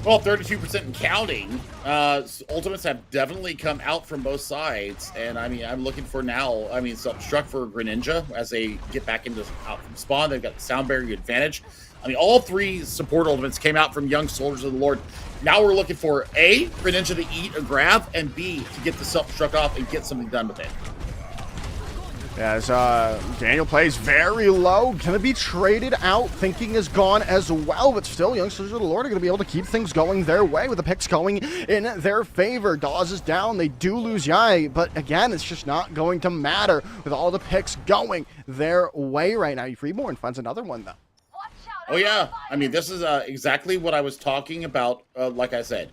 Well, 32% and counting. Ultimates have definitely come out from both sides, and I mean, I'm looking for now. I mean, self-destruct for Greninja as they get back into out from spawn. They've got the sound barrier advantage. I mean, all three support ultimates came out from Young Soldiers of the Lord. Now we're looking for A, Greninja to eat a grab, and B, to get the self-destruct off and get something done with it. As Daniel Plays very low, gonna be traded out, thinking is gone as well, but still Young Soldiers of the Lord are gonna be able to keep things going their way with the picks going in their favor. Dawes is down, they do lose Yai, but again, it's just not going to matter with all the picks going their way right now. Freeborn finds another one though. Oh yeah, I mean, this is exactly what I was talking about. Like I said,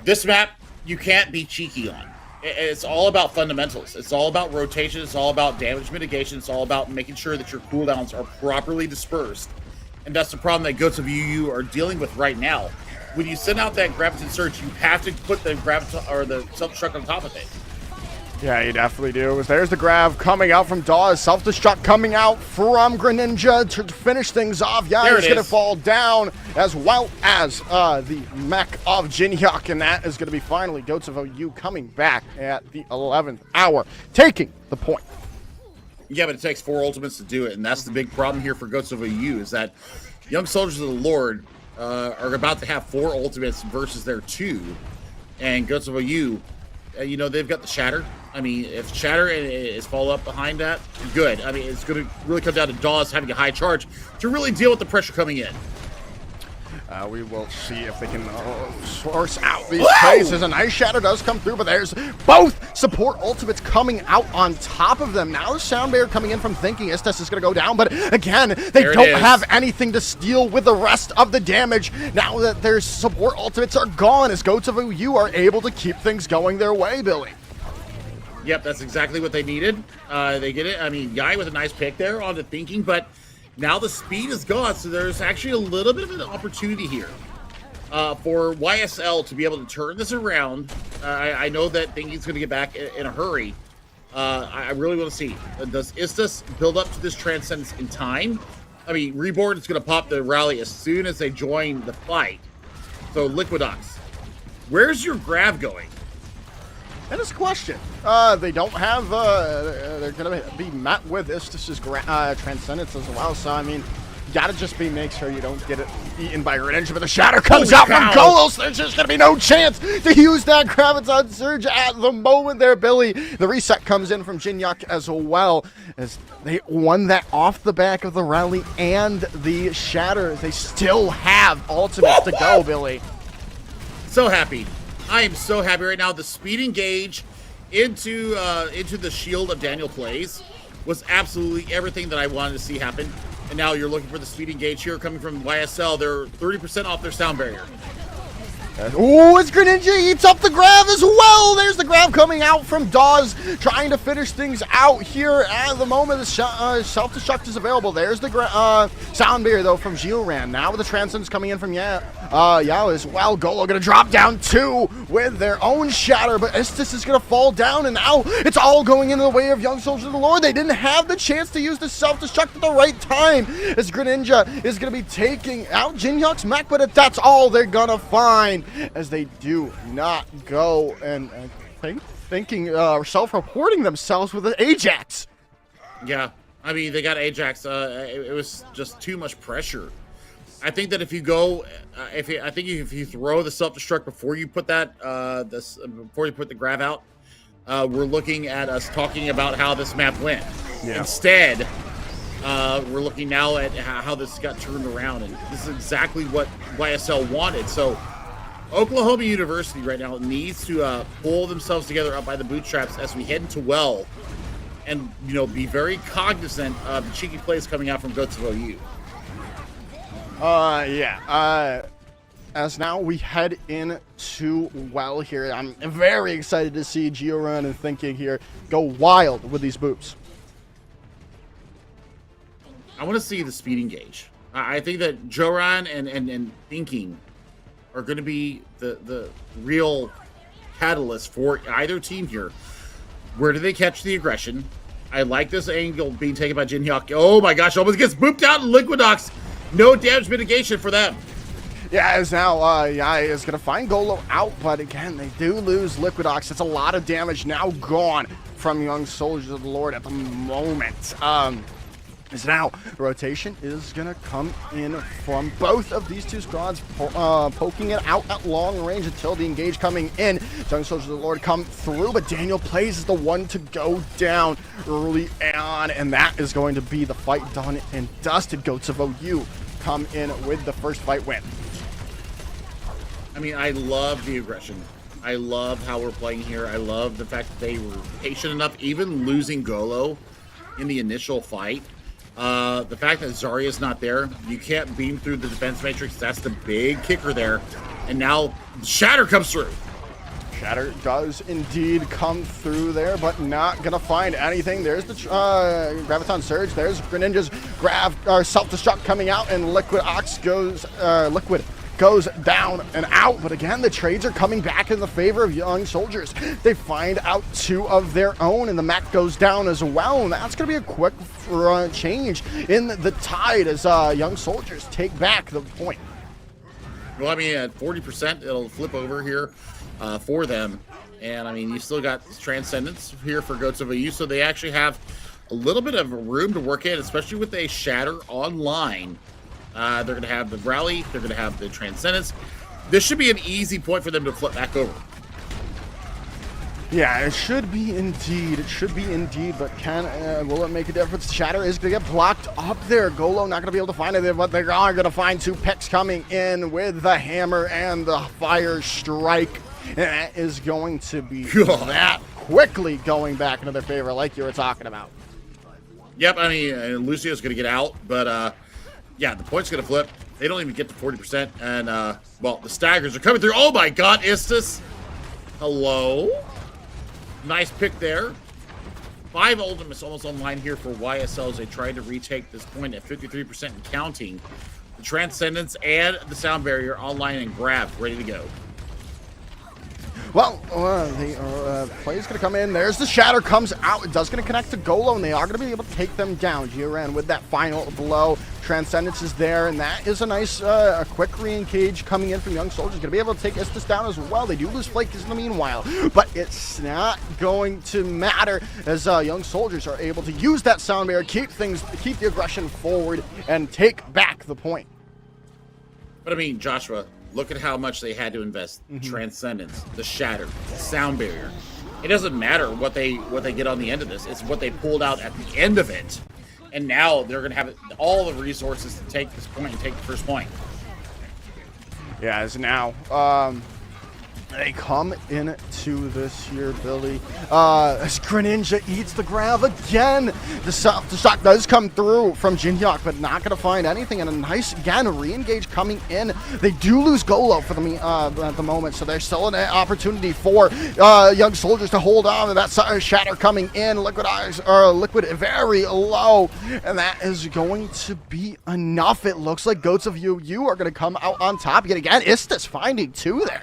this map you can't be cheeky on. It's all about fundamentals. It's all about rotation. It's all about damage mitigation. It's all about making sure that your cooldowns are properly dispersed. And that's the problem that Goats of UU are dealing with right now. When you send out that Graviton Surge, you have to put the Graviton or the self-destruct on top of it. Yeah, you definitely do. There's the grab coming out from Dawes. Self-destruct coming out from Greninja to finish things off. Yeah, he's going to fall down, as well as the mech of Jinhyuk, and that is going to be finally Goats of OU coming back at the 11th hour, taking the point. Yeah, but it takes 4 ultimates to do it, and that's the big problem here for Goats of OU, is that Young Soldiers of the Lord are about to have 4 ultimates versus their 2, and Goats of OU, you know, they've got the Shatter. I mean, if Shatter is follow up behind that, good. I mean, it's going to really come down to Dawes having a high charge to really deal with the pressure coming in. We will see if they can source out these plays. A nice Shatter does come through, but there's both support ultimates coming out on top of them. Now the sound barrier coming in from thinking Istis is going to go down, but again, they don't have anything to steal with the rest of the damage. Now that their support ultimates are gone, as Goats of OU are able to keep things going their way, Billy. Yep, that's exactly what they needed. They get it. I mean, Yai with a nice pick there on the thinking, but now the speed is gone, so there's actually a little bit of an opportunity here for YSL to be able to turn this around. I know that Thinking's going to get back in a hurry. I really want to see, does Istis build up to this Transcendence in time? I mean, Reborn is going to pop the rally as soon as they join the fight. So, Liquidox, where's your grab going? That is a question. They don't have, they're going to be met with Istis' Transcendence as well, so I mean, you gotta just make sure you don't get it eaten by Greninja, but the Shatter comes out from Golos. There's just gonna be no chance to use that Graviton Surge at the moment there, Billy. The reset comes in from Jinhyuk as well, as they won that off the back of the rally and the Shatter. They still have ultimates to go, Billy. So happy. I am so happy right now. The speed engage into the shield of Daniel Plays was absolutely everything that I wanted to see happen. And now you're looking for the speed engage here coming from YSL. They're 30% off their sound barrier. Oh, it's Greninja eats up the grab as well. There's the grab coming out from Dawes, trying to finish things out here at the moment. The self-destruct is available. There's the sound barrier, though, from Georan. Now with the Transcendence coming in from Yao as well. Golo going to drop down 2 with their own Shatter, but Istis is going to fall down, and now it's all going into the way of Young Soldiers of the Lord. They didn't have the chance to use the self-destruct at the right time, as Greninja is going to be taking out Jinhyuk's mech, but that's all they're going to find, as they do not go and thinking self-reporting themselves with an Ajax. Yeah, I mean, they got Ajax. It was just too much pressure. I think that if you go, if you throw the self-destruct before you put that before you put the grab out, we're looking at us talking about how this map went. Yeah. Instead, we're looking now at how this got turned around, and this is exactly what YSL wanted. So Oklahoma University right now needs to pull themselves together up by the bootstraps as we head into Well, and be very cognizant of the cheeky plays coming out from Goats of OU. As now we head into Well here, I'm very excited to see Georun and Thinking here go wild with these boops. I want to see the speed engage. I think that Joran and Thinking are going to be the real catalyst for either team here. Where do they catch the aggression? I like this angle being taken by Jinhyuk. Oh my gosh, almost gets booped out in Liquidox. No damage mitigation for them. Yeah, as now Yai is going to find Golo out, but again, they do lose Liquidox. It's a lot of damage now gone from Young Soldiers of the Lord at the moment. As now rotation is going to come in from both of these two squads, poking it out at long range until the engage coming in. Young Soldiers of the Lord come through, but Daniel Plays is the one to go down early on, and that is going to be the fight done and dusted. Goats of OU come in with the first fight win. I mean, I love the aggression. I love how we're playing here. I love the fact that they were patient enough, even losing Golo in the initial fight. The fact that Zarya's not there, you can't beam through the defense matrix. That's the big kicker there. And now Shatter comes through. Shatter does indeed come through there, but not gonna find anything. There's the Graviton Surge. There's Greninja's self-destruct coming out, and Liquid goes down and out. But again, the trades are coming back in the favor of Young Soldiers. They find out 2 of their own, and the mech goes down as well. And that's going to be a quick change in the tide as Young Soldiers take back the point. Well, I mean, at 40%, it'll flip over here for them. And, I mean, you still got Transcendence here for Goats of OU, so they actually have a little bit of room to work in, especially with a Shatter online. They're going to have the Rally. They're going to have the Transcendence. This should be an easy point for them to flip back over. Yeah, it should be indeed. It should be indeed, but will it make a difference? Shatter is going to get blocked up there. Golo not going to be able to find it, but they are going to find 2 picks coming in with the Hammer and the Fire Strike. And that is going to be that quickly going back into their favor like you were talking about. Yep, I mean, Lucio's going to get out, but yeah, the point's going to flip. They don't even get to 40%. And, well, the staggers are coming through. Oh, my God, Istis. Hello. Nice pick there. 5 ultimates almost online here for YSL as they try to retake this point at 53% and counting. The Transcendence and the Sound Barrier online and grab, ready to go. Well, the play is going to come in. There's the Shatter comes out. It does going to connect to Golo, and they are going to be able to take them down. Georan with that final blow. Transcendence is there, and that is a nice, a quick re-engage coming in from Young Soldiers. Going to be able to take Istis down as well. They do lose Flake in the meanwhile, but it's not going to matter as Young Soldiers are able to use that sound barrier, keep the aggression forward, and take back the point. But I mean, Joshua, look at how much they had to invest. Transcendence, the Shatter, the Sound Barrier. It doesn't matter what they get on the end of this. It's what they pulled out at the end of it. And now they're going to have all the resources to take this point and take the first point. Yeah, as now They come into this here, Billy. As Greninja eats the grab again. The shock does come through from Jinhyuk, but not going to find anything. And a nice, again, re-engage coming in. They do lose Golo for at the moment, so there's still an opportunity for Young Soldiers to hold on to that Shatter coming in. Liquid very low, and that is going to be enough. It looks like Goats of UU are going to come out on top yet again. Istis finding 2 there.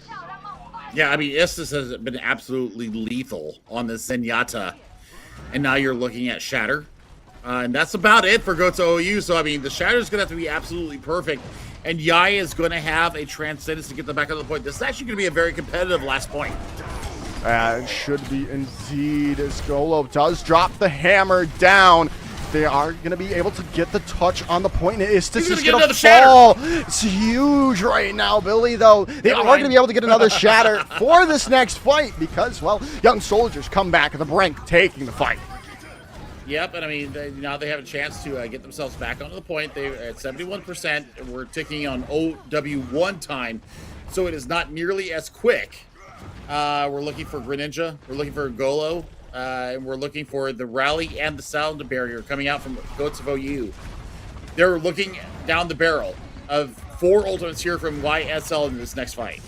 Yeah, I mean, Istis has been absolutely lethal on this Zenyatta. And now you're looking at Shatter. And that's about it for Goats OU. So, I mean, the Shatter's going to have to be absolutely perfect. And Yai is going to have a Transcendence to get them back on the point. This is actually going to be a very competitive last point. It should be indeed, as Golo does drop the hammer down. They are going to be able to get the touch on the point. Istis is going to fall. It's huge right now, Billy, though. They are going to be able to get another Shatter for this next fight because, well, Young Soldiers come back at the brink, taking the fight. Yep, and I mean, now they have a chance to get themselves back onto the point. They're at 71%. And we're ticking on OW1 time, so it is not nearly as quick. We're looking for Greninja. We're looking for Golo. And we're looking for the rally and the sound barrier coming out from Goats of OU. They're looking down the barrel of 4 ultimates here from YSL in this next fight.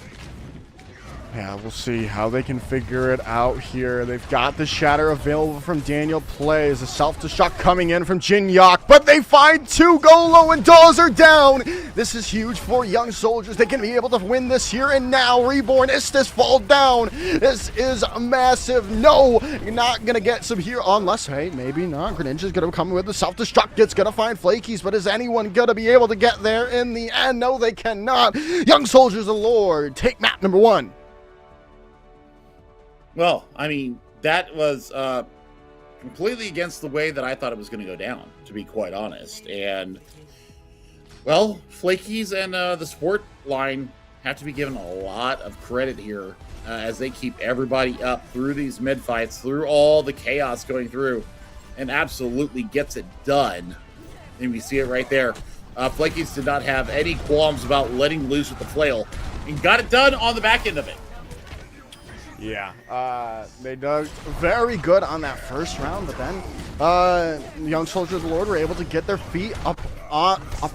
Yeah, we'll see how they can figure it out here. They've got the Shatter available from Daniel Plays. A self-destruct coming in from Jinhyuk, but they find 2. Golo and Dawes are down. This is huge for Young Soldiers. They can be able to win this here and now. Reborn Istis fall down. This is massive. No, you're not going to get some here unless, hey, maybe not. Greninja's going to come with the self-destruct. It's going to find Flakies, but is anyone going to be able to get there in the end? No, they cannot. Young Soldiers of Lord take map number 1. Well, I mean, that was completely against the way that I thought it was going to go down, to be quite honest. And, well, Flakies and the support line have to be given a lot of credit here as they keep everybody up through these mid-fights, through all the chaos going through, and absolutely gets it done. And we see it right there. Flakies did not have any qualms about letting loose with the flail and got it done on the back end of it. Yeah, they did very good on that first round, but then Young Soldiers of the Lord were able to get their feet up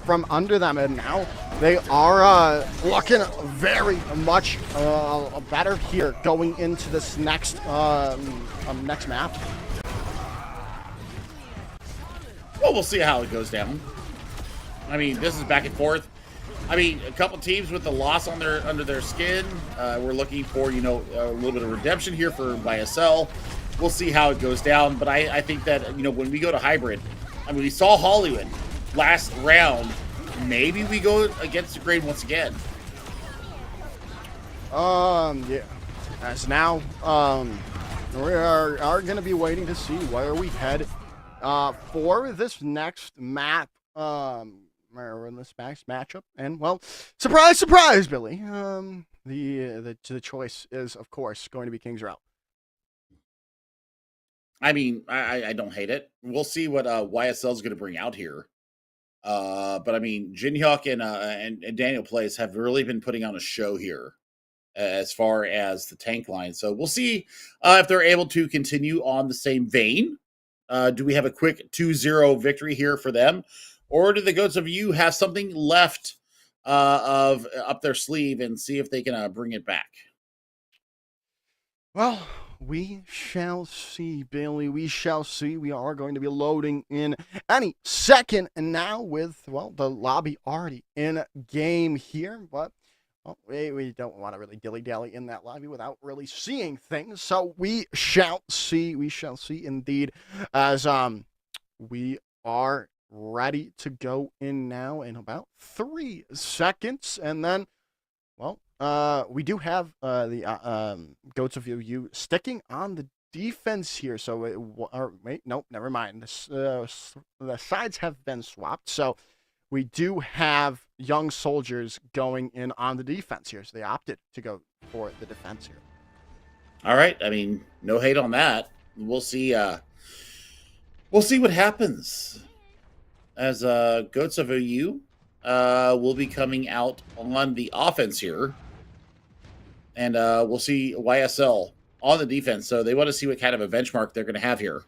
from under them, and now they are looking very much better here going into this next map. Well, we'll see how it goes down. I mean, this is back and forth. I mean, a couple teams with the loss on under their skin. We're looking for, a little bit of redemption here for YSL. We'll see how it goes down. But I think that, when we go to hybrid, I mean, we saw Hollywood last round. Maybe we go against the grade once again. Yeah. As now, we are going to be waiting to see where we head for this next map. We're in this matchup, and well, surprise, Billy. The choice is, of course, going to be King's Route. I mean, I don't hate it. We'll see what YSL is going to bring out here. But I mean, Jinhyuk and Daniel Plays have really been putting on a show here as far as the tank line. So we'll see if they're able to continue on the same vein. Do we have a quick 2-0 victory here for them? Or do the Goats of U have something left of up their sleeve and see if they can bring it back? Well, we shall see, Billy. We shall see. We are going to be loading in any second. And now with, well, the lobby already in game here. But well, we don't want to really dilly-dally in that lobby without really seeing things. So we shall see. We shall see indeed as we are ready to go in now in about 3 seconds. And then, well, we do have the Goats of UU sticking on the defense here. So, wait, nope, never mind. The sides have been swapped. So we do have Young Soldiers going in on the defense here. So they opted to go for the defense here. All right. I mean, no hate on that. We'll see. We'll see what happens. As Goats of OU will be coming out on the offense here. And we'll see YSL on the defense. So they want to see what kind of a benchmark they're going to have here.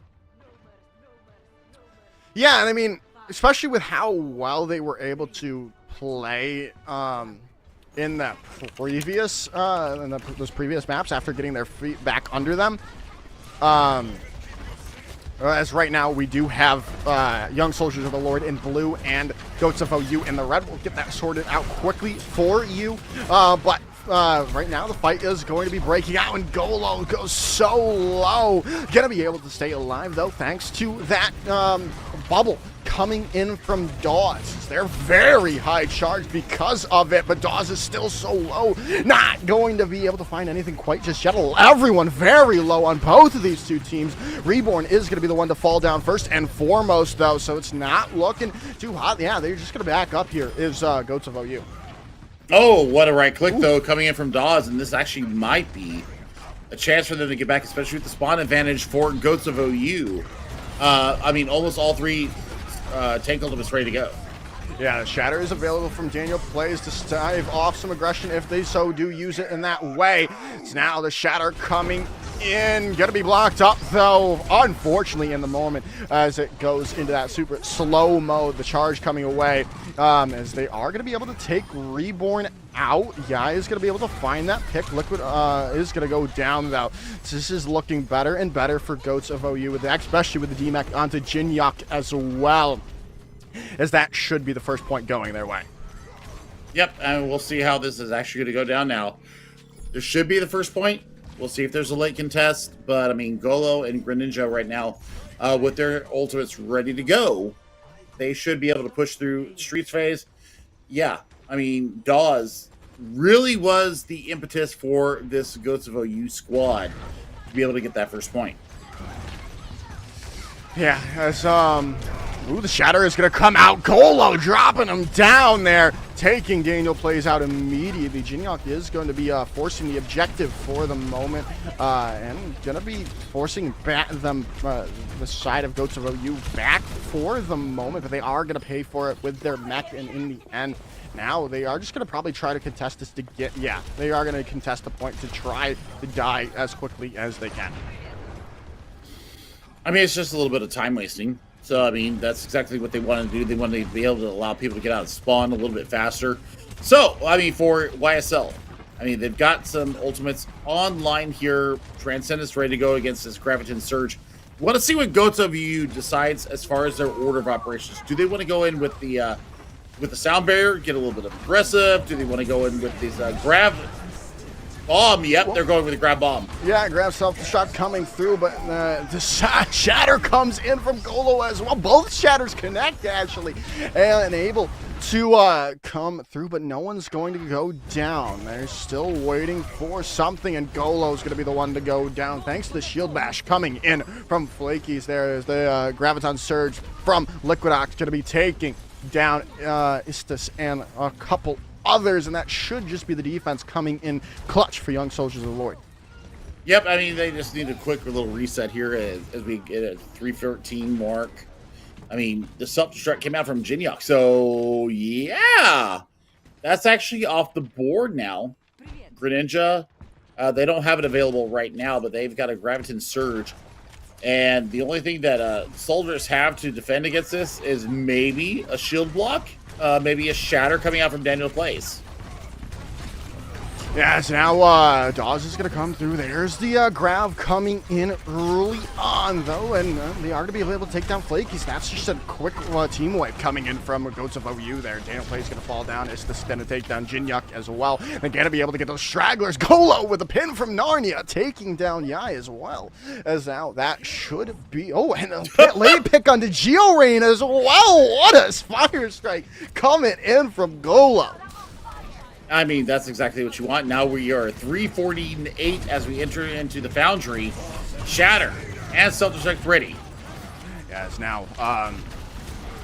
Yeah, and I mean, especially with how well they were able to play in that previous those previous maps after getting their feet back under them. As right now we do have Young Soldiers of the Lord in blue and Goats of OU in the red. We'll get that sorted out quickly for you. But right now the fight is going to be breaking out, and Golo goes so low. Gonna be able to stay alive though, thanks to that bubble coming in from Dawes. They're very high charged because of it, but Dawes is still so low, not going to be able to find anything quite just yet. Everyone very low on both of these two teams. Reborn is going to be the one to fall down first and foremost, though, so it's not looking too hot. Yeah, they're just going to back up here is Goats of OU. Oh, what a right click, though, coming in from Dawes, and this actually might be a chance for them to get back, especially with the spawn advantage for Goats of OU. I mean, almost all three tank ultimates ready to go. Yeah, Shatter is available from Daniel Plays to stave off some aggression if they so do use it in that way. It's now the Shatter coming in. Gonna be blocked up, though, unfortunately, in the moment as it goes into that super slow mode. The charge coming away as they are gonna be able to take Reborn out. Yai is gonna be able to find that pick. Liquid is gonna go down, though. So this is looking better and better for Goats of OU, with especially with the DMAC onto Jinyuk as well, as that should be the first point going their way. Yep, and we'll see how this is actually going to go down now. There should be the first point. We'll see if there's a late contest, but I mean, Golo and Greninja right now, with their ultimates ready to go, they should be able to push through Streets phase. Yeah, I mean, Dawes really was the impetus for this Goats of OU squad to be able to get that first point. Yeah, as ooh, the Shatter is going to come out. Golo dropping him down there, taking Daniel Plays out immediately. Jinyuk is going to be forcing the objective for the moment, and going to be forcing back them, the side of Goats of OU back for the moment, but they are going to pay for it with their mech, and in the end, now they are just going to probably try to contest this to get, yeah, they are going to contest the point to try to die as quickly as they can. I mean, it's just a little bit of time wasting. So, I mean, that's exactly what they want to do. They want to be able to allow people to get out of spawn a little bit faster. So, I mean, for YSL, I mean, they've got some ultimates online here. Transcendence ready to go against this Graviton Surge. Want to see what Goats of OU decides as far as their order of operations. Do they want to go in with the sound barrier, get a little bit of aggressive? Do they want to go in with these grab bomb? Yep, they're going with the grab bomb. Yeah, grab self-destruct coming through, but the Shatter comes in from Golo as well. Both Shatters connect, actually, and able to come through, but no one's going to go down. They're still waiting for something, and Golo's going to be the one to go down, thanks to the shield bash coming in from Flakies. There is the Graviton Surge from Liquidox going to be taking down Istis and a couple others, and that should just be the defense coming in clutch for Young Soldiers of the Lord. Yep, I mean, they just need a quick little reset here as we get a 3:13 mark. I mean, the self-destruct came out from Jinyuk, so yeah, that's actually off the board now. Greninja, they don't have it available right now, but they've got a Graviton Surge, and the only thing that soldiers have to defend against this is maybe a shield block. Maybe a Shatter coming out from Daniel Plays. Yeah, so now Dawes is going to come through. There's the Grav coming in early on, though, and they are going to be able to take down Flakies. That's just a quick team wipe coming in from Goats of OU there. Daniel Plays going to fall down. It's going to take down Jinyuk as well. They're going to be able to get those stragglers. Golo with a pin from Narnia, taking down Yai as well. As now that should be... Oh, and a late pick onto Georain as well. What a fire strike coming in from Golo. I mean, that's exactly what you want. Now we are 3:48 as we enter into the Foundry. Shatter and self-destruct ready. Yes, now,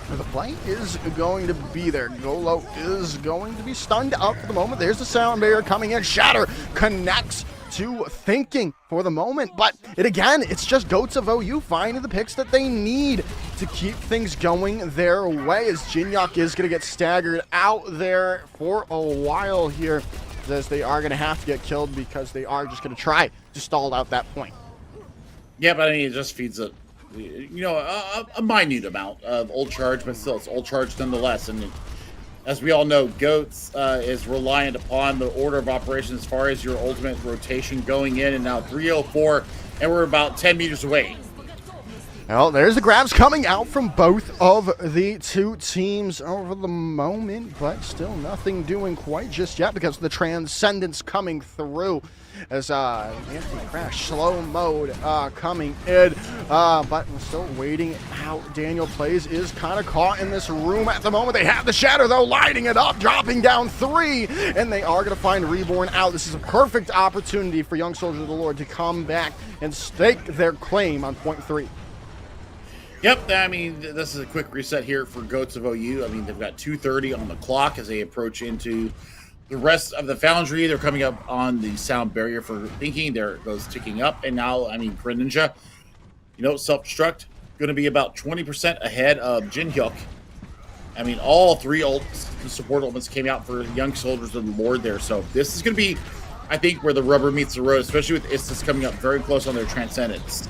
the play is going to be there. Golo is going to be stunned up for the moment. There's the sound barrier coming in. Shatter connects to thinking for the moment, but it's just Goats of OU finding the picks that they need to keep things going their way, as Jinyuk is going to get staggered out there for a while here. as they are going to have to get killed because they are just going to try to stall out that point. Yeah, but I mean, it just feeds a minute amount of old charge, but still, it's old charge nonetheless. And as we all know, Goats is reliant upon the order of operations as far as your ultimate rotation going in, and now 304, and we're about 10 meters away. Well, there's the grabs coming out from both of the two teams over the moment, but still nothing doing quite just yet because of the Transcendence coming through as Anthony Crash slow mode coming in, but we're still waiting out. Daniel Plays is kind of caught in this room at the moment. They have the Shatter though, lighting it up, dropping down 3, and they are going to find Reborn out. This is a perfect opportunity for Young Soldiers of the Lord to come back and stake their claim on point 3. Yep, I mean, this is a quick reset here for Goats of OU. I mean, they've got 2:30 on the clock as they approach into the rest of the Foundry. They're coming up on the sound barrier for thinking. There goes ticking up. And now, I mean, Greninja, self-destruct, going to be about 20% ahead of Jin Hyuk. I mean, all 3 support ultimates came out for Young Soldiers of the Lord there. So this is going to be, I think, where the rubber meets the road, especially with Istis coming up very close on their Transcendence.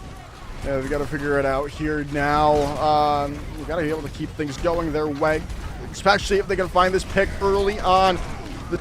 Yeah, we got to figure it out here now. We got to be able to keep things going their way, especially if they can find this pick early on.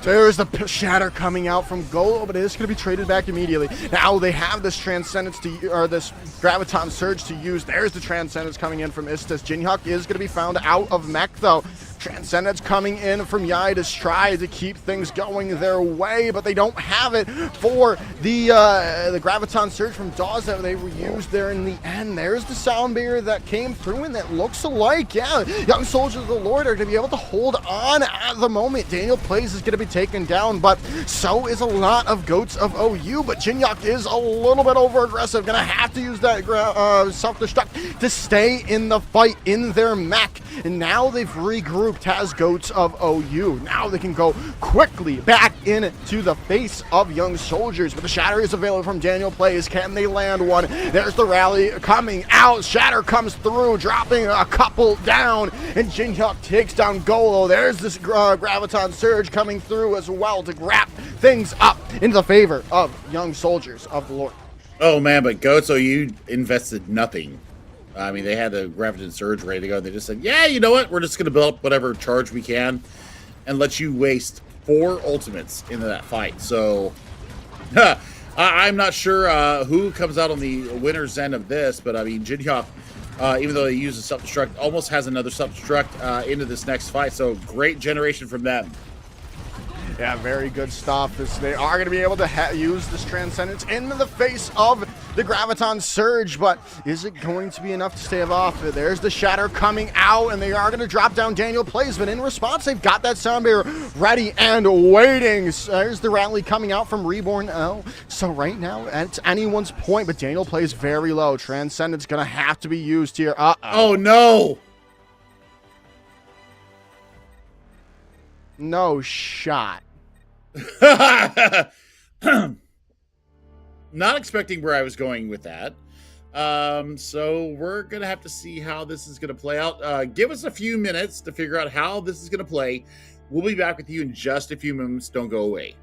There's the Shatter coming out from Golo, but it is going to be traded back immediately. Now they have this Transcendence or this Graviton Surge to use. There's the Transcendence coming in from Istis. Jinhyuk is going to be found out of mech though. Transcendence coming in from Yai to try to keep things going their way, but they don't have it for the Graviton Surge from Dawes that they were used there in the end. There's the sound barrier that came through, and that looks alike. Yeah, Young Soldiers of the Lord are going to be able to hold on at the moment. Daniel Plays is going to be taken down, but so is a lot of Goats of OU, but Jinhyuk is a little bit over aggressive. Going to have to use that self-destruct to stay in the fight in their mech, and now they've regrouped as Goats of OU. Now they can go quickly back into the face of Young Soldiers, but the Shatter is available from Daniel Plays. Can they land one? There's the rally coming out. Shatter comes through, dropping a couple down, and Jinhyuk takes down Golo. There's this Graviton Surge coming through as well to wrap things up into the favor of Young Soldiers of the Lord. Oh man, but Goats OU invested nothing. I mean, they had the Graviton Surge ready to go. They just said, yeah, you know what? We're just going to build up whatever charge we can and let you waste 4 ultimates into that fight. So, I'm not sure who comes out on the winner's end of this, but I mean, Jinhyuk, even though they use a self-destruct, almost has another self-destruct into this next fight. So, great generation from them. Yeah, very good stuff. They are going to be able to use this Transcendence in the face of the Graviton Surge, but is it going to be enough to stave off? There's the Shatter coming out, and they are going to drop down Daniel Plays, but in response, they've got that sound barrier ready and waiting. There's the rally coming out from Reborn. So right now, it's anyone's point, but Daniel Plays very low. Transcendence going to have to be used here. Oh, no! No shot. Not expecting where I was going with that. So we're going to have to see how this is going to play out. Give us a few minutes to figure out how this is going to play. We'll be back with you in just a few moments. Don't go away.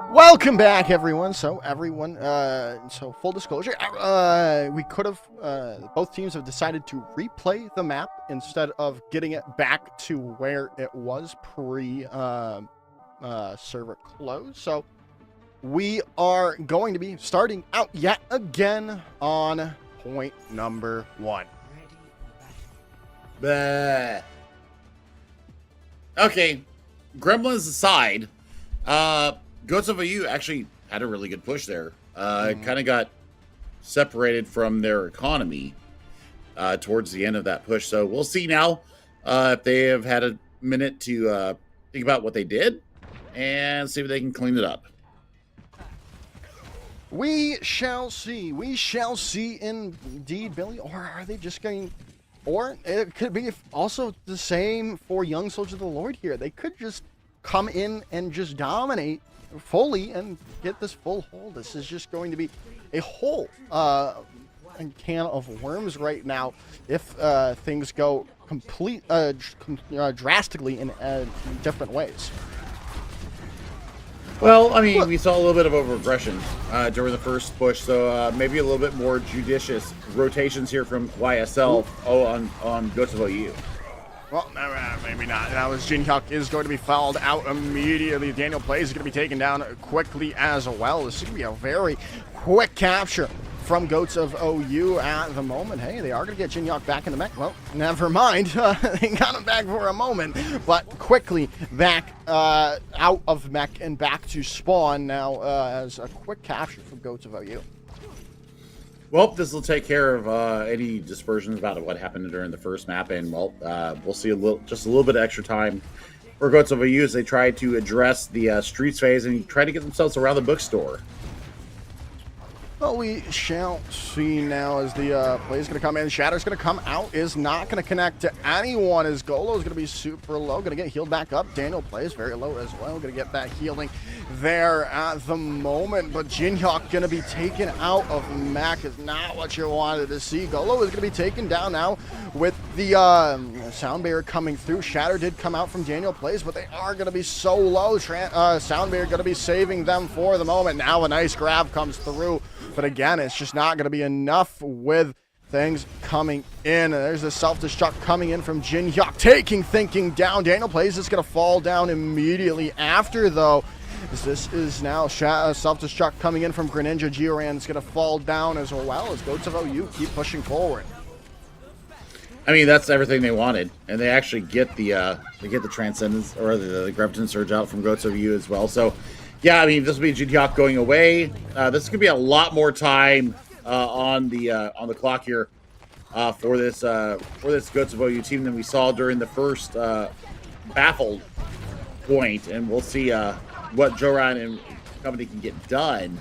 Welcome back, everyone. So full disclosure, we could have, both teams have decided to replay the map instead of getting it back to where it was pre-server close. So we are going to be starting out yet again on point number 1. Bleh. Okay, Gremlins aside, Goats of OU actually had a really good push there. Kind of got separated from their economy towards the end of that push. So we'll see now if they have had a minute to think about what they did and see if they can clean it up. We shall see. We shall see indeed, Billy. Or are they just going... Or it could be also the same for Young Soldier of the Lord here. They could just come in and just dominate fully and get this full hold. This is just going to be a whole can of worms right now if things go drastically in different ways. Well, I mean, we saw a little bit of over-aggression during the first push, so maybe a little bit more judicious rotations here from YSL on Goats of OU. Well, maybe not. Now, as Jin Hyuk is going to be fouled out immediately. Daniel Plays is going to be taken down quickly as well. This is going to be a very quick capture from Goats of OU at the moment. Hey, they are going to get Jin Hyuk back in the mech. Well, never mind. They got him back for a moment, but quickly back out of mech and back to spawn now as a quick capture from Goats of OU. Well, this will take care of any dispersions about what happened during the first map, and well, we'll see just a little bit of extra time for Goats of OU as they try to address the streets phase and try to get themselves around the bookstore. Well, we shall see now as the play is going to come in. Shatter's going to come out, is not going to connect to anyone as Golo is going to be super low, going to get healed back up. Daniel Plays very low as well, going to get that healing there at the moment. But Jin Hyuk going to be taken out of mech is not what you wanted to see. Golo is going to be taken down now with the sound barrier coming through. Shatter did come out from Daniel Plays, but they are going to be so low. Sound barrier going to be saving them for the moment. Now a nice grab comes through. But again, it's just not going to be enough with things coming in. And there's a self-destruct coming in from Jin Hyuk, taking Thinking down. Daniel Plays is going to fall down immediately after, though. This is now self-destruct coming in from Greninja. Georan is going to fall down as well as Goats of OU keep pushing forward. I mean, that's everything they wanted, and they actually get the Transcendence or the Graviton Surge out from Goats of OU as well. So. Yeah, I mean, this will be Jin Hyuk going away. This could be a lot more time on the clock here for this Goats of OU team than we saw during the first Baffled point, and we'll see what Joran and company can get done.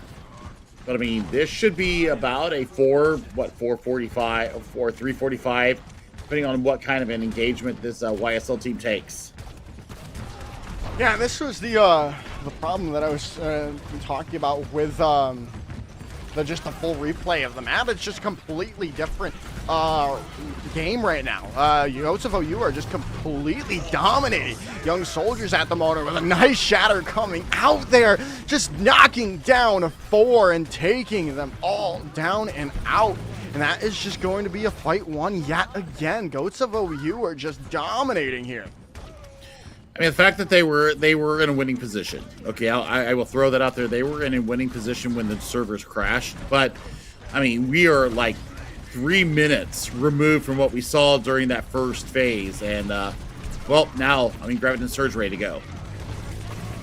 But I mean, this should be about a 4:45 or 3:45, depending on what kind of an engagement this YSL team takes. Yeah, this was the problem that I was talking about with just the full replay of the map. It's just completely different game right now. Goats of OU are just completely dominating Young Soldiers at the moment with a nice shatter coming out there, just knocking down 4 and taking them all down and out. And that is just going to be a fight won yet again. Goats of OU are just dominating here. I mean, the fact that they were in a winning position. Okay, I will throw that out there. They were in a winning position when the servers crashed. But, I mean, we are like 3 minutes removed from what we saw during that first phase. And, well, now, I mean, Graviton Surge ready to go.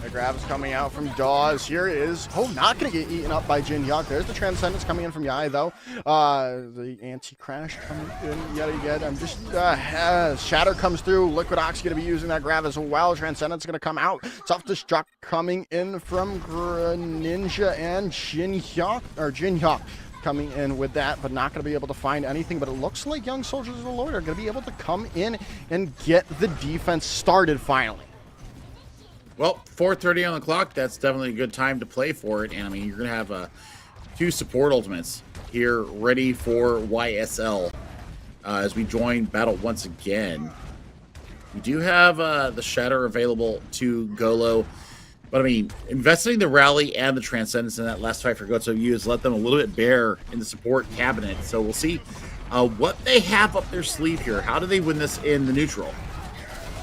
The grab's coming out from Dawes. Here is, not going to get eaten up by Jin Hyuk. There's the Transcendence coming in from Yai, though. The anti-crash coming in yet again. Shatter comes through. Liquid Ox going to be using that grab as well. Transcendence going to come out. Self-destruct coming in from Ninja and Jin Hyuk coming in with that, but not going to be able to find anything. But it looks like Young Soldiers of the Lord are going to be able to come in and get the defense started finally. Well, 4:30 on the clock. That's definitely a good time to play for it. And I mean, you're going to have 2 support ultimates here ready for YSL as we join battle once again. We do have the Shatter available to Golo. But I mean, investing the Rally and the Transcendence in that last fight for Goats of OU has let them a little bit bare in the support cabinet. So we'll see what they have up their sleeve here. How do they win this in the neutral?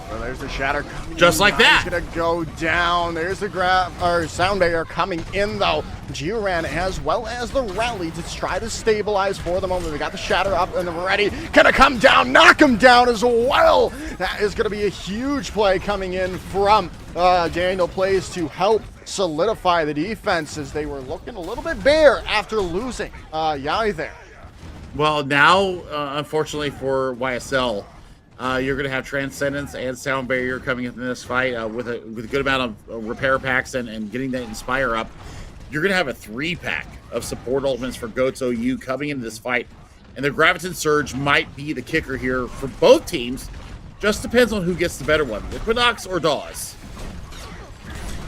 Well, there's the Shatter. Just like that. He's going to go down. There's the Sound Barrier coming in, though. Gioran as well as the Rally to try to stabilize for the moment. We got the Shatter up and ready. Going to come down, knock him down as well. That is going to be a huge play coming in from Daniel Plays to help solidify the defense as they were looking a little bit bare after losing Yai there. Well, now, unfortunately for YSL, you're going to have Transcendence and Sound Barrier coming into this fight with a good amount of repair packs and getting that Inspire up. You're going to have a 3-pack of support ultimates for Goats OU coming into this fight. And the Graviton Surge might be the kicker here for both teams. Just depends on who gets the better one, Liquidox or Dawes.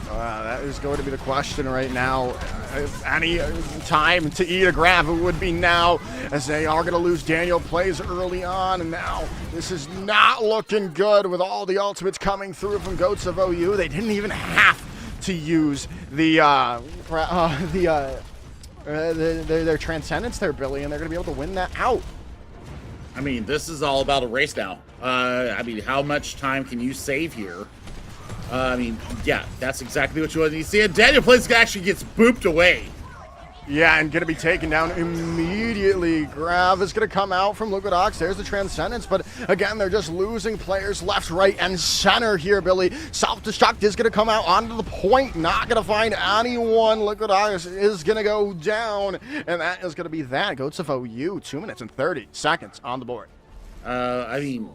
That is going to be the question right now. If any time to eat a grab, it would be now, as they are going to lose Daniel Plays early on, and now this is not looking good with all the ultimates coming through from Goats of OU. They didn't even have to use their Transcendence there, Billy, and they're going to be able to win that out. I mean, this is all about a race now. I mean, how much time can you save here? I mean, yeah, that's exactly what you want to see. And Daniel Plays actually gets booped away. Yeah, and going to be taken down immediately. Grav is going to come out from Liquid Ox. There's the Transcendence, but again, they're just losing players left, right, and center here, Billy. Self-destruct is going to come out onto the point. Not going to find anyone. Liquid Ox is going to go down, and that is going to be that. Goats of OU, 2 minutes and 30 seconds on the board. I mean,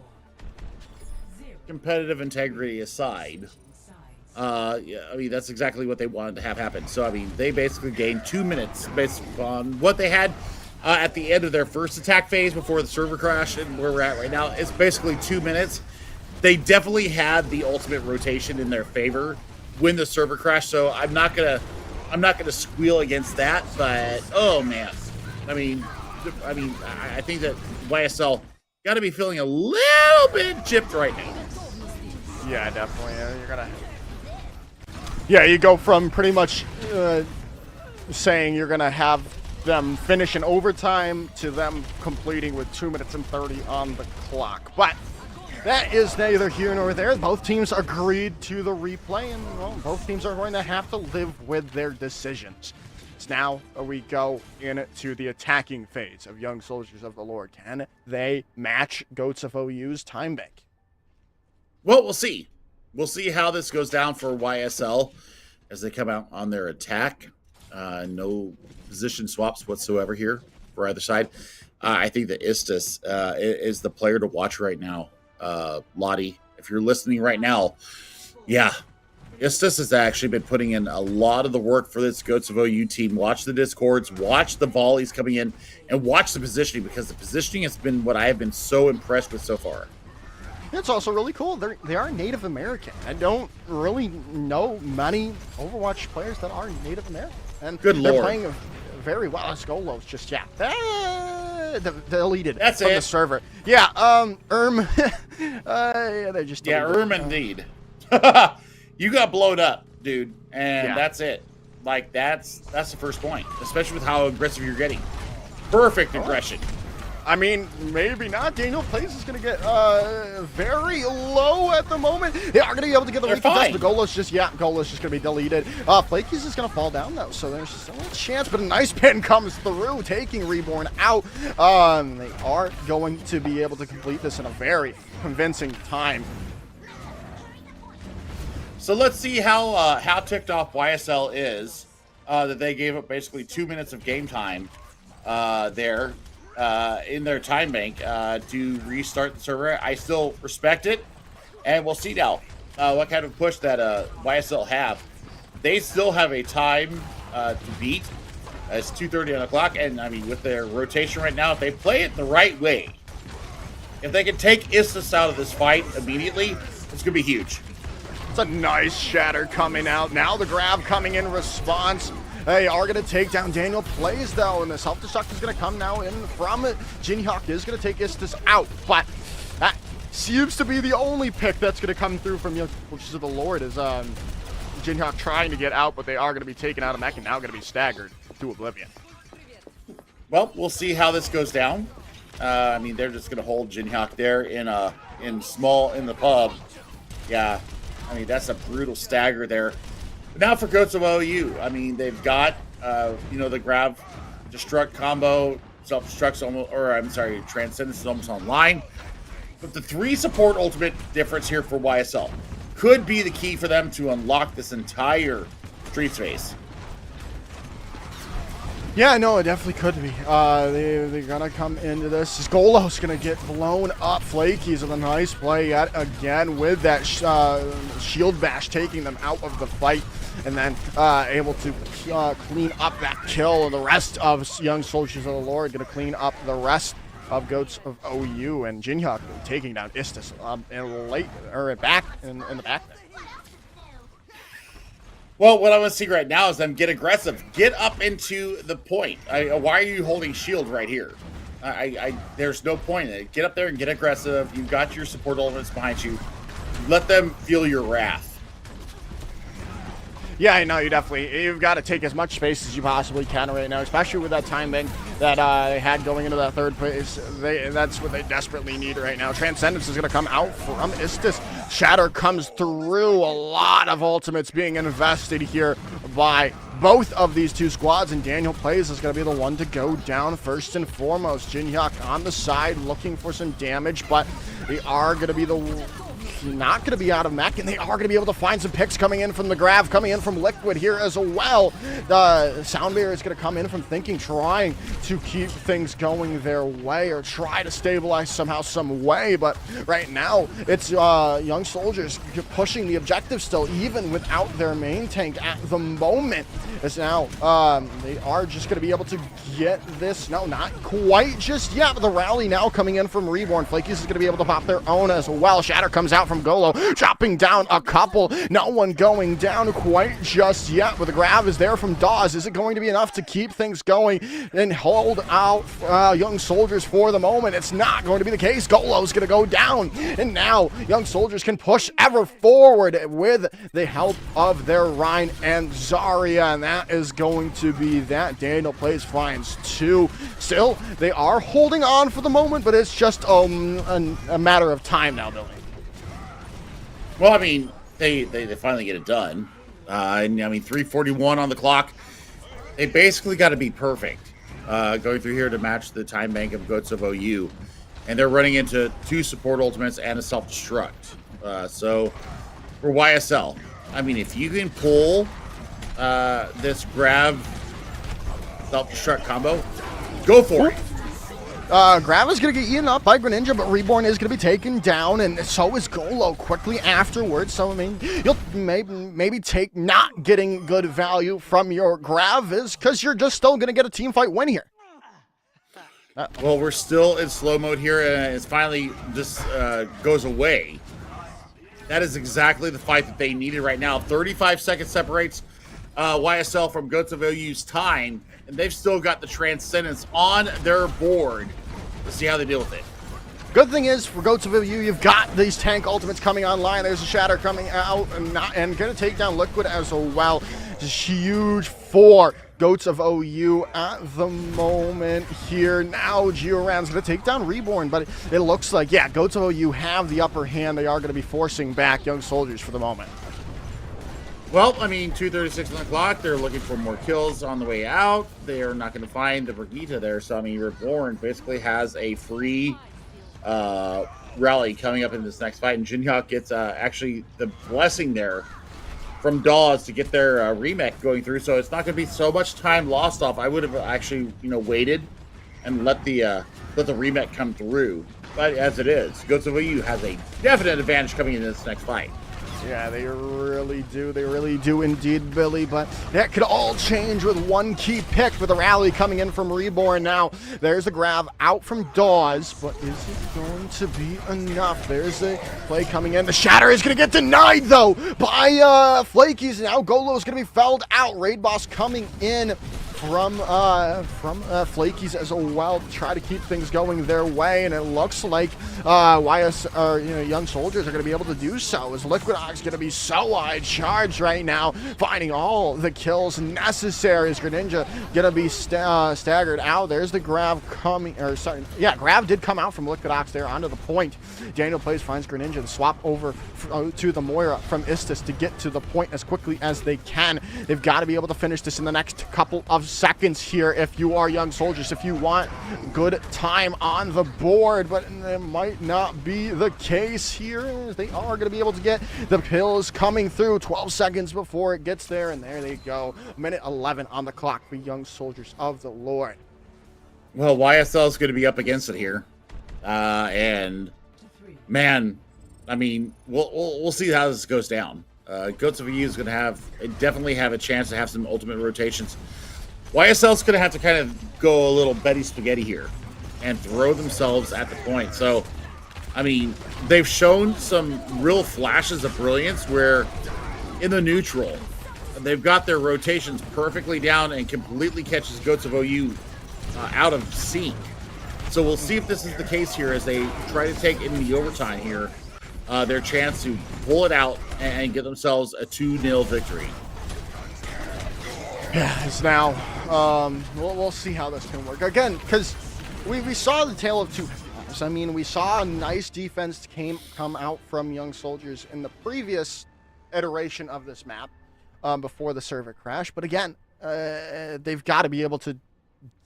competitive integrity aside, yeah, I mean, that's exactly what they wanted to have happen. So, I mean, they basically gained 2 minutes based on what they had at the end of their first attack phase before the server crash, and where we're at right now. It's basically 2 minutes. They definitely had the ultimate rotation in their favor when the server crashed, so I'm not gonna squeal against that, but oh man. I mean, I think that YSL got to be feeling a little bit gypped right now. Yeah, definitely. You're gonna. Yeah, you go from pretty much saying you're gonna have them finish in overtime to them completing with 2 minutes and 30 on the clock. But that is neither here nor there. Both teams agreed to the replay, and well, both teams are going to have to live with their decisions. So now we go into the attacking phase of Young Soldiers of the Lord. Can they match Goats of OU's time bank? Well, we'll see. We'll see how this goes down for YSL as they come out on their attack. No position swaps whatsoever here for either side. I think that Istis is the player to watch right now. Lottie, if you're listening right now, yeah, Istis has actually been putting in a lot of the work for this Goats of OU team. Watch the discords, watch the volleys coming in, and watch the positioning, because the positioning has been what I have been so impressed with so far. It's also really cool. They are Native American. I don't really know many Overwatch players that are Native American. And Good they're lord. playing very well. Skolos just, deleted That's from the it. server. Yeah, yeah, they just Yeah, deleted it. indeed. You got blown up, dude, and Yeah. that's it. Like, that's the first point, especially with how aggressive you're getting. Perfect aggression. I mean, maybe not. Daniel Plays is going to get very low at the moment. They are going to be able to get the They're lead contest, fine. but Golo's just going to be deleted. Flaky's is going to fall down, though, so there's still a chance, but a nice pin comes through, taking Reborn out. They are going to be able to complete this in a very convincing time. So let's see how ticked off YSL is that they gave up basically 2 minutes of game time there in their time bank to restart the server. I still respect it, and we'll see now what kind of push that YSL have. They still have a time to beat. It's 2:30 on the clock, and I mean, with their rotation right now, if they play it the right way, if they can take Istis out of this fight immediately, it's gonna be huge. It's a nice shatter coming out. Now the grab coming in response. They are going to take down Daniel Plays, though, and the self-destruct is going to come now in from it. Jinhawk is going to take Istis out, but that seems to be the only pick that's going to come through from Young Soldiers of the Lord, is Jinhawk trying to get out, but they are going to be taken out of mech and now going to be staggered to oblivion. Well, we'll see how this goes down. I mean, they're just going to hold Jinhawk there in the pub. Yeah, I mean, that's a brutal stagger there. But now for Goats of OU, I mean, they've got the grab destruct combo, self-destruct's almost, or I'm sorry, Transcendence is almost online. But the 3 support ultimate difference here for YSL could be the key for them to unlock this entire street space. Yeah, no, it definitely could be. They're going to come into this. Golo's going to get blown up. Flaky's with a nice play yet again with that shield bash, taking them out of the fight, and then able to clean up that kill. And the rest of Young Soldiers of the Lord going to clean up the rest of Goats of OU, and Jinhawk taking down Istis in the back. Well, what I want to see right now is them get aggressive. Get up into the point. Why are you holding shield right here? There's no point in it. Get up there and get aggressive. You've got your support ultimates behind you. Let them feel your wrath. Yeah, I know, you've got to take as much space as you possibly can right now, especially with that time bank that they had going into that third place. That's what they desperately need right now. Transcendence is going to come out from Istis. Shatter comes through. A lot of ultimates being invested here by both of these two squads, and Daniel Plays is going to be the one to go down first and foremost. Jinhawk on the side looking for some damage, but they are going to be not going to be out of mech, and they are going to be able to find some picks coming in from the Grav, coming in from Liquid here as well. The Sound Barrier is going to come in from Thinking, trying to keep things going their way or try to stabilize somehow, some way, but right now it's Young Soldiers pushing the objective still, even without their main tank at the moment. As now they are just going to be able to get this. No, not quite just yet, but the rally now coming in from Reborn. Flakies is going to be able to pop their own as well. Shatter comes out from Golo, chopping down a couple. No one going down quite just yet, but the grab is there from Dawes. Is it going to be enough to keep things going and hold out Young Soldiers for the moment? It's not going to be the case. Golo's going to go down, and now Young Soldiers can push ever forward with the help of their Rhine and Zarya, and that is going to be that. Daniel Plays finds 2. Still, they are holding on for the moment, but it's just a matter of time now, Billy. Well, I mean, they finally get it done. And I mean, 3:41 on the clock. They basically got to be perfect going through here to match the time bank of Goats of OU. And they're running into 2 support ultimates and a self-destruct. So for YSL, I mean, if you can pull this grab self-destruct combo, go for it. Grav is going to get eaten up by Greninja, but Reborn is going to be taken down, and so is Golo quickly afterwards. So, I mean, you'll maybe take not getting good value from your Grav is because you're just still going to get a team fight win here. Well, we're still in slow mode here, and it's finally just goes away. That is exactly the fight that they needed right now. 35 seconds separates YSL from Goats of OU's time, and they've still got the Transcendence on their board. Let's see how they deal with it. Good thing is, for Goats of OU, you've got these tank ultimates coming online. There's a Shatter coming out and going to take down Liquid as well. Just huge for Goats of OU at the moment here. Now Georan's going to take down Reborn, but it looks like, yeah, Goats of OU have the upper hand. They are going to be forcing back Young Soldiers for the moment. Well, I mean, 2:36 on the clock. They're looking for more kills on the way out. They are not going to find the Brigitte there. So, I mean, Reborn basically has a free rally coming up in this next fight. And Jinhyuk gets actually the blessing there from Dawes to get their remake going through. So it's not going to be so much time lost off. I would have actually, waited and let the remake come through. But as it is, Goats of OU has a definite advantage coming into this next fight. Yeah, they really do. They really do indeed, Billy. But that could all change with one key pick with a rally coming in from Reborn. Now, there's the grab out from Dawes, but is it going to be enough? There's a play coming in. The Shatter is going to get denied, though, by Flakies. Now Golo is going to be felled out. Raid Boss coming in from Flakies as well to try to keep things going their way, and it looks like Young Soldiers are going to be able to do so, as Liquidox going to be so wide charged right now, finding all the kills necessary, as Greninja going to be staggered out. There's the grab coming, grab did come out from Liquidox there onto the point. Daniel Plays finds Greninja and swap over to the Moira from Istis to get to the point as quickly as they can. They've got to be able to finish this in the next couple of seconds here if you are Young Soldiers, if you want good time on the board, but it might not be the case here. They are going to be able to get the pills coming through 12 seconds before it gets there, and there they go. Minute 11 on the clock for Young Soldiers of the Lord. Well, YSL is going to be up against it here, and man, I mean, we'll see how this goes down. Goats of OU is going to definitely have a chance to have some ultimate rotations. YSL's going to have to kind of go a little Betty Spaghetti here and throw themselves at the point. So, I mean, they've shown some real flashes of brilliance where in the neutral, they've got their rotations perfectly down and completely catches Goats of OU out of sync. So we'll see if this is the case here as they try to take in the overtime here their chance to pull it out and get themselves a 2-0 victory. Yeah, it's now. We'll see how this can work again, because we saw the tale of two halves. I mean, we saw a nice defense come out from Young Soldiers in the previous iteration of this map before the server crash. But again, they've got to be able to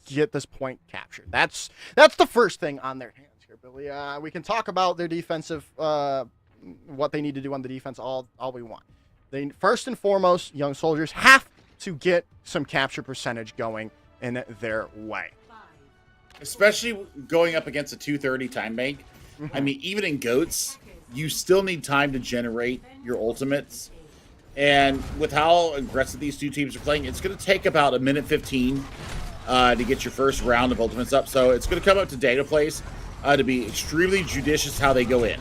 get this point captured. That's the first thing on their hands here, Billy. We can talk about their defensive, what they need to do on the defense all we want. They first and foremost, Young Soldiers have to get some capture percentage going in their way. Especially going up against a 230 time bank. I mean, even in Goats, you still need time to generate your ultimates. And with how aggressive these two teams are playing, it's going to take about a minute 15 to get your first round of ultimates up. So it's going to come up to Data Plays to be extremely judicious how they go in.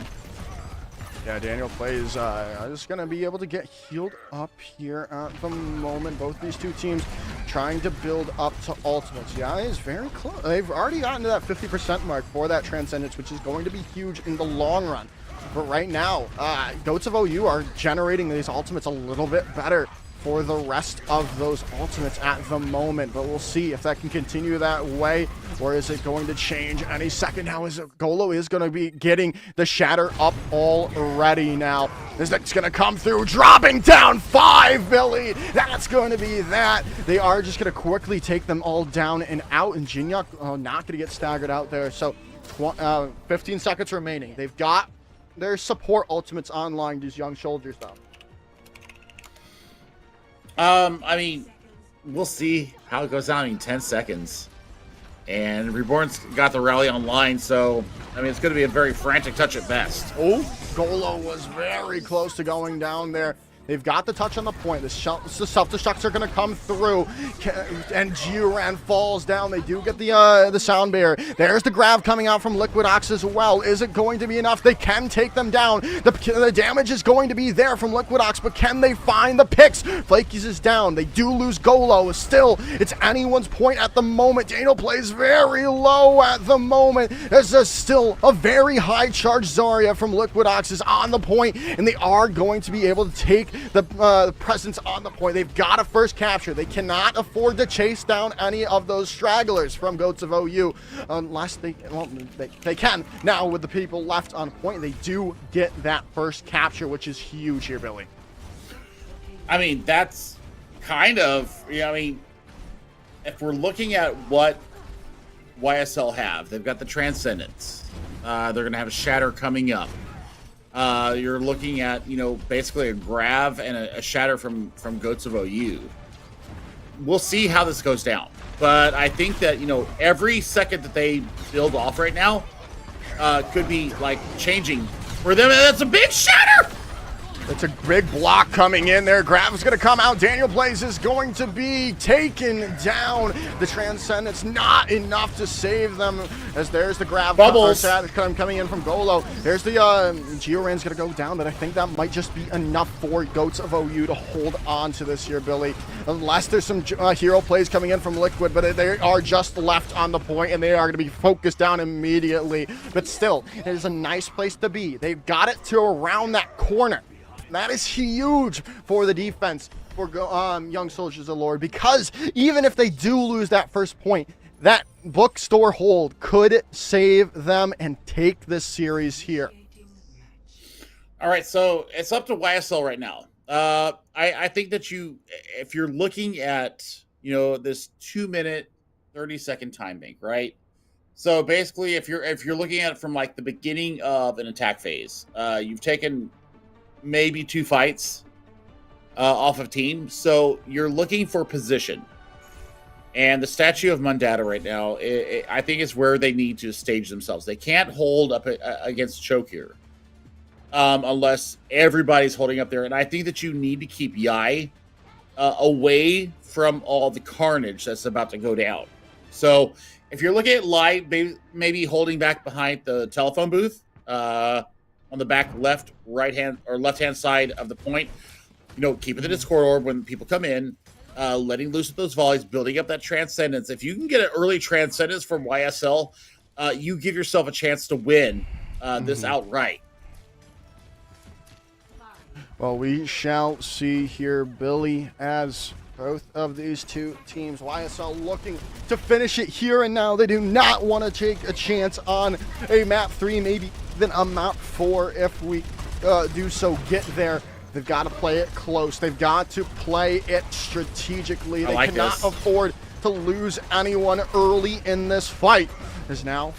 Yeah, Daniel Plays is going to be able to get healed up here at the moment. Both these two teams trying to build up to ultimates. Yeah, it's very close. They've already gotten to that 50% mark for that Transcendence, which is going to be huge in the long run. But right now, Goats of OU are generating these ultimates a little bit better for the rest of those ultimates at the moment. But we'll see if that can continue that way, or is it going to change any second now, as Golo is going to be getting the Shatter up already now. This thing's going to come through, dropping down 5, Billy. That's going to be that. They are just going to quickly take them all down and out, and Jinhyuk not going to get staggered out there. So 15 seconds remaining. They've got their support ultimates online, these Young Soldiers, though. I mean, we'll see how it goes down in 10 seconds. And Reborn's got the rally online, so I mean it's going to be a very frantic touch at best. Oh, Golo was very close to going down there. They've got the touch on the point. The self-destructs are going to come through, and Gioran falls down. They do get the sound barrier. There's the grab coming out from Liquid Ox as well. Is it going to be enough? They can take them down. The damage is going to be there from Liquid Ox, but can they find the picks? Flakies is down. They do lose Golo. Still, it's anyone's point at the moment. Daniel plays very low at the moment. There's still a very high charge Zarya from Liquid Ox is on the point, and they are going to be able to take the presence on the point. They've got to first capture. They cannot afford to chase down any of those stragglers from Goats of OU unless they can. Now with the people left on point, they do get that first capture, which is huge here, Billy. I mean, that's kind of, I mean, if we're looking at what YSL have, they've got the Transcendence. They're going to have a Shatter coming up. You're looking at, basically a Grav and a Shatter from Goats of OU. We'll see how this goes down. But I think that, every second that they build off right now could be, like, changing for them. And that's a big Shatter! It's a big block coming in there. Grav is going to come out. Daniel Blaze is going to be taken down. The Transcendence not enough to save them, as there's the Grav Bubbles coming in from Golo. There's the Gioran's going to go down, but I think that might just be enough for Goats of OU to hold on to this here, Billy. Unless there's some hero plays coming in from Liquid, but they are just left on the point, and they are going to be focused down immediately. But still, it is a nice place to be. They've got it to around that corner. That is huge for the defense for Young Soldiers of Lord, because even if they do lose that first point, that bookstore hold could save them and take this series here. All right, so it's up to YSL right now. I think that if you're looking at, this 2-minute, 30-second time bank, right? So basically, if you're looking at it from like the beginning of an attack phase, you've taken maybe 2 fights off of team, so you're looking for position. And the Statue of Mundata right now, I think is where they need to stage themselves. They can't hold up against Choke here unless everybody's holding up there. And I think that you need to keep Yai away from all the carnage that's about to go down. So if you're looking at Light, maybe holding back behind the telephone booth, on the back left hand side of the point, keeping the Discord orb when people come in, letting loose with those volleys, building up that Transcendence. If you can get an early Transcendence from YSL, you give yourself a chance to win this outright. Well, we shall see here, Billy, as both of these two teams, YSL looking to finish it here and now. They do not want to take a chance on a map 3, maybe even a map 4 if we do so get there. They've got to play it close. They've got to play it strategically. They cannot afford to lose anyone early in this fight. Is now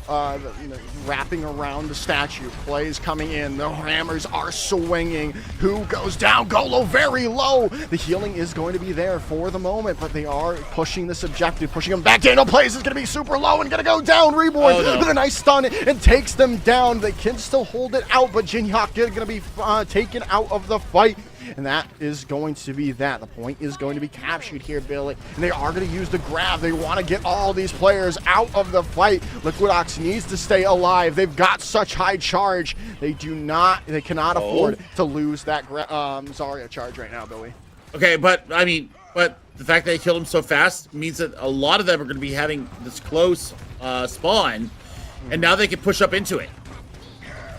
wrapping around the statue. Plays coming in. The hammers are swinging. Who goes down? Golo very low. The healing is going to be there for the moment, but they are pushing this objective, pushing him back. Daniel Plays is going to be super low and going to go down. Reborn with a nice stun and takes them down. They can still hold it out, but Jinhyuk is going to be taken out of the fight. And that is going to be that. The point is going to be captured here, Billy. And they are going to use the grab. They want to get all these players out of the fight. Liquid Ox needs to stay alive. They've got such high charge. They cannot afford to lose that Zarya charge right now, Billy. Okay, but the fact that they killed him so fast means that a lot of them are going to be having this close spawn, and now they can push up into it.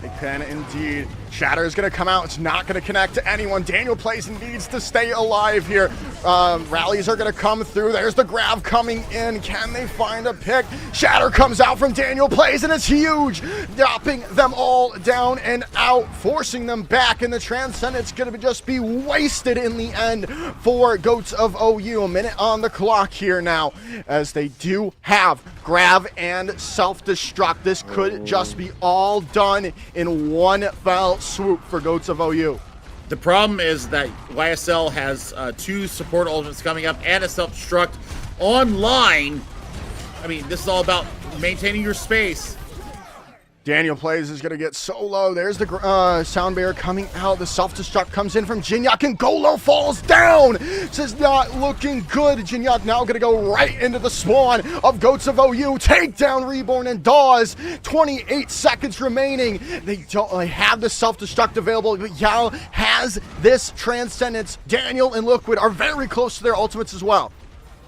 They can indeed. Shatter is going to come out. It's not going to connect to anyone. Daniel Plays needs to stay alive here. Rallies are going to come through. There's the grab coming in. Can they find a pick? Shatter comes out from Daniel Plays, and it's huge. Dropping them all down and out, forcing them back. And the Transcendence going to just be wasted in the end for Goats of OU. A minute on the clock here now, as they do have grab and self-destruct. This could just be all done in one fell swoop for Goats of OU. The problem is that YSL has 2 support ultimates coming up and a self-destruct online. I mean, this is all about maintaining your space. Daniel Plays is going to get so low. There's the sound barrier coming out. The self-destruct comes in from Jinyak, and Golo falls down. This is not looking good. Jinyak now going to go right into the spawn of Goats of OU. Take down Reborn and Dawes. 28 seconds remaining. They have the self-destruct available, but Yao has this Transcendence. Daniel and Liquid are very close to their ultimates as well.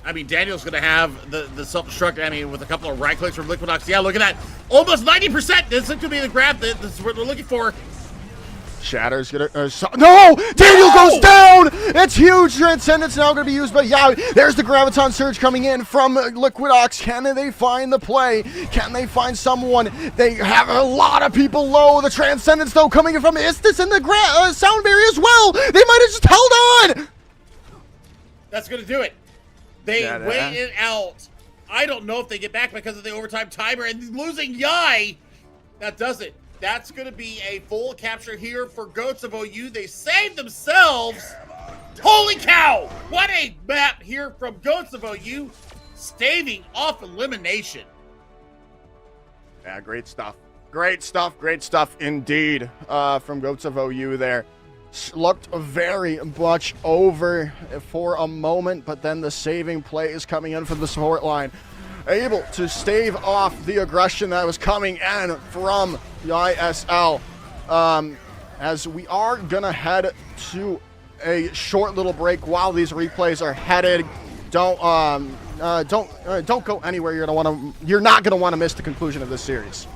I mean, Daniel's going to have the self-destruct, I mean, with a couple of right clicks from Liquidox. Yeah, look at that. Almost 90%. This is going to be the grab. This is what we're looking for. Shatter's gonna. No! Daniel goes down! It's huge! Transcendence now gonna be used by Yao. There's the Graviton Surge coming in from Liquidox. Can they find the play? Can they find someone? They have a lot of people low. The Transcendence, though, coming in from Istis and the Sound Barrier as well. They might have just held on! That's going to do it. They wait it out. I don't know if they get back because of the overtime timer and losing Yai. That does it. That's going to be a full capture here for Goats of OU. They saved themselves. Holy cow! What a map here from Goats of OU, staving off elimination. Yeah, great stuff. Great stuff indeed from Goats of OU there. Looked very much over for a moment, but then the saving play is coming in from the support line. Able to stave off the aggression that was coming in from the ISL. As we are gonna head to a short little break while these replays are headed. Don't go anywhere. You're not gonna want to miss the conclusion of this series.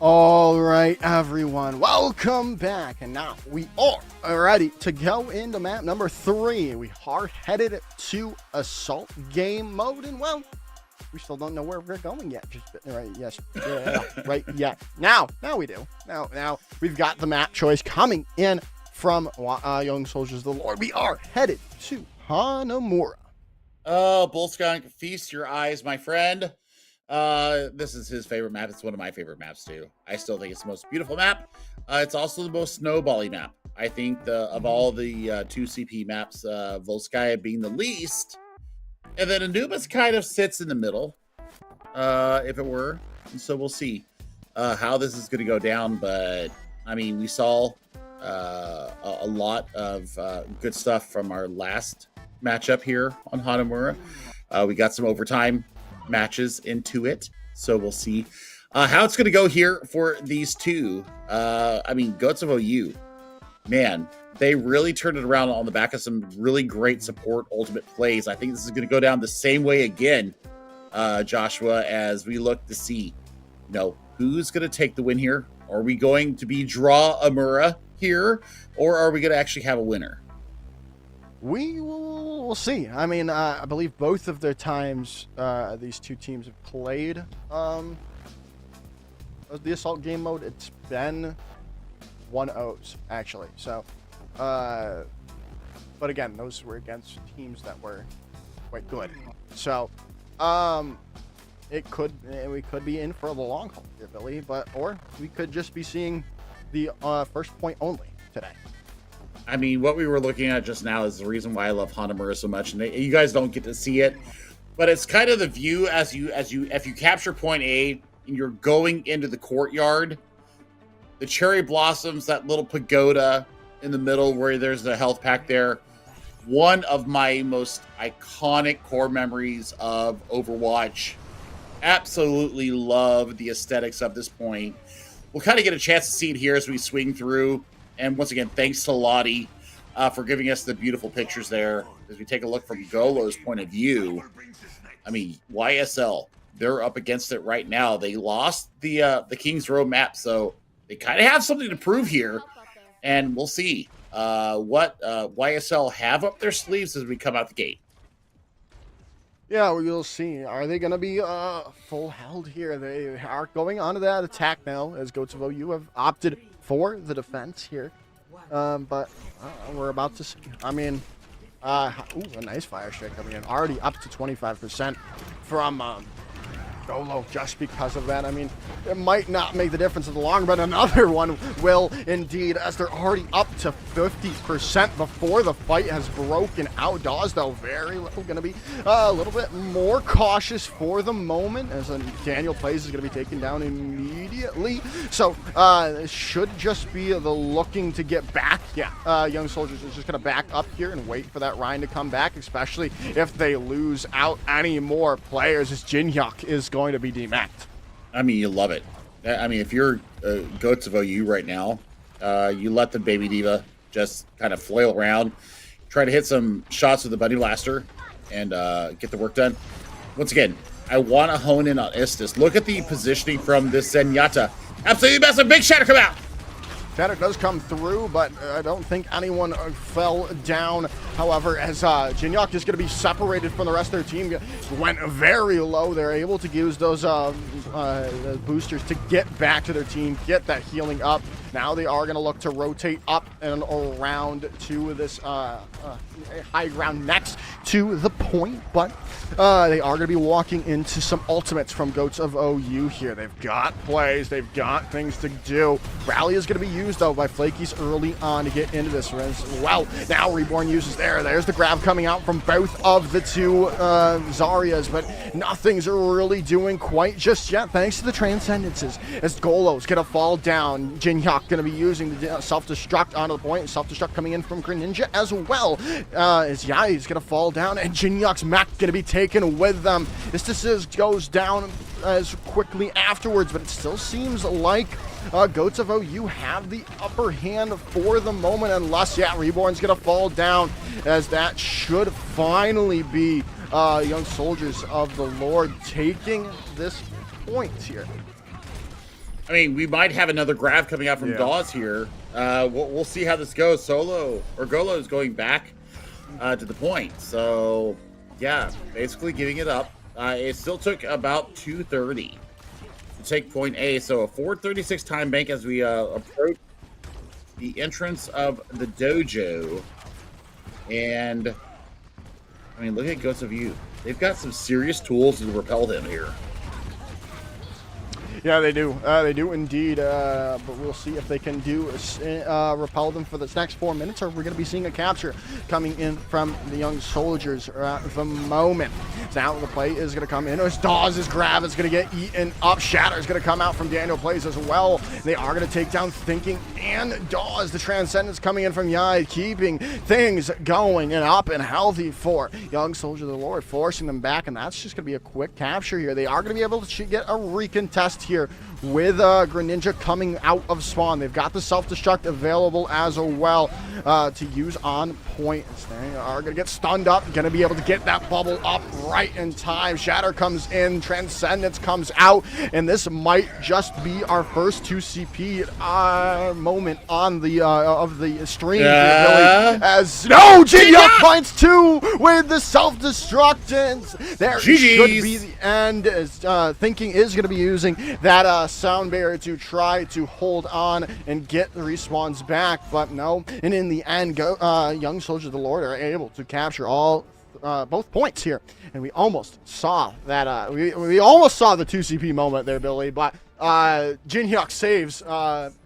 All right, everyone, welcome back. And now we are ready to go into map number 3. We are headed to Assault Game Mode, and well, we still don't know where we're going yet. Just right, yes, yeah, right, yeah. Now we do. Now we've got the map choice coming in from Young Soldiers of the Lord. We are headed to Hanamura. Oh, Bullskunk, feast your eyes, my friend. This is his favorite map. It's one of my favorite maps too. I still think it's the most beautiful map. It's also the most snowbally map. I think of all the 2CP maps, Volskaya being the least, and then Anubis kind of sits in the middle, if it were. And so we'll see how this is going to go down. But I mean, we saw a lot of good stuff from our last matchup here on Hanamura. We got some overtime matches into it, so we'll see how it's going to go here for these two. I mean, Goats of OU, man, they really turned it around on the back of some really great support ultimate plays. I think this is going to go down the same way again, Joshua, as we look to see, who's going to take the win here. Are we going to be draw Amura here, or are we going to actually have a winner? We will see. I mean, I believe both of their times these two teams have played the Assault Game Mode. It's been 1-0s, actually. So, but again, those were against teams that were quite good. So, we could be in for the long haul here, Billy, or we could just be seeing the first point only today. I mean, what we were looking at just now is the reason why I love Hanamura so much, and you guys don't get to see it, but it's kind of the view if you capture point A and you're going into the courtyard, the cherry blossoms, that little pagoda in the middle where there's a health pack there. One of my most iconic core memories of Overwatch. Absolutely love the aesthetics of this point. We'll kind of get a chance to see it here as we swing through. And once again, thanks to Lottie for giving us the beautiful pictures there. As we take a look from Golo's point of view, I mean, YSL, they're up against it right now. They lost the Kings Row map, so they kind of have something to prove here. And we'll see what YSL have up their sleeves as we come out the gate. Yeah, we'll see. Are they going to be full held here? They are going on to that attack now, as Goats of OU have opted for the defense here. But we're about to see. I mean, a nice fire strike coming in. Already up to 25% from Golo just because of that. I mean, it might not make the difference in the long run. Another one will indeed, as they're already up to 50% before the fight has broken out. Dawes, though, very little going to be a little bit more cautious for the moment, as Daniel Plays is going to be taken down immediately. So should just be the looking to get back. Yeah, Young Soldiers is just going to back up here and wait for that Ryan to come back, especially if they lose out any more players, as Jinhyuk is going to be demacked. I mean, you love it. I mean, if you're Goats of OU right now, you let the Baby Diva just kind of flail around, try to hit some shots with the Bunny Blaster and get the work done. Once again, I want to hone in on Istis. Look at the positioning from this Zenyatta. Absolutely massive. Big Shatter come out. Shatter does come through, but I don't think anyone fell down. However, as Jinhyuk is going to be separated from the rest of their team, went very low. They're able to use those boosters to get back to their team, get that healing up. Now they are going to look to rotate up and around to this high ground next to the point, but they are going to be walking into some ultimates from Goats of OU here. They've got plays, they've got things to do. Rally is going to be used though by Flakies early on to get into this as well. Now Reborn uses there's the grab coming out from both of the two Zaryas, but nothing's really doing quite just yet thanks to the Transcendences. As Golo's going to fall down, Jinhyuk going to be using the self-destruct onto the point. Self-destruct coming in from Greninja as well. As Yai's going to fall down, and Jinhyuk's mech going to be taken with them. This goes down as quickly afterwards, but it still seems like Goats of OU have the upper hand for the moment, unless, Reborn's going to fall down, as that should finally be Young Soldiers of the Lord taking this point here. I mean, we might have another grab coming out from Dawes here. We'll see how this goes. Golo is going back to the point. So, yeah, basically giving it up. It still took about 2:30 to take point A. So a 4:36 time bank as we approach the entrance of the dojo. And, I mean, look at Ghosts of You. They've got some serious tools to repel him here. Yeah, they do. They do indeed. But we'll see if they can repel them for the next 4 minutes, or we're going to be seeing a capture coming in from the Young Soldiers at the moment. Now the play is going to come in. As Dawes' grab is going to get eaten up. Shatter is going to come out from Daniel Plays as well. They are going to take down Thinking and Dawes. The Transcendence coming in from Yai, keeping things going and up and healthy for Young Soldier of the Lord, forcing them back, and that's just going to be a quick capture here. They are going to be able to get a recontest here with Greninja coming out of spawn. They've got the self-destruct available as well to use on point. They are going to get stunned up, going to be able to get that bubble up right in time. Shatter comes in, Transcendence comes out, and this might just be our first 2CP moment on the of the stream. Really, as Jinhyuk finds two with the self-destruct, and there should be the end. As Thinking is going to be using that sound barrier to try to hold on and get the respawns back, but no. And in the end, Young Soldiers of the Lord are able to capture both points here, and we almost saw that. We almost saw the 2CP moment there, Billy, but Jinhyuk saves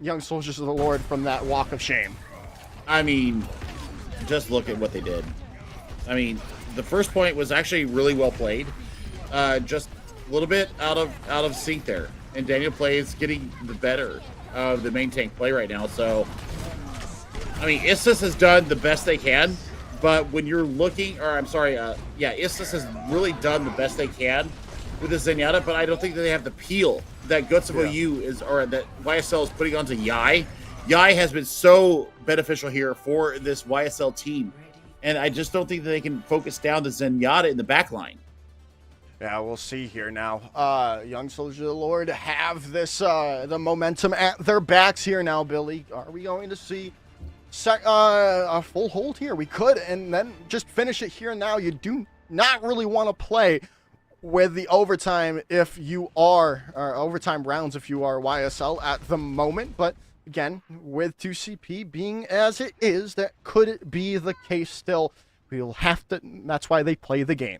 Young Soldiers of the Lord from that walk of shame. I mean, just look at what they did. I mean, the first point was actually really well played. Just a little bit out of sync there, and Daniel Plays getting the better of the main tank play right now. So, I mean, Istis has done the best they can, but when you're looking, Istis has really done the best they can with the Zenyatta, but I don't think that they have the peel that Guts of OU is, or that YSL is putting onto Yai. Yai has been so beneficial here for this YSL team, and I just don't think that they can focus down the Zenyatta in the back line. Yeah, we'll see here now. Young Soldier of the Lord have this the momentum at their backs here now, Billy. Are we going to see a full hold here? We could, and then just finish it here now. You do not really want to play with the overtime if you are, or overtime rounds if you are YSL at the moment, but again, with 2CP being as it is, that could be the case still. We'll have to, that's why they play the game.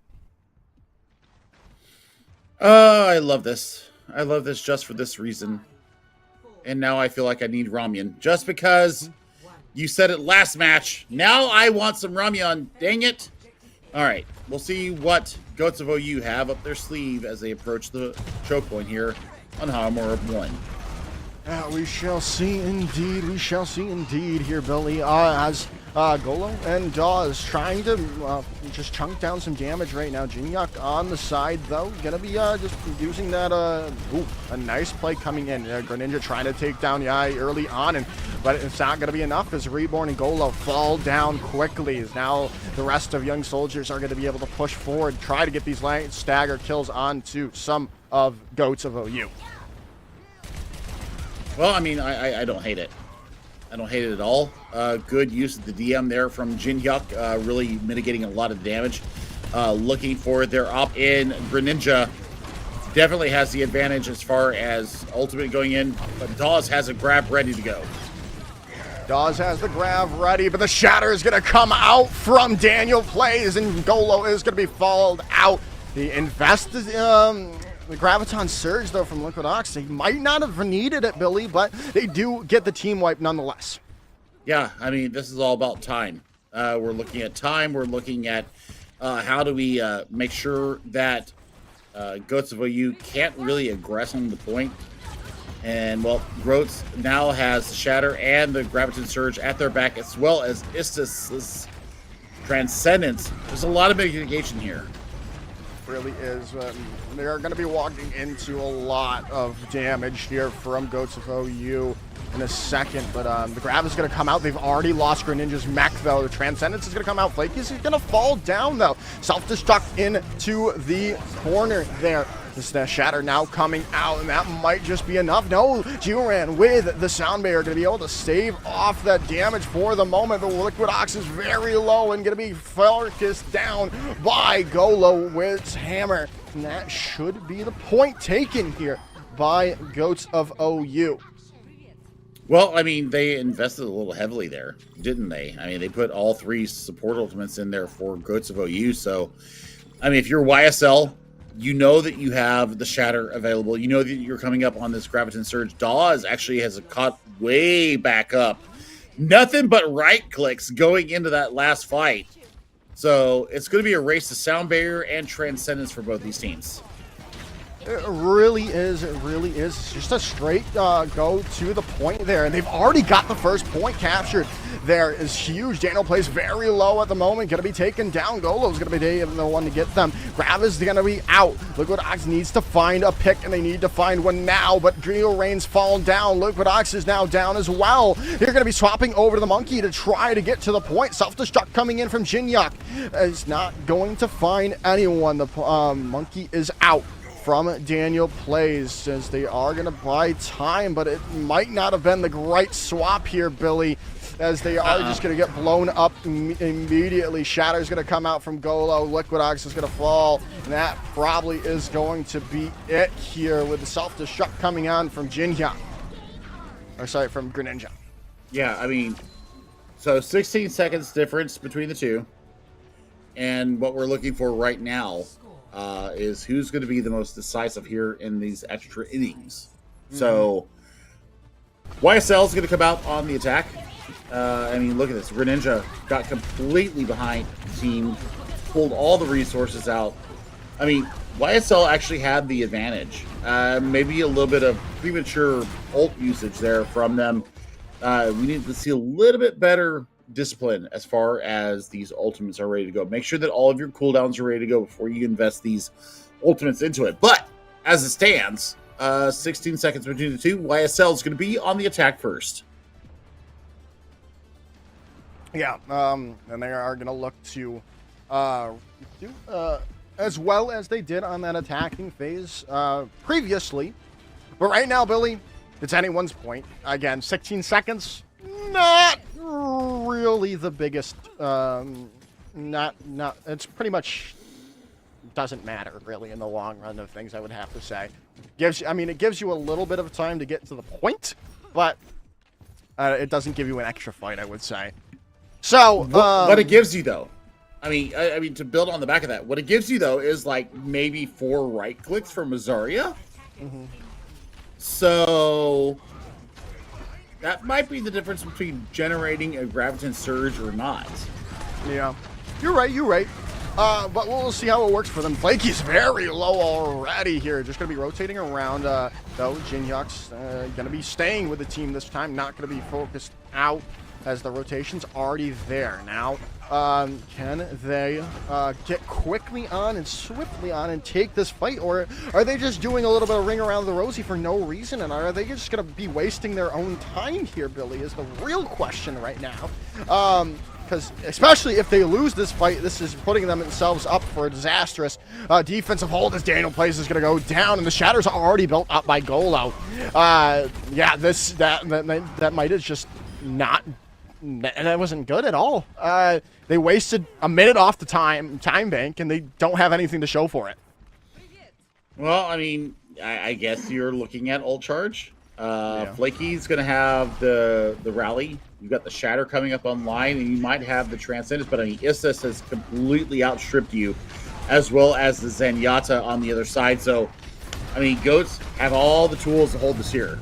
I love this. I love this just for this reason. And now I feel like I need Ramyun. Just because you said it last match. Now I want some Ramyun. Dang it. All right. We'll see what Goats of OU have up their sleeve as they approach the choke point here on Hammer 1. We shall see indeed. We shall see indeed here, Billy. As Golo and Dawes trying to just chunk down some damage right now. Jinhyuk on the side, though. Gonna be just using that. A nice play coming in. Greninja trying to take down Yai early on, and but it's not going to be enough as Reborn and Golo fall down quickly. As now the rest of Young Soldiers are going to be able to push forward, try to get these stagger kills onto some of Goats of OU. Well, I mean, I don't hate it. I don't hate it at all. Good use of the DM there from Jin Hyuk, really mitigating a lot of damage. Looking for their op in. Greninja definitely has the advantage as far as ultimate going in, but Dawes has a grab ready to go. Dawes has the grab ready, but the shatter is going to come out from Daniel Plays, and Golo is going to be followed out. He invested the Graviton Surge, though, from Liquid Ox. They might not have needed it, Billy, but they do get the team wipe nonetheless. Yeah, I mean, this is all about time. We're looking at time. We're looking at how do we make sure that Goats of OU can't really aggress on the point. And, well, Groats now has the Shatter and the Graviton Surge at their back, as well as Istis's Transcendence. There's a lot of mitigation here. Really is. They're going to be walking into a lot of damage here from Goats of OU in a second, but the grab is going to come out. They've already lost Greninja's mech, though. The Transcendence is going to come out. Flaky is going to fall down, though. Self-destruct into the corner there. This Shatter now coming out, and that might just be enough. No, Jiren with the Sound Barrier going to be able to stave off that damage for the moment. The Liquid Ox is very low and going to be focused down by Golo with his hammer. And that should be the point taken here by Goats of OU. Well, I mean, they invested a little heavily there, didn't they? I mean, they put all 3 support ultimates in there for Goats of OU. So, I mean, if you're YSL, you know that you have the Shatter available. You know that you're coming up on this Graviton Surge. Dawes actually has a caught way back up. Nothing but right clicks going into that last fight. So it's going to be a race to Sound Barrier and Transcendence for both these teams. It really is. It really is. It's just a straight go to the point there. And they've already got the first point captured. There is huge. Daniel Plays very low at the moment. Going to be taken down. Golo's going to be the one to get them. Grav is going to be out. Liquid Ox needs to find a pick, and they need to find one now. But Drio Rain's fallen down. Liquid Ox is now down as well. They're going to be swapping over to the Monkey to try to get to the point. Self-destruct coming in from Jin Hyuk. Is not going to find anyone. The Monkey is out from Daniel Plays, as they are going to buy time, but it might not have been the right swap here, Billy, as they are just going to get blown up immediately. Shatter's going to come out from Golo. Liquid Ox is going to fall, and that probably is going to be it here with the self-destruct coming on from Jin Hyuk. Or sorry, from Greninja. Yeah, I mean, so 16 seconds difference between the two, and what we're looking for right now is who's going to be the most decisive here in these extra innings. So YSL is going to come out on the attack. I mean, look at this. Greninja got completely behind the team, pulled all the resources out. I mean, YSL actually had the advantage. Maybe a little bit of premature ult usage there from them. We need to see a little bit better discipline as far as these ultimates are ready to go. Make sure that all of your cooldowns are ready to go before you invest these ultimates into it. But as it stands, 16 seconds between the two, YSL is going to be on the attack first. Yeah, and they are going to look to do as well as they did on that attacking phase previously. But right now, Billy, it's anyone's point. Again, 16 seconds, not really the biggest. It's pretty much doesn't matter really in the long run of things, I would have to say. It gives you a little bit of time to get to the point, but it doesn't give you an extra fight, I would say. So what it gives you, though, I mean, to build on the back of that, what it gives you though is like maybe 4 right clicks for Mazaria. So that might be the difference between generating a Graviton Surge or not. Yeah, you're right. But we'll see how it works for them. Flaky's very low already here. Just going to be rotating around, though. Jin Hyuk's going to be staying with the team this time. Not going to be focused out as the rotation's already there. Now, can they get quickly on and swiftly on and take this fight, or are they just doing a little bit of ring around the rosy for no reason, and are they just going to be wasting their own time here, Billy, is the real question right now. Because especially if they lose this fight, this is putting themselves up for a disastrous defensive hold as Daniel Plays is going to go down, and the Shatters are already built up by Golo. Yeah, that might have just not. That wasn't good at all. They wasted a minute off the time bank, and they don't have anything to show for it. Well, I mean, I guess you're looking at ult charge. Yeah. Flaky's going to have the rally. You've got the Shatter coming up online, and you might have the Transcendence, but I mean, Issus has completely outstripped you, as well as the Zenyatta on the other side. So, I mean, Goats have all the tools to hold this here.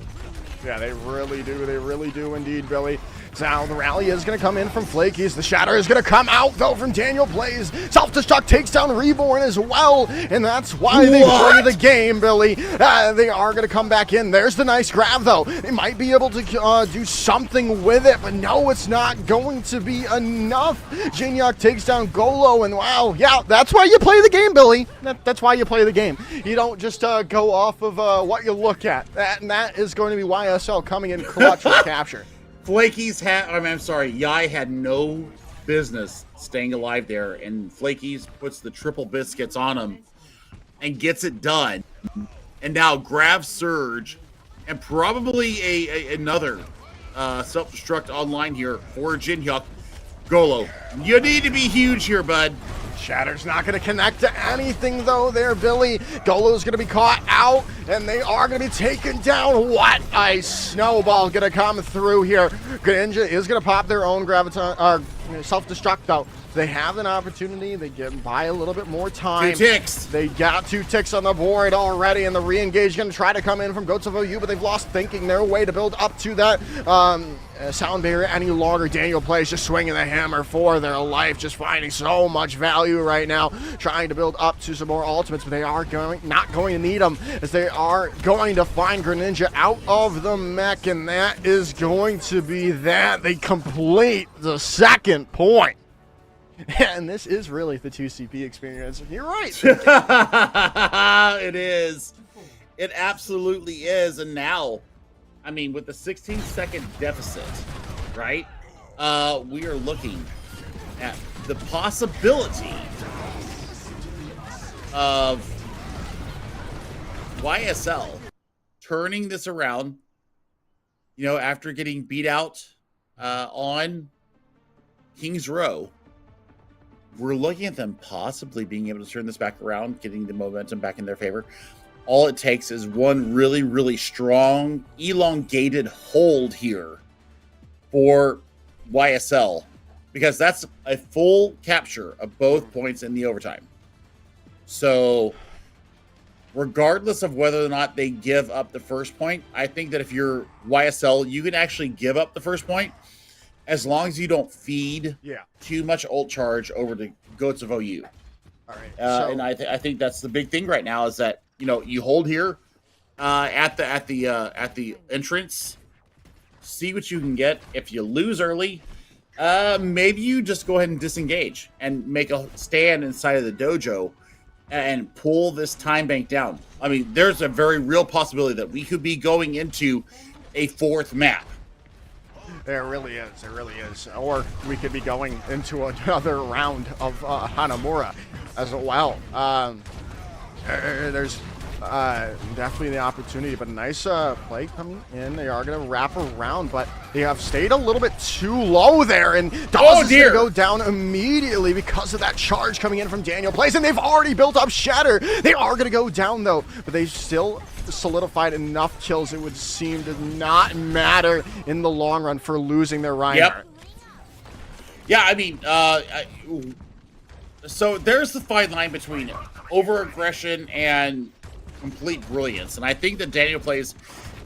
Yeah, they really do. They really do indeed, Billy. Now the rally is going to come in from Flaky's. The Shatter is going to come out, though, from Daniel Plays. Self-destruct takes down Reborn as well, and that's why they play the game, Billy. They are going to come back in. There's the nice grab, though. They might be able to do something with it, but no, it's not going to be enough. Jinyak takes down Golo, and wow, yeah, that's why you play the game, Billy. That's why you play the game. You don't just go off of what you look at. And that is going to be YSL coming in clutch with capture. Flaky's Yai had no business staying alive there, and Flaky's puts the triple biscuits on him and gets it done. And now grabs Surge and probably another self-destruct online here for Jinhyuk. Golo, you need to be huge here, bud. Shatter's not going to connect to anything, though, there, Billy. Golo's going to be caught out, and they are going to be taken down. What a snowball going to come through here. Greninja is going to pop their own self-destruct, though. They have an opportunity. They get by a little bit more time. 2 ticks. They got 2 ticks on the board already, and the re-engage going to try to come in from Goats of OU, but they've lost thinking their way to build up to that sound barrier any longer. Daniel Plays just swinging the hammer for their life, just finding so much value right now, trying to build up to some more ultimates, but they are not going to need them, as they are going to find Greninja out of the mech, and that is going to be that. They complete the second point. And this is really the 2CP experience. You're right. It is. It absolutely is. And now, I mean, with the 16-second deficit, right? We are looking at the possibility of YSL turning this around, you know, after getting beat out on Kings Row. We're looking at them possibly being able to turn this back around, getting the momentum back in their favor. All it takes is one really, really strong, elongated hold here for YSL, because that's a full capture of both points in the overtime. So regardless of whether or not they give up the first point, I think that if you're YSL, you can actually give up the first point, as long as you don't feed too much ult charge over to Goats of OU. All right. And I think that's the big thing right now, is that, you know, you hold here at the entrance, see what you can get. If you lose early, maybe you just go ahead and disengage and make a stand inside of the dojo and pull this time bank down. I mean, there's a very real possibility that we could be going into a 4th map. There really is. There really is. Or we could be going into another round of Hanamura as well. There's definitely the opportunity, but a nice play coming in. They are going to wrap around, but they have stayed a little bit too low there, and Dawes is going to go down immediately because of that charge coming in from Daniel Plays, and they've already built up Shatter. They are going to go down, though, but they still solidified enough kills, it would seem, to not matter in the long run for losing their Reinhardt. Yeah, I mean, so there's the fine line between over-aggression and complete brilliance, and I think that Daniel Plays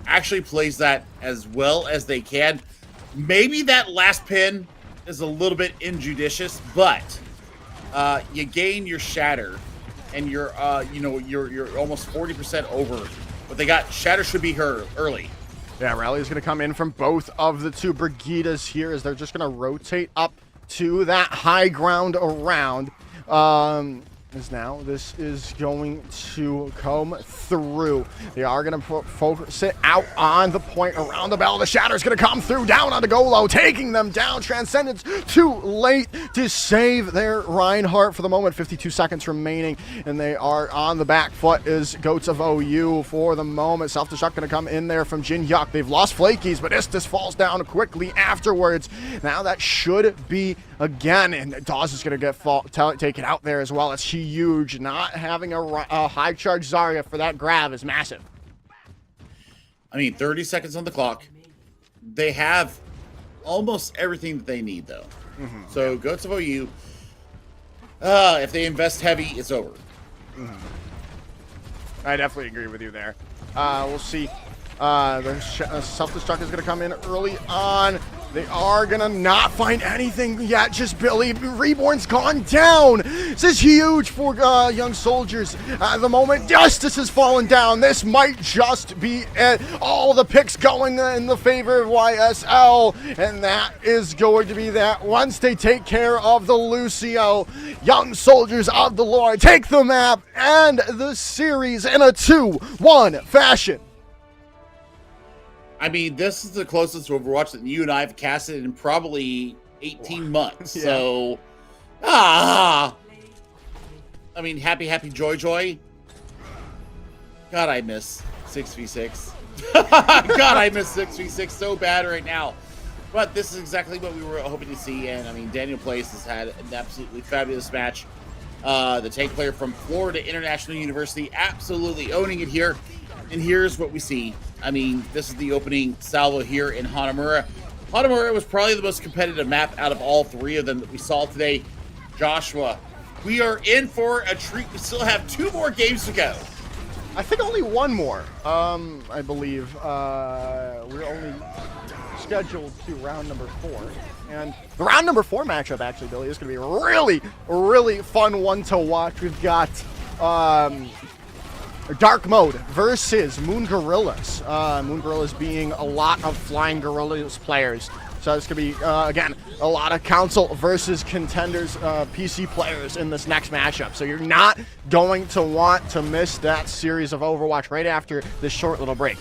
actually plays that as well as they can. Maybe that last pin is a little bit injudicious, but you gain your Shatter, and you're almost 40% over. But they got Shatter should be her early. Yeah, rally is going to come in from both of the two Brigidas here as they're just going to rotate up to that high ground around. As now this is going to come through. They are going to focus it out on the point around the bell. The Shatter is going to come through down onto Golo, taking them down. Transcendence too late to save their Reinhardt for the moment. 52 seconds remaining, and they are on the back foot as Goats of OU for the moment. Self-destruct going to come in there from Jin Hyuk. They've lost Flakies, but Istis falls down quickly afterwards. Now that should be again, and Dawes is going to get taken out there as well. It's huge. Not having a high charge Zarya for that grab is massive. I mean, 30 seconds on the clock. They have almost everything that they need, though. So, Goats of OU, if they invest heavy, it's over. I definitely agree with you there. We'll see. The self-destruct is going to come in early on. They are going to not find anything yet. Just Billy. Reborn's gone down. This is huge for young soldiers. At the moment, Justice has fallen down. This might just be it. All the picks going in the favor of YSL. And that is going to be that. Once they take care of the Lucio, young soldiers of the Lord take the map and the series in a 2-1 fashion. I mean, this is the closest to Overwatch that you and I have casted in probably 18 months. Yeah. So, I mean, happy, joy. God, I miss 6v6. God, I miss 6v6 so bad right now. But this is exactly what we were hoping to see. And, I mean, Daniel Place has had an absolutely fabulous match. The tank player from Florida International University absolutely owning it here. And here's what we see. I mean, this is the opening salvo here in Hanamura. Hanamura was probably the most competitive map out of all three of them that we saw today. Joshua, we are in for a treat. We still have 2 more games to go. I think only one more, I believe. We're only scheduled to round number 4. And the round number 4 matchup, actually, Billy, is going to be a really, really fun one to watch. We've got Dark Mode versus Moon Gorillas. Moon Gorillas being a lot of Flying Gorillas players. So it's going to be, again, a lot of Council versus Contenders PC players in this next matchup. So you're not going to want to miss that series of Overwatch right after this short little break.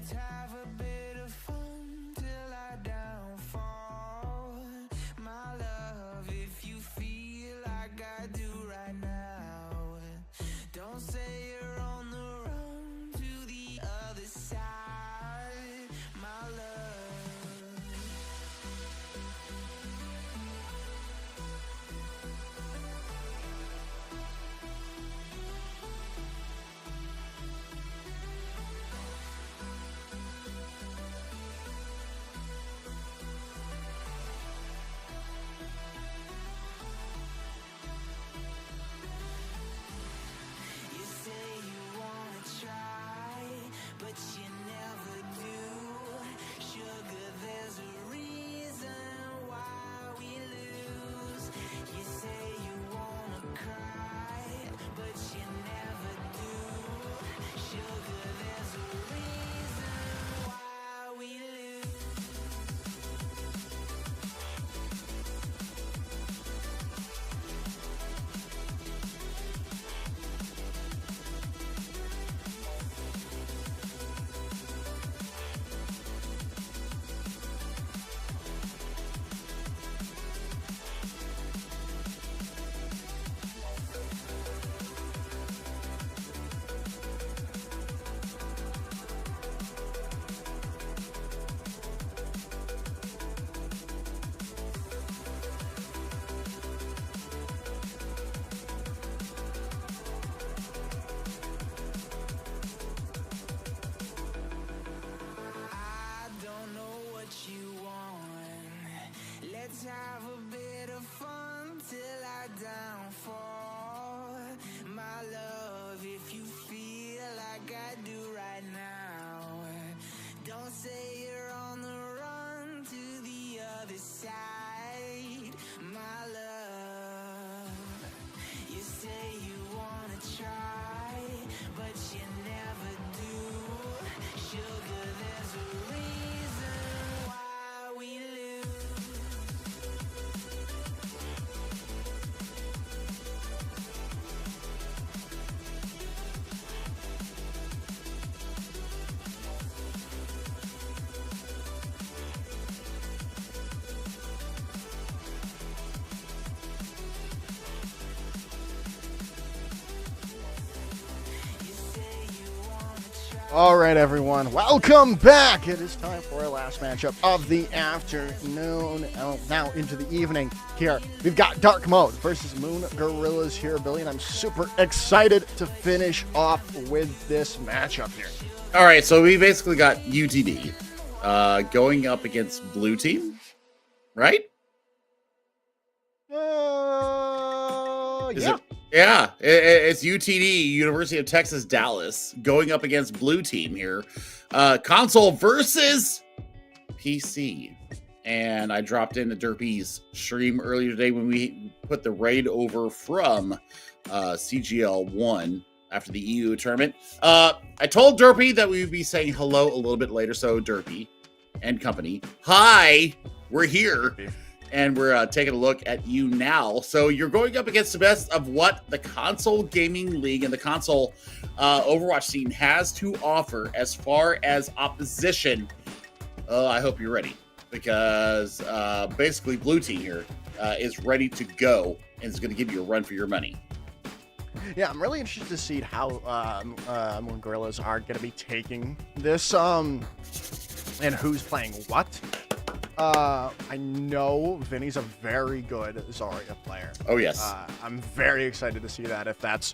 Let's have a bit of fun till I downfall. My love, if you feel like I do right now, don't say you're on the run to the other side. My love. You say you wanna try, but you never do. Sugar, there's a reason why we lose. You say you wanna cry, but you never do. Sugar, there's a reason why we lose. I don't know what you want. Let's have a bit of fun till I downfall. My love, if you feel like I do right now, don't say you're on the run to the other side. My love, you say you wanna try, but you never do. Sugar, there's a reason why we lose. You say you wanna try. All right, everyone, welcome back. It is time for our last matchup of the afternoon. Now into the evening here. We've got Dark Mode versus Moon Gorillas here, Billy, and I'm super excited to finish off with this matchup here. All right, so we basically got UTD going up against Blue Team, right? Is Yeah. it? Yeah, it's UTD, University of Texas, Dallas, going up against Blue Team here. Console versus PC. And I dropped into Derpy's stream earlier today when we put the raid over from CGL 1 after the EU tournament. I told Derpy that we would be saying hello a little bit later, so Derpy and company, hi, we're here. And we're taking a look at you now. So you're going up against the best of what the console gaming league and the console Overwatch scene has to offer as far as opposition. I hope you're ready, because basically Blue Team here is ready to go and is going to give you a run for your money. Yeah, I'm really interested to see how Moon Gorillas are going to be taking this and who's playing what. I know Vinny's a very good Zarya player. Oh, yes. I'm very excited to see that, if that's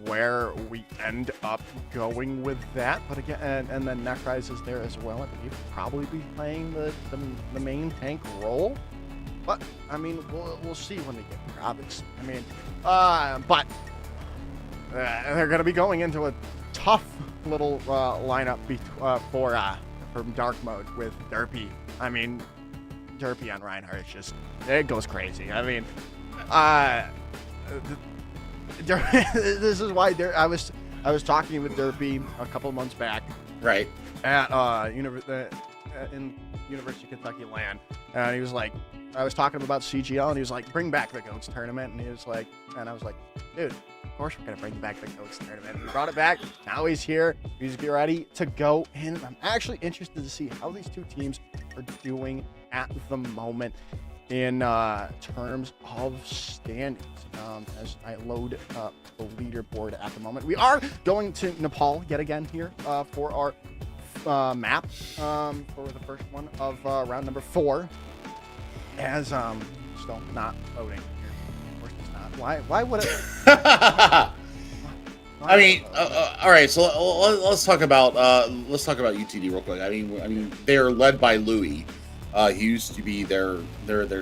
where we end up going with that. But again, and then Necrise is there as well. I believe he'll probably be playing the main tank role. But I mean, we'll see when they get there, obviously. I mean, but they're going to be going into a tough little lineup from Dark Mode with Derpy. I mean, Derpy on Reinhardt, it goes crazy. I mean, this is why I was talking with Derpy a couple months back, Right. at in University of Kentucky LAN, and he was like, I was talking about CGL, and he was like, bring back the GOATS tournament, and he was like, and I was like, dude, of course, we're going to bring back the Coach tournament. We brought it back. Now he's here. He's ready to go. And I'm actually interested to see how these two teams are doing at the moment in terms of standings. As I load up the leaderboard at the moment. We are going to Nepal yet again here for our map for the first one of round number 4. As still not loading here. Of course it's not. Why would it? I mean, all right. So let's talk about UTD real quick. I mean, they're led by Louis. He used to be their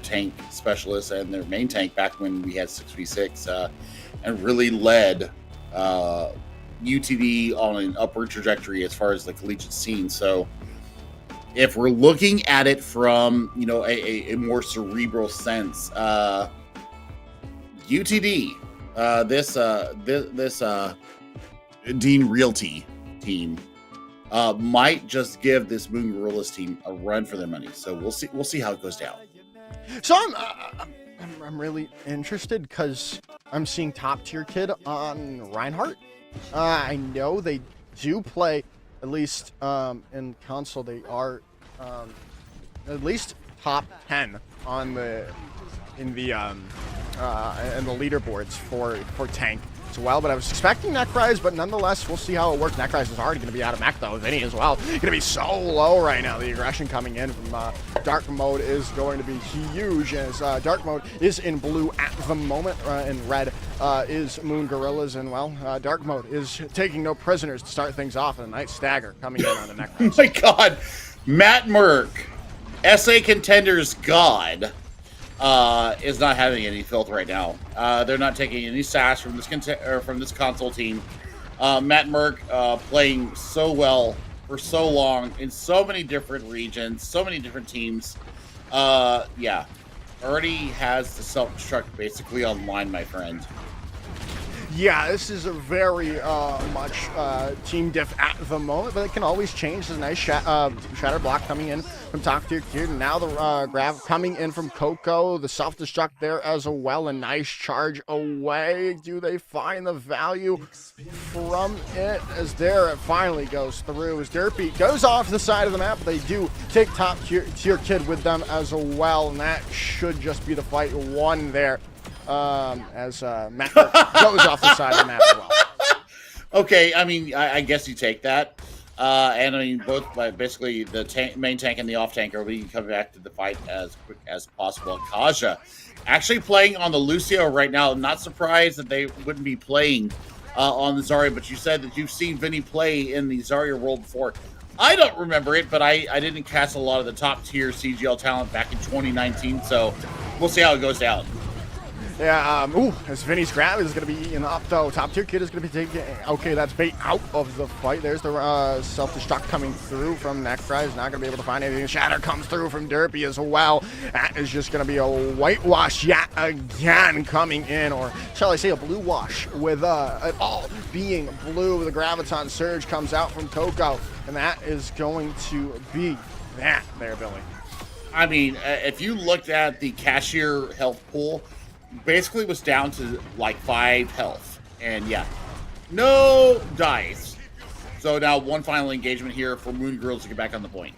tank specialist and their main tank back when we had 6v6, and really led UTD on an upward trajectory as far as the collegiate scene. So, if we're looking at it from a more cerebral sense, UTD, this Dean Realty team might just give this Moon Gorillas team a run for their money. So we'll see how it goes down. So I'm really interested because I'm seeing top tier kid on Reinhardt. I know they do play, at least in console, they are at least top 10 on in the leaderboards for tank as well. But I was expecting Necrise, but nonetheless, we'll see how it works. Necrise is already going to be out of mech though. Vinny as well, going to be so low right now. The aggression coming in from dark mode is going to be huge, as dark mode is in blue at the moment. In red is Moon Gorillas, and well, dark mode is taking no prisoners to start things off, and a nice stagger coming in on the Necrise. Oh my God, Matt Merck, SA Contenders God, is not having any filth right now. They're not taking any sass from this console team. Matt Merck playing so well for so long in so many different regions, so many different teams. Yeah, already has the self-destruct basically online, my friend. Yeah, this is a very much team diff at the moment, but it can always change. There's a nice shatter block coming in from top tier Q. Now the grab coming in from Coco. The self-destruct there as well. A nice charge away. Do they find the value from it? As there it finally goes through. As Derpy goes off the side of the map, they do take top tier kid with them as well, and that should just be the fight one there. As Matt goes off the side of the map as well. Okay, I mean, I guess you take that. And I mean, both basically the main tank and the off tank are being coming back to the fight as quick as possible. Kaja actually playing on the Lucio right now. I'm not surprised that they wouldn't be playing on the Zarya, but you said that you've seen Vinny play in the Zarya role before. I don't remember it, but I didn't cast a lot of the top tier CGL talent back in 2019, so we'll see how it goes down. Yeah, as Vinny's grab is going to be eaten up, though. Top tier kid is going to be taking... Okay, that's bait out of the fight. There's the self-destruct coming through from Necrise. Not going to be able to find anything. Shatter comes through from Derpy as well. That is just going to be a whitewash yet again coming in, or shall I say a blue wash, with it all being blue. The Graviton Surge comes out from Coco, and that is going to be that there, Billy. I mean, if you looked at the cashier health pool, basically was down to like 5 health, and yeah, no dice. So now one final engagement here for Moon Girls to get back on the point.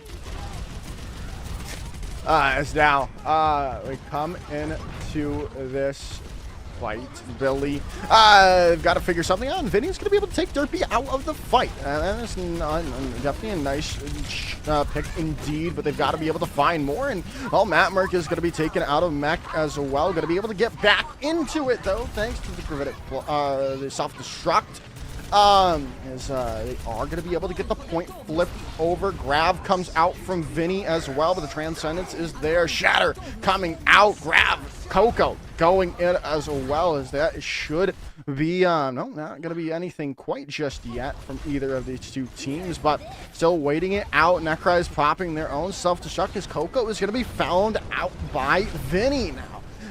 As now we come into this fight, Billy. They've got to figure something out, and Vinny's going to be able to take Derpy out of the fight. And that's definitely a nice pick indeed, but they've got to be able to find more. And, well, Matt Merck is going to be taken out of mech as well. Going to be able to get back into it, though, thanks to the self-destruct. As they are going to be able to get the point flipped over. Grav comes out from Vinny as well, but the Transcendence is there. Shatter coming out. Grav, Coco going in as well, as that should be, no, not going to be anything quite just yet from either of these two teams, but still waiting it out. Necrise popping their own self-destruct as Coco is going to be found out by Vinny now.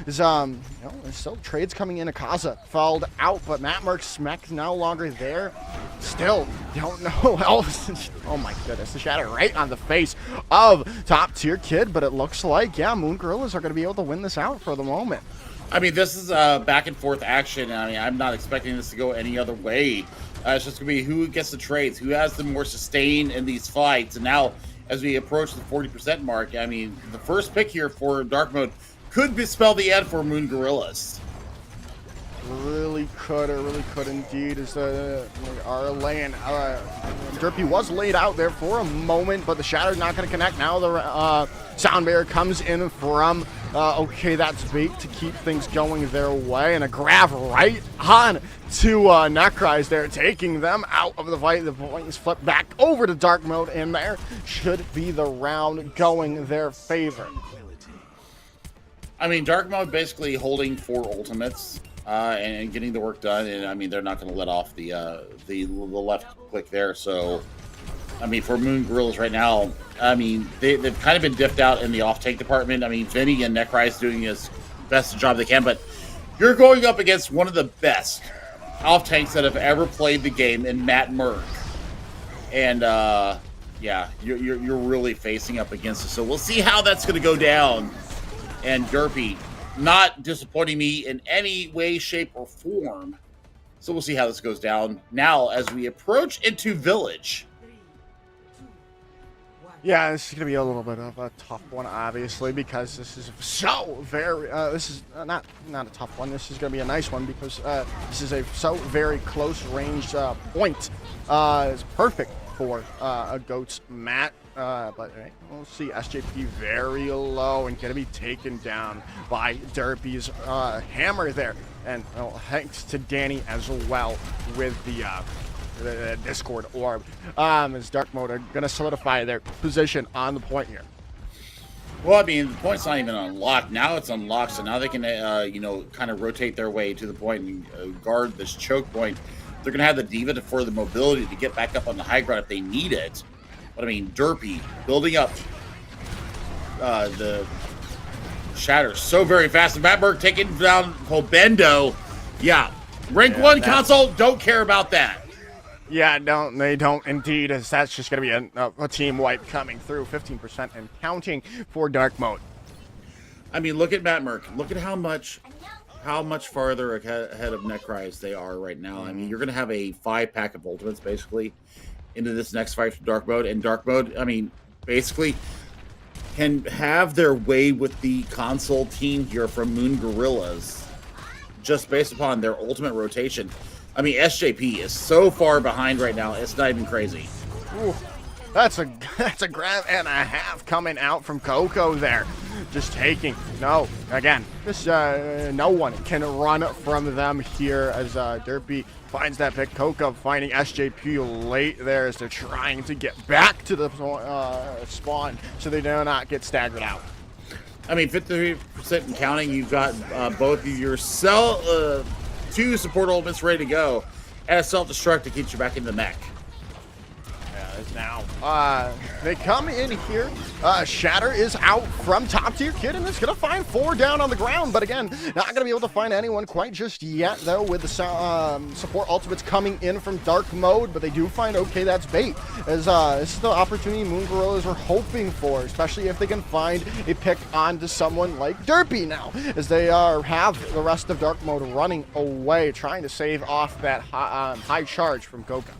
There's still trades coming in. Akaza fouled out, but Matt Merck's mech no longer there. Still don't know. Oh my goodness, the shatter right on the face of top tier kid, but it looks like, yeah, Moon Gorillas are going to be able to win this out for the moment. I mean, this is back and forth action. I mean, I'm not expecting this to go any other way. It's just going to be who gets the trades, who has the more sustain in these fights. And now, as we approach the 40% mark, I mean, the first pick here for Dark Mode could spell the end for Moon Gorillas. Really could indeed. As are laying, Derpy was laid out there for a moment, but the Shatter's not going to connect. Now the Sound Barrier comes in from, okay, that's bait to keep things going their way, and a grab right on to Necrise there, taking them out of the fight. The point is flipped back over to Dark Mode, and there should be the round going their favor. I mean, Dark Mode basically holding 4 ultimates. And getting the work done, and I mean they're not going to let off the left click there. So, I mean for Moon Gorillas right now, I mean they've kind of been diffed out in the off tank department. I mean Vinny and Necrise doing his best job they can, but you're going up against one of the best off tanks that have ever played the game in Matt Merck, and yeah, you're really facing up against it. So we'll see how that's going to go down. And Derpy not disappointing me in any way, shape, or form. So we'll see how this goes down. Now, as we approach into Village. Yeah, this is going to be a little bit of a tough one, obviously, because this is so very, this is not a tough one. This is going to be a nice one because this is a so very close range point. It's perfect for a GOATS Matt. But right, we'll see SJP very low and going to be taken down by Derpy's hammer there. And thanks to Danny as well with the Discord orb. As Dark Mode are going to solidify their position on the point here. Well, I mean, the point's not even unlocked. Now it's unlocked, so now they can, kind of rotate their way to the point and guard this choke point. They're going to have the Diva for the mobility to get back up on the high ground if they need it. But I mean, Derpy building up the Shatter so very fast. And Matt Merck taking down Hobendo. Yeah, rank 1 console, don't care about that. Yeah, they don't indeed, as that's just going to be a team wipe coming through. 15% and counting for Dark Mode. I mean, look at Matt Merck. Look at how much farther ahead of Necrise they are right now. I mean, you're going to have a 5-pack of ultimates, basically, into this next fight for Dark Mode. And Dark Mode, I mean, basically can have their way with the console team here from Moon Gorillas just based upon their ultimate rotation. I mean, SJP is so far behind right now, it's not even crazy. Ooh, that's a grab and a half coming out from Coco there. Just taking, no, again, this no one can run from them here as Derpy finds that pick. Coco finding SJP late there as they're trying to get back to the spawn so they do not get staggered out. I mean, 53% and counting. You've got both of your 2 support ultimates ready to go, and a self-destruct to get you back in the mech. Now, they come in here. Shatter is out from top tier kid, and it's going to find 4 down on the ground. But again, not going to be able to find anyone quite just yet, though, with the support ultimates coming in from Dark Mode. But they do find, okay, that's bait. As this is the opportunity Moon Gorillas are hoping for, especially if they can find a pick onto someone like Derpy now, as they have the rest of Dark Mode running away, trying to save off that high charge from Coco.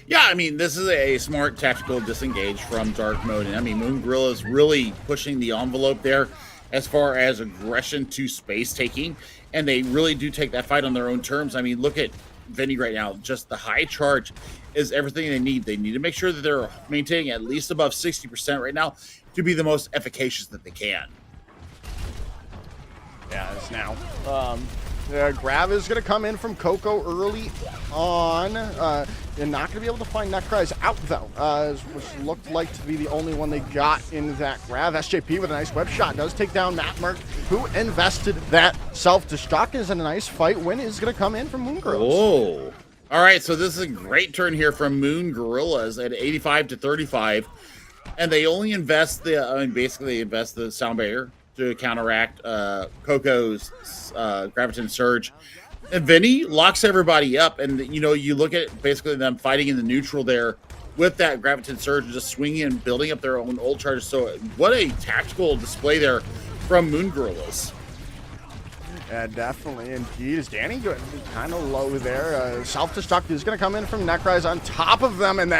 Yeah, I mean, this is a smart tactical disengage from Dark Mode. And I mean, Moon Gorilla is really pushing the envelope there as far as aggression to space taking. And they really do take that fight on their own terms. I mean, look at Vinny right now. Just the high charge is everything they need. They need to make sure that they're maintaining at least above 60% right now to be the most efficacious that they can. Yeah, it's now. Grab is going to come in from Coco early on. You're not going to be able to find Necrise out, though, which looked like to be the only one they got in that grab. SJP with a nice web shot does take down Matt Merck, who invested that self-destruct. Is a nice fight win is going to come in from Moon Gorillas. Oh, all right. So this is a great turn here from Moon Gorillas at 85 to 35. And they only invest basically they invest the Sound Barrier to counteract Coco's Graviton Surge. And Vinny locks everybody up, and you look at basically them fighting in the neutral there with that Graviton Surge, just swinging and building up their own ult charges. So what a tactical display there from Moon Gorillas. Yeah, definitely. Indeed. Is Danny kind of low there? Self-destruct is going to come in from Necrise on top of them, and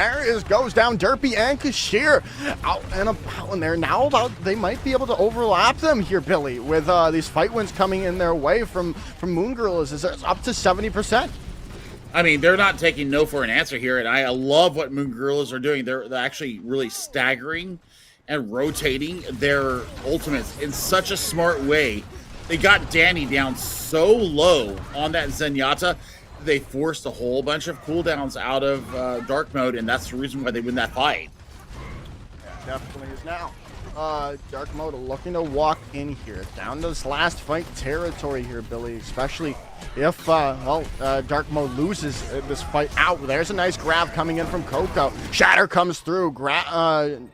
goes down Derpy and Kashir out and about in there. Now they might be able to overlap them here, Billy, with these fight wins coming in their way from Moon Gorillas. It's up to 70%. I mean, they're not taking no for an answer here, and I love what Moon Gorillas are doing. They're actually really staggering and rotating their ultimates in such a smart way. They got Danny down so low on that Zenyatta, they forced a whole bunch of cooldowns out of dark mode, and that's the reason why they win that fight. Yeah, definitely is now. Dark mode looking to walk in here. Down to this last fight territory here, Billy, especially if, dark mode loses this fight out. There's a nice grab coming in from Coco. Shatter comes through.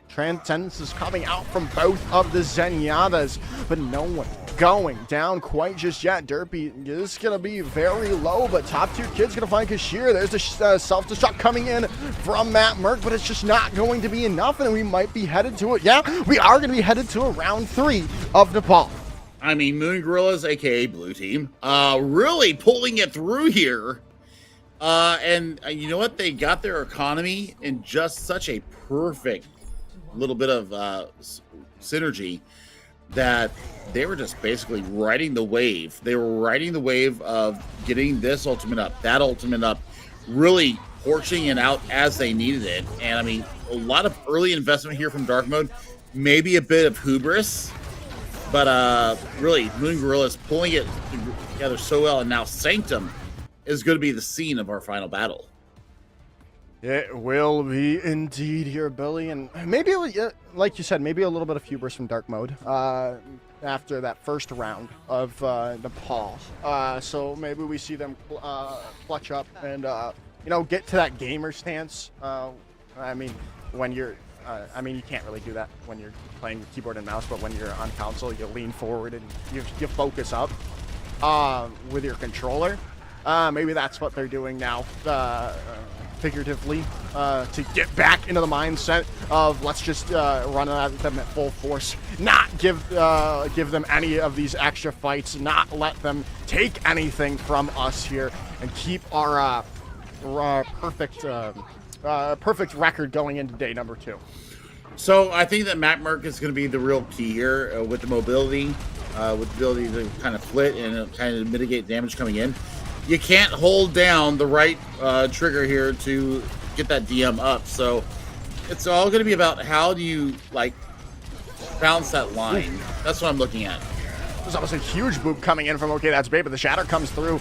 Transcendence is coming out from both of the Zenyatas, but no one going down quite just yet. Derpy is going to be very low, but top tier kid's going to find Kashir. There's the self-destruct coming in from Matt Merck, but it's just not going to be enough, and we might be headed to it. Yeah, we are going to be headed to a round 3 of Nepal. I mean, Moon Gorillas, aka Blue Team, really pulling it through here. And you know what? They got their economy in just such a perfect little bit of synergy that they were just basically riding the wave. They were riding the wave of getting this ultimate up, that ultimate up, really portioning it out as they needed it. And I mean, a lot of early investment here from Dark Mode, maybe a bit of hubris, but really, Moon Gorillas pulling it together so well, and now Sanctum is going to be the scene of our final battle. It will be indeed here, Billy, and maybe, like you said, maybe a little bit of hubris from Dark Mode after that first round of Nepal. So maybe we see them clutch up and, get to that gamer stance. I mean, when you're, you can't really do that when you're playing with keyboard and mouse, but when you're on console, you lean forward and you focus up with your controller. Maybe that's what they're doing now. Figuratively, to get back into the mindset of let's just run at them at full force, not give them any of these extra fights, not let them take anything from us here, and keep our perfect record going into day number 2. So I think that Matt Merck is going to be the real key here with the mobility, with the ability to kind of flit and kind of mitigate damage coming in. You can't hold down the right trigger here to get that DM up. So it's all going to be about how do you, bounce that line. That's what I'm looking at. There's almost a huge boop coming in from OK That's Babe, but the shatter comes through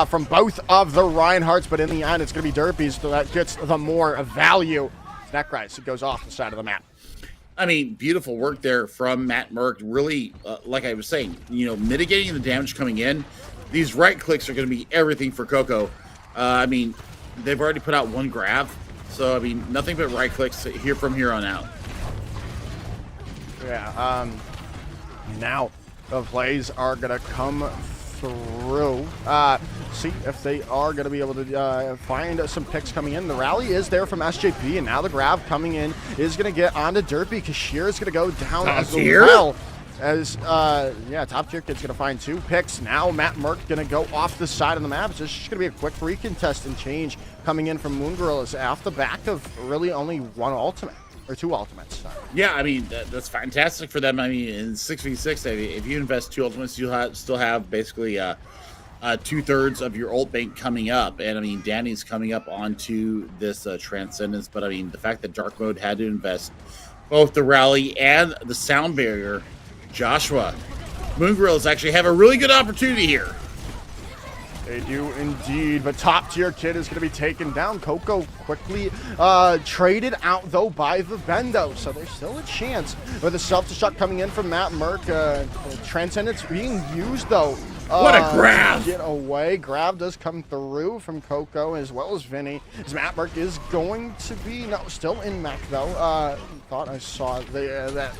from both of the Reinhardts, but in the end, it's going to be Derpy's that gets the more value. Necrise, it goes off the side of the map. I mean, beautiful work there from Matt Merck. Really, like I was saying, mitigating the damage coming in. These right clicks are going to be everything for Coco. I mean, they've already put out one grab, so I mean, nothing but right clicks here from here on out. Yeah. Now the plays are going to come through. See if they are going to be able to find some picks coming in. The rally is there from SJP, and now the grab coming in is going to get onto Derpy. Kashir is going to go down as well. As, top tier kid's going to find 2 picks. Now Matt Merck going to go off the side of the map. So it's just going to be a quick recontest and change coming in from Moon Gorillas off the back of really only 1 ultimate. Or 2 ultimates. Sorry. Yeah, I mean, that's fantastic for them. I mean, in 6v6, if you invest 2 ultimates, you'll still have basically 2/3 of your ult bank coming up. And I mean, Danny's coming up onto this Transcendence. But I mean, the fact that Dark Mode had to invest both the rally and the sound barrier, Joshua, Moon Gorillas actually have a really good opportunity here. They do indeed, but top tier kid is going to be taken down. Coco quickly traded out though by Vivendo, so there's still a chance with the self-destruct coming in from Matt Merck. Transcendence being used though. What a grab! Get away. Grab does come through from Coco as well as Vinny. As Matt Merck is going to be still in mech though. Thought I saw that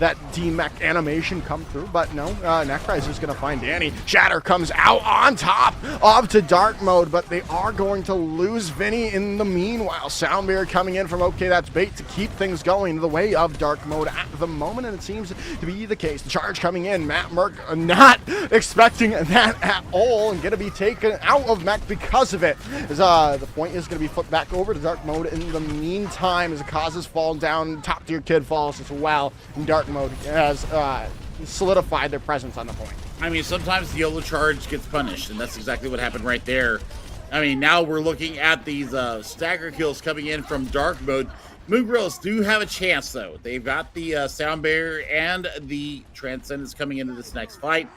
that D-Mech animation come through, but no, Necrise is going to find Danny. Shatter comes out on top of to dark mode, but they are going to lose Vinny in the meanwhile. Soundbeard coming in from OK That's Bait to keep things going the way of dark mode at the moment, and it seems to be the case. The charge coming in, Matt Merck not expecting that at all, and going to be taken out of Mech because of it. As the point is going to be flipped back over to dark mode in the meantime, as the causes fall down, top tier kid falls as well, and dark mode has solidified their presence on the point. I mean, sometimes the YOLO charge gets punished, and that's exactly what happened right there. I mean, now we're looking at these stagger kills coming in from dark mode. Moon Gorillas do have a chance, though. They've got the Sound Barrier and the Transcendence coming into this next fight.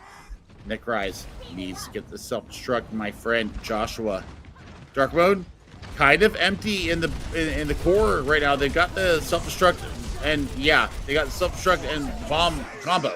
Necrise needs to get the self-destruct, my friend Joshua. Dark mode, kind of empty in the core right now. They've got the self-destruct, and yeah, they got the self-destruct and bomb combo.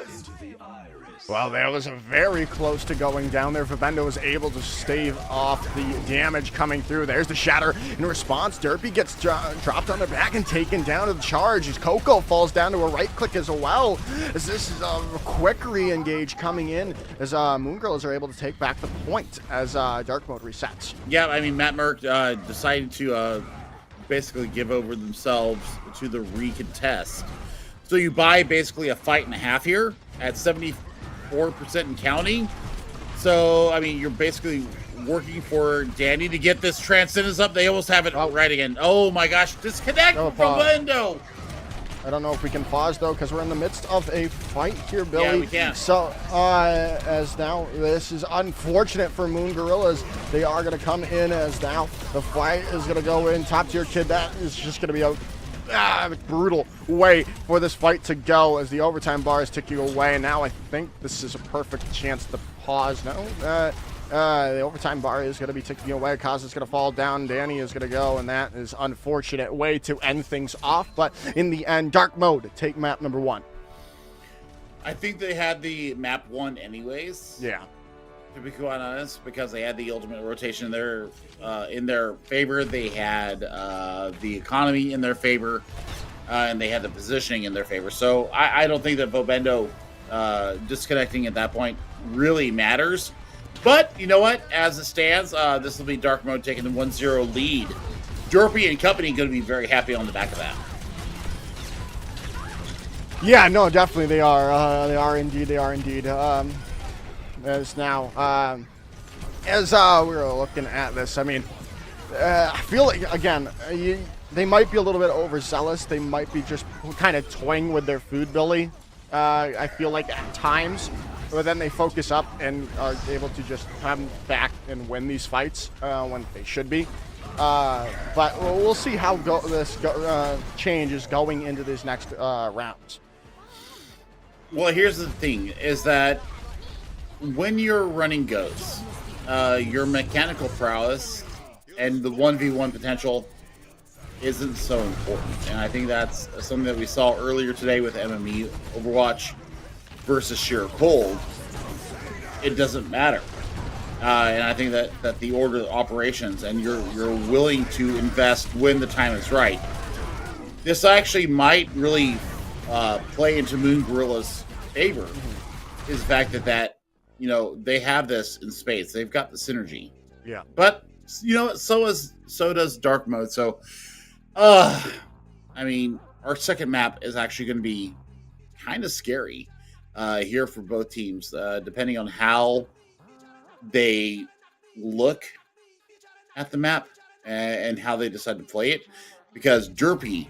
Well, that was very close to going down there. Vivendo was able to stave off the damage coming through. There's the shatter in response. Derpy gets dropped on their back and taken down to the charge as Coco falls down to a right click as well. As this is a quick re-engage coming in as Moon Girls are able to take back the point as dark mode resets. Yeah, I mean, Matt Merck decided to basically give over themselves to the recontest. So you buy basically a fight and a half here at 74% and counting. So, I mean, you're basically working for Danny to get this Transcendence up. They almost have it right again. Oh my gosh, disconnect from Vivendo. I don't know if we can pause though, because we're in the midst of a fight here, Billy. Yeah, we can. So, as now, this is unfortunate for Moon Gorillas. They are going to come in as now the fight is going to go in. Top tier kid, that is just going to be a brutal way for this fight to go as the overtime bar is ticking away. And now I think this is a perfect chance to pause. No, the overtime bar is going to be ticking away. Kaz is going to fall down. Danny is going to go, and that is unfortunate way to end things off. But in the end, dark mode, take map number 1. I think they had the map 1 anyways. Yeah. To be quite honest, because they had the ultimate rotation in their favor. They had the economy in their favor, and they had the positioning in their favor. So I don't think that Vivendo disconnecting at that point really matters. But you know what? As it stands, this will be dark mode taking the 1-0 lead. Derpy and company going to be very happy on the back of that. Yeah, no, definitely they are. They are indeed. As now, as we're looking at this, I mean, I feel like, again, they might be a little bit overzealous. They might be just kind of toying with their food, Billy. I feel like at times, but then they focus up and are able to just come back and win these fights when they should be. But we'll see how this change is going into these next rounds. Well, here's the thing, is that when you're running goats, your mechanical prowess and the 1v1 potential isn't so important. And I think that's something that we saw earlier today with MME Overwatch versus Sheer Cold. It doesn't matter. And I think that the order of operations and you're willing to invest when the time is right. This actually might really play into Moon Gorilla's favor, is the fact that you know, they have this in space. They've got the synergy. Yeah. But you know, so does dark mode. So I mean, our second map is actually going to be kind of scary here for both teams, depending on how they look at the map and how they decide to play it, because Derpy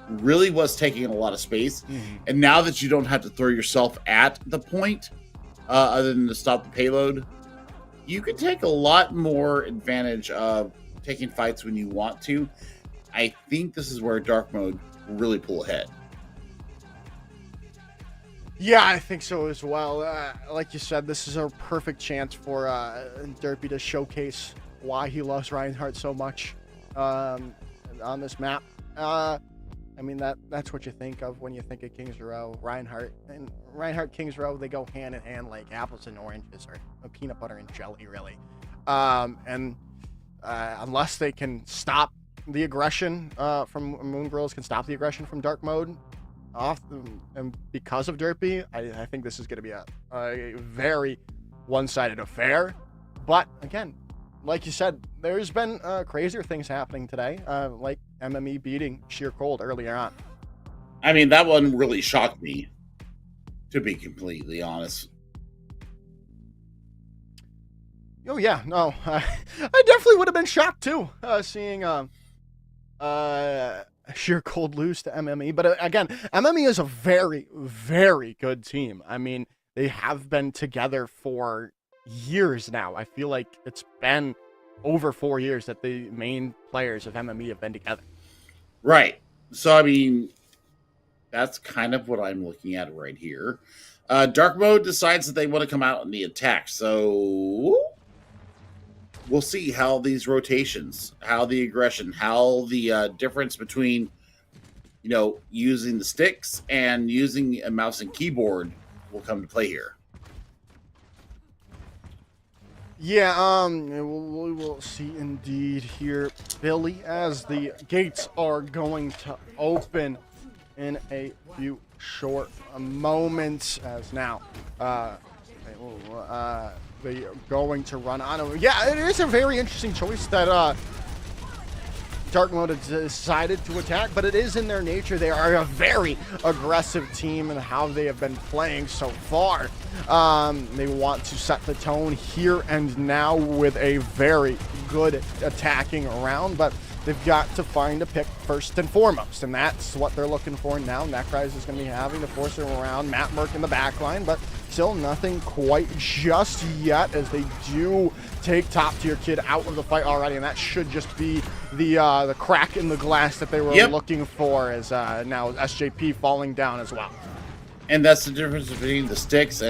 really was taking a lot of space. And now that you don't have to throw yourself at the point, other than to stop the payload, you can take a lot more advantage of taking fights when you want to. I think this is where dark mode will really pull ahead. Yeah, I think so as well. Like you said, this is a perfect chance for Derpy to showcase why he loves Reinhardt so much on this map. I mean, that's what you think of when you think of Kings Row, Reinhardt. And Reinhardt, Kings Row, they go hand in hand like apples and oranges, or peanut butter and jelly, really. And unless they can stop the aggression from Moon Girls, can stop the aggression from dark mode, and because of Derpy, I think this is going to be a very one-sided affair. But again, like you said, there's been crazier things happening today, like MME beating Sheer Cold earlier on. I mean, that one really shocked me, to be completely honest. Oh yeah, no, I definitely would have been shocked too, seeing Sheer Cold lose to MME. But again, MME is a very, very good team. I mean, they have been together for years now. I feel like it's been over 4 years that the main players of MME have been together. Right. So, I mean, that's kind of what I'm looking at right here. Dark Mode decides that they want to come out in the attack. So we'll see how these rotations, how the aggression, how the difference between, using the sticks and using a mouse and keyboard will come to play here. Yeah, we will see indeed here, Billy, as the gates are going to open in a few short moments, as now they are going to run on. Yeah, it is a very interesting choice that Dark Mode has decided to attack, but it is in their nature. They are a very aggressive team in how they have been playing so far. They want to set the tone here and now with a very good attacking round, but they've got to find a pick first and foremost, and that's what they're looking for now. Necrise is going to be having to force him around Matt Merck in the backline, but still nothing quite just yet, as they do take Top Tier Kid out of the fight already, and that should just be the crack in the glass that they were looking for, as now SJP falling down as well. And that's the difference between the sticks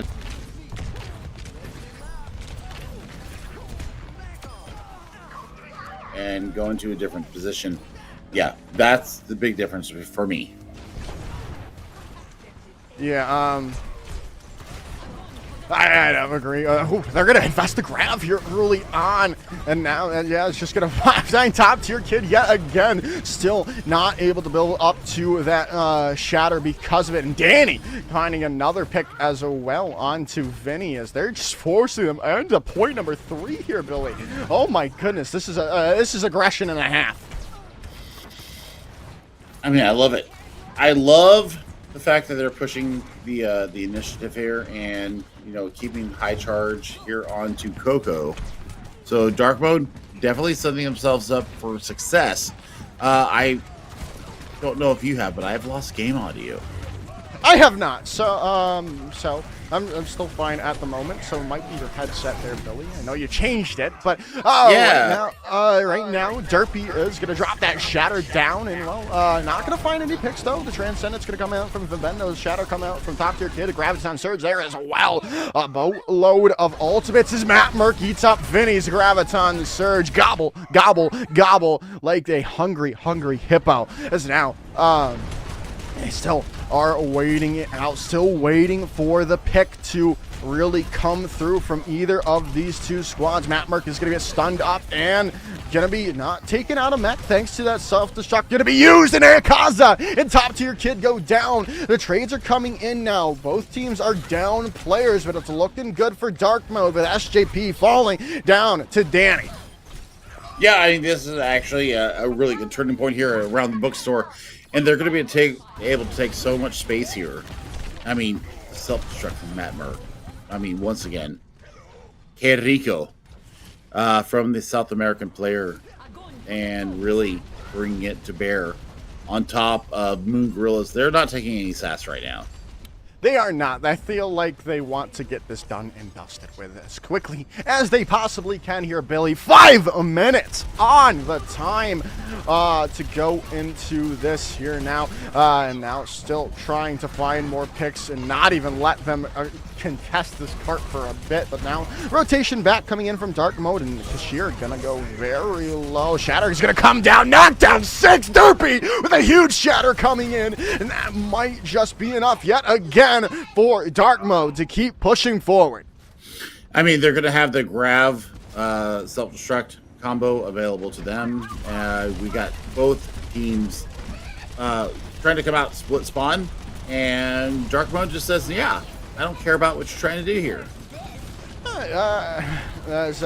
and go into a different position. Yeah, that's the big difference for me. Yeah, I don't agree. They're going to invest the grab here early on. And now, yeah, it's just going to 5-9 Top Tier Kid yet again. Still not able to build up to that shatter because of it. And Danny finding another pick as well onto Vinny, as they're just forcing them into point number 3 here, Billy. Oh my goodness, this is aggression and a half. I mean, I love it. I love the fact that they're pushing the initiative here and keeping high charge here onto Coco. So Dark Mode definitely setting themselves up for success. I don't know if you have, but I've lost game audio. I have not. So I'm still fine at the moment. So it might be your headset there, Billy. I know you changed it, but yeah. Right now, Derpy is gonna drop that shatter down, and not gonna find any picks though. The Transcendent's gonna come out from Vivendo's shatter, come out from Top Tier Kid. A Graviton Surge there as well. A boatload of ultimates as Matt Merck eats up Vinny's Graviton Surge. Gobble, gobble, gobble, like a hungry hippo. As now, they still are waiting it out, still waiting for the pick to really come through from either of these two squads. Matt Merck is going to get stunned up and going to be not taken out of mech thanks to that self-destruct. Going to be used in Akaza, and Top Tier Kid go down. The trades are coming in now. Both teams are down players, but it's looking good for Dark Mode, with SJP falling down to Danny. Yeah, I mean, this is actually a really good turning point here around the bookstore. And they're going to be able to take so much space here. I mean, self-destruct from Matt Merck. I mean, once again, Que Rico from the South American player, and really bringing it to bear on top of Moon Gorillas. They're not taking any sass right now. They are not. I feel like they want to get this done and dusted with as quickly as they possibly can here, Billy. 5 minutes on the time to go into this here now. And now still trying to find more picks and not even let them contest this cart for a bit. But now rotation back coming in from Dark Mode, and Kashir gonna go very low. Shatter is gonna come down, knock down 6. Derpy with a huge shatter coming in, and that might just be enough yet again for Dark Mode to keep pushing forward. I mean, they're gonna have the Grav self-destruct combo available to them. We got both teams trying to come out split spawn. And Dark Mode just says, yeah, I don't care about what you're trying to do here. As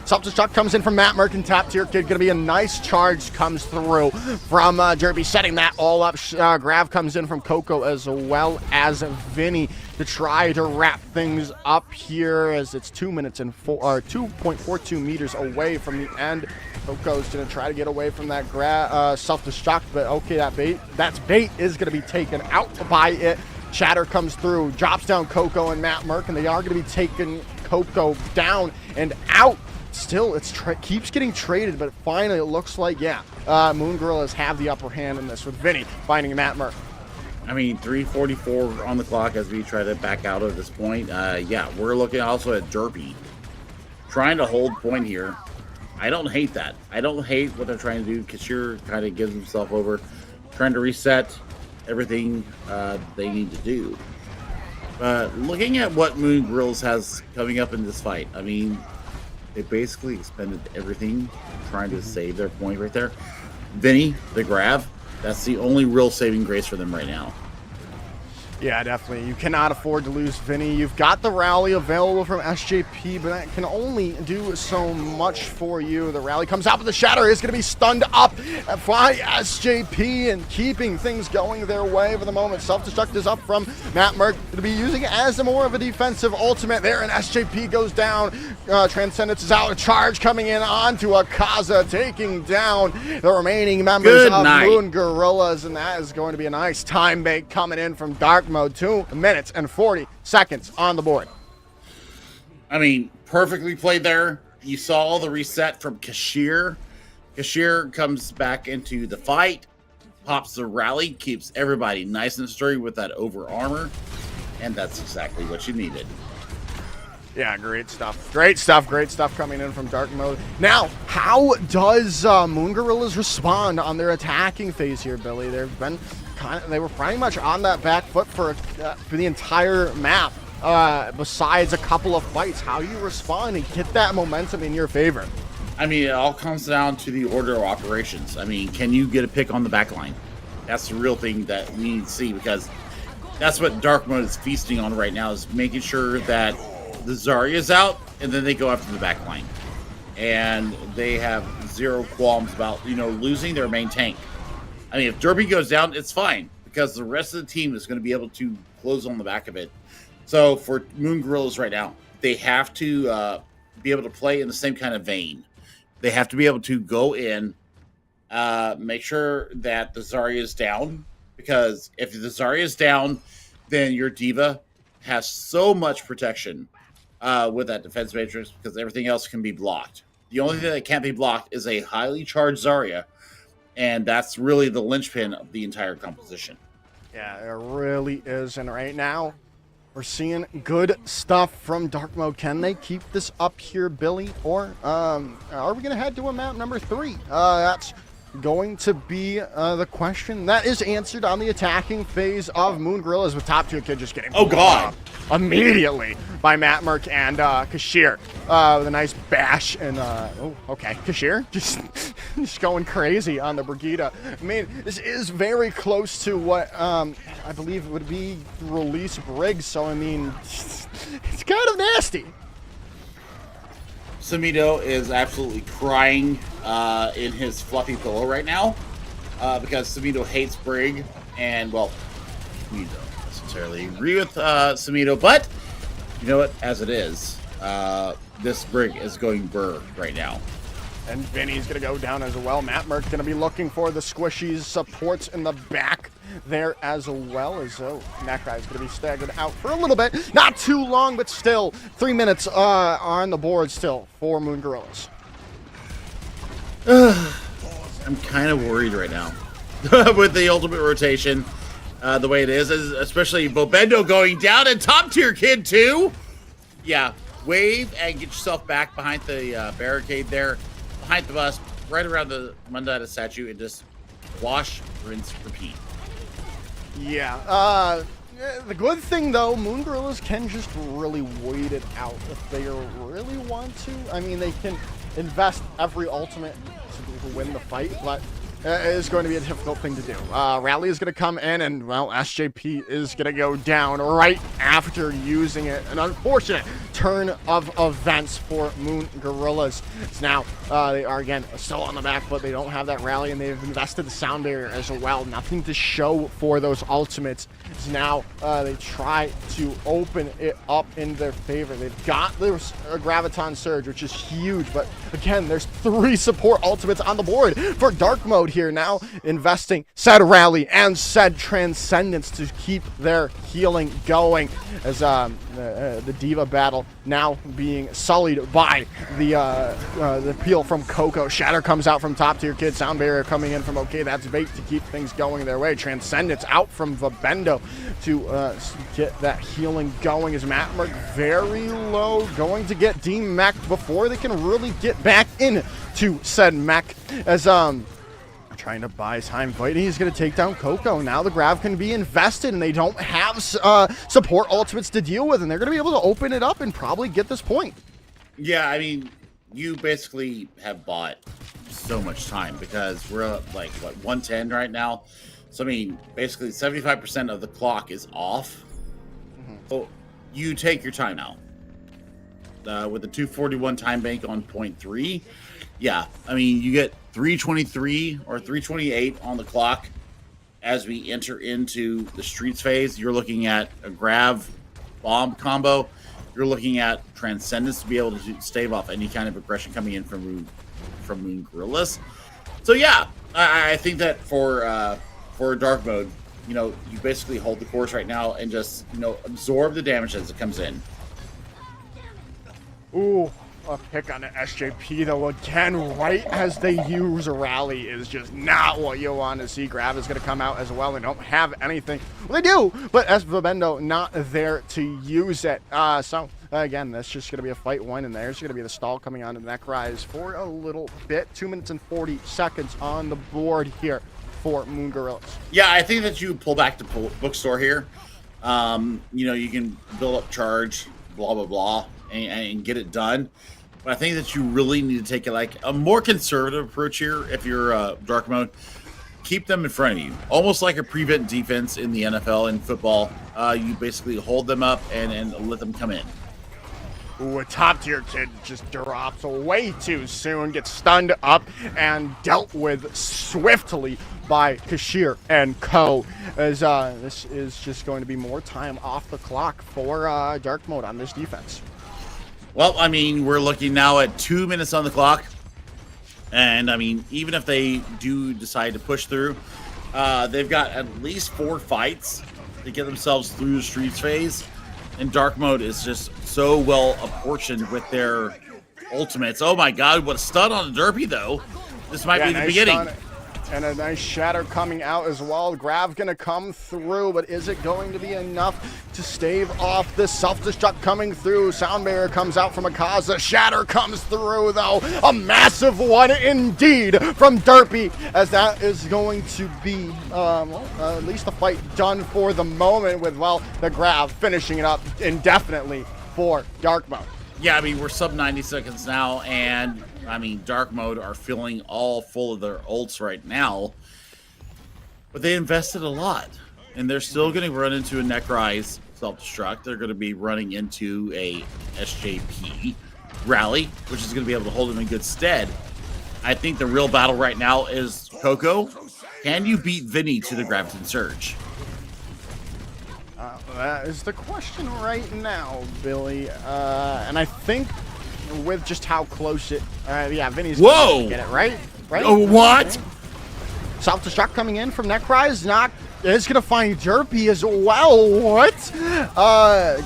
self-destruct comes in from Matt Merkin, top tier kid, gonna be a nice charge comes through from Derby, setting that all up. Grav comes in from Coco as well as Vinny to try to wrap things up here, as it's 2 minutes and 2.42 meters away from the end. Coco's gonna try to get away from that self-destruct, but okay, that's bait is gonna be taken out by it. Shatter comes through, drops down Coco and Matt Merkin. They are going to be taking Coco down and out. Still, it keeps getting traded, but finally it looks like, Moon Gorillas have the upper hand in this with Vinny finding Matt Merkin. I mean, 3:44 on the clock as we try to back out at this point. We're looking also at Derby trying to hold point here. I don't hate that. I don't hate what they're trying to do. Kashir kind of gives himself over, trying to reset everything they need to do. Looking at what Moon Gorillas has coming up in this fight, I mean, they basically expended everything trying to save their point right there. Vinny, the Grav, that's the only real saving grace for them right now. Yeah, definitely. You cannot afford to lose Vinny. You've got the rally available from SJP, but that can only do so much for you. The rally comes out, but the Shatter is going to be stunned up by SJP and keeping things going their way for the moment. Self-destruct is up from Matt Merck to be using it as more of a defensive ultimate there, and SJP goes down. Transcendence is out. A charge coming in onto Akaza, taking down the remaining members of Moon Gorillas, and that is going to be a nice time bait coming in from Dark Mode. 2 minutes and 40 seconds on the board. I mean, perfectly played there. You saw the reset from Kashir. Kashir comes back into the fight, pops the rally, keeps everybody nice and sturdy with that over armor, and that's exactly what you needed. Yeah, great stuff. Great stuff coming in from Dark Mode. Now, how does Moon Gorillas respond on their attacking phase here, Billy? They were pretty much on that back foot for the entire map, besides a couple of fights. How do you respond and get that momentum in your favor? I mean, it all comes down to the order of operations. I mean, can you get a pick on the back line? That's the real thing that we need to see, because that's what Dark Mode is feasting on right now, is making sure that the Zarya's out, and then they go after the back line. And they have zero qualms about, losing their main tank. I mean, if Derby goes down, it's fine, because the rest of the team is going to be able to close on the back of it. So for Moon Gorillas right now, they have to be able to play in the same kind of vein. They have to be able to go in, make sure that the Zarya is down, because if the Zarya is down, then your D.Va has so much protection with that defense matrix, because everything else can be blocked. The only thing that can't be blocked is a highly charged Zarya, and that's really the linchpin of the entire composition. Yeah, it really is. And right now, we're seeing good stuff from Dark Mode. Can they keep this up here, Billy? Or are we going to head to a map number 3? That's going to be the question. That is answered on the attacking phase of Moon Gorillas, with top tier kid just getting immediately by Matt Merck and Kashir with a nice bash. And Kashir just going crazy on the Brigida. I mean, this is very close to what I believe would be release Briggs, so I mean, it's kind of nasty. Sumito is absolutely crying in his fluffy pillow right now because Sumito hates Brig, and, well, we don't necessarily agree with Sumito, but you know what? As it is, this Brig is going burr right now. And Vinny's going to go down as well. Matt Merck going to be looking for the squishies, supports in the back there as well, as Nakai is going to be staggered out for a little bit. Not too long, but still 3 minutes on the board still for Moon Gorillas. I'm kind of worried right now with the ultimate rotation the way it is, especially Bobendo going down, and top tier kid too. Yeah, wave and get yourself back behind the barricade there, behind the bus, right around the Mandata statue, and just wash, rinse, repeat. Yeah, the good thing though, Moon Gorillas can just really wait it out if they really want to. I mean, they can invest every ultimate to win the fight, but is going to be a difficult thing to do. Rally is going to come in, and, well, SJP is going to go down right after using it. An unfortunate turn of events for Moon Gorillas. It's now, they are, again, still on the back, but they don't have that rally, and they've invested the sound barrier as well. Nothing to show for those ultimates. It's now, they try to open it up in their favor. They've got the Graviton Surge, which is huge, but again, there's 3 support ultimates on the board for Dark Mode here, now investing said Rally and said Transcendence to keep their healing going, as the Diva battle now being sullied by the peel from Coco. Shatter comes out from Top Tier Kid. Sound Barrier coming in from OK That's Bait to keep things going their way. Transcendence out from Vabendo to get that healing going, as Mattmerk very low, going to get demech'd before they can really get back in to said mech, as trying to buy time. Fighting, he's going to take down Coco. Now the Grav can be invested, and they don't have support ultimates to deal with, and they're going to be able to open it up and probably get this point. Yeah, I mean, you basically have bought so much time, because we're at, like, what, 110 right now? So, I mean, basically 75% of the clock is off. So you take your time now. With the 241 time bank on 0.3, yeah, I mean, you get 323 or 328 on the clock as we enter into the streets phase. You're looking at a Grav bomb combo. You're looking at Transcendence to be able to stave off any kind of aggression coming in from Moon Gorillas. So yeah, I think that for Dark Mode, you know, you basically hold the course right now and just, you know, absorb the damage as it comes in. Ooh, a pick on the SJP though, again, right as they use a Rally is just not what you want to see. Grav is going to come out as well. They don't have anything. Well, they do, but Vabendo not there to use it. So again, that's just going to be a fight one, and there's going to be the stall coming on to Necrise for a little bit. 2 minutes and 40 seconds on the board here for Moon Gorillas. Yeah, I think that you pull back to bookstore here. You know, you can build up charge, blah, blah, blah, and get it done. But I think that you really need to take a more conservative approach here if you're Dark Mode. Keep them in front of you, almost like a prevent defense in the NFL and football. You basically hold them up and let them come in. Ooh, a Top Tier Kid just drops way too soon, gets stunned up and dealt with swiftly by Kashir and Co. As this is just going to be more time off the clock for Dark Mode on this defense. Well, I mean, we're looking now at 2 minutes on the clock. And, I mean, even if they do decide to push through, they've got at least 4 fights to get themselves through the streets phase. And Dark Mode is just so well apportioned with their ultimates. Oh, my God, what a stun on the Derpy, though. This might be the beginning. Stun. And a nice shatter coming out as well. Grav gonna come through, but is it going to be enough to stave off this self-destruct coming through? Sound Barrier comes out from Akaza. Shatter comes through, though. A massive one indeed from Derpy, as that is going to be, at least the fight done for the moment with, well, the Grav finishing it up indefinitely for Dark Mode. Yeah, I mean, we're sub 90 seconds now, and I mean, Dark Mode are feeling all full of their ults right now, but they invested a lot, and they're still going to run into a Necrise self-destruct. They're going to be running into a SJP Rally, which is going to be able to hold them in good stead. I think the real battle right now is Coco. Can you beat Vinny to the Graviton Surge? That is the question right now, Billy. And I think with just how close it, yeah, Vinny's gonna get it right. Oh, what? Self-destruct coming in from Necrise, is gonna find Derpy as well. What?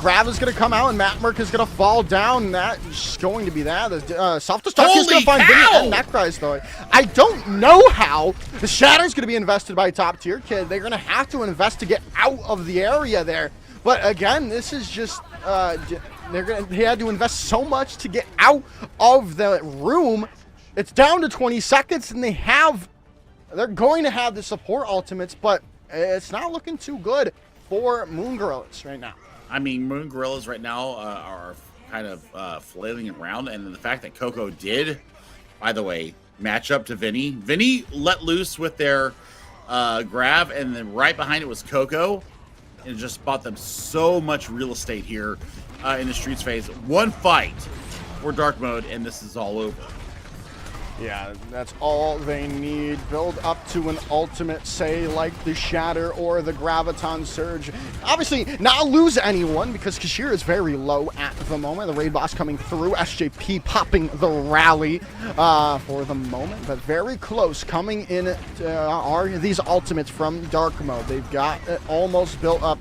Grav is gonna come out, and Mattmerk is gonna fall down. And that's going to be that. The self-destruct is gonna find Vinny and Necrise, though. I don't know how. The Shatter's gonna be invested by Top Tier Kid. They're gonna have to invest to get out of the area there. But again, this is just they had to invest so much to get out of the room. It's down to 20 seconds, and they're going to have the support ultimates, but it's not looking too good for Moon Gorillas right now. I mean, Moon Gorillas right now are kind of flailing around, and the fact that Coco did, by the way, matchup to Vinny. Vinny let loose with their grab, and then right behind it was Coco, and just bought them so much real estate here in the Streets phase. One fight for Dark Mode, and this is all over. Yeah, that's all they need. Build up to an ultimate, say, like the Shatter or the Graviton Surge. Obviously, not lose anyone, because Kashir is very low at the moment. The raid boss coming through. SJP popping the rally for the moment, but very close. Coming in are these ultimates from Dark Mode. They've got it almost built up.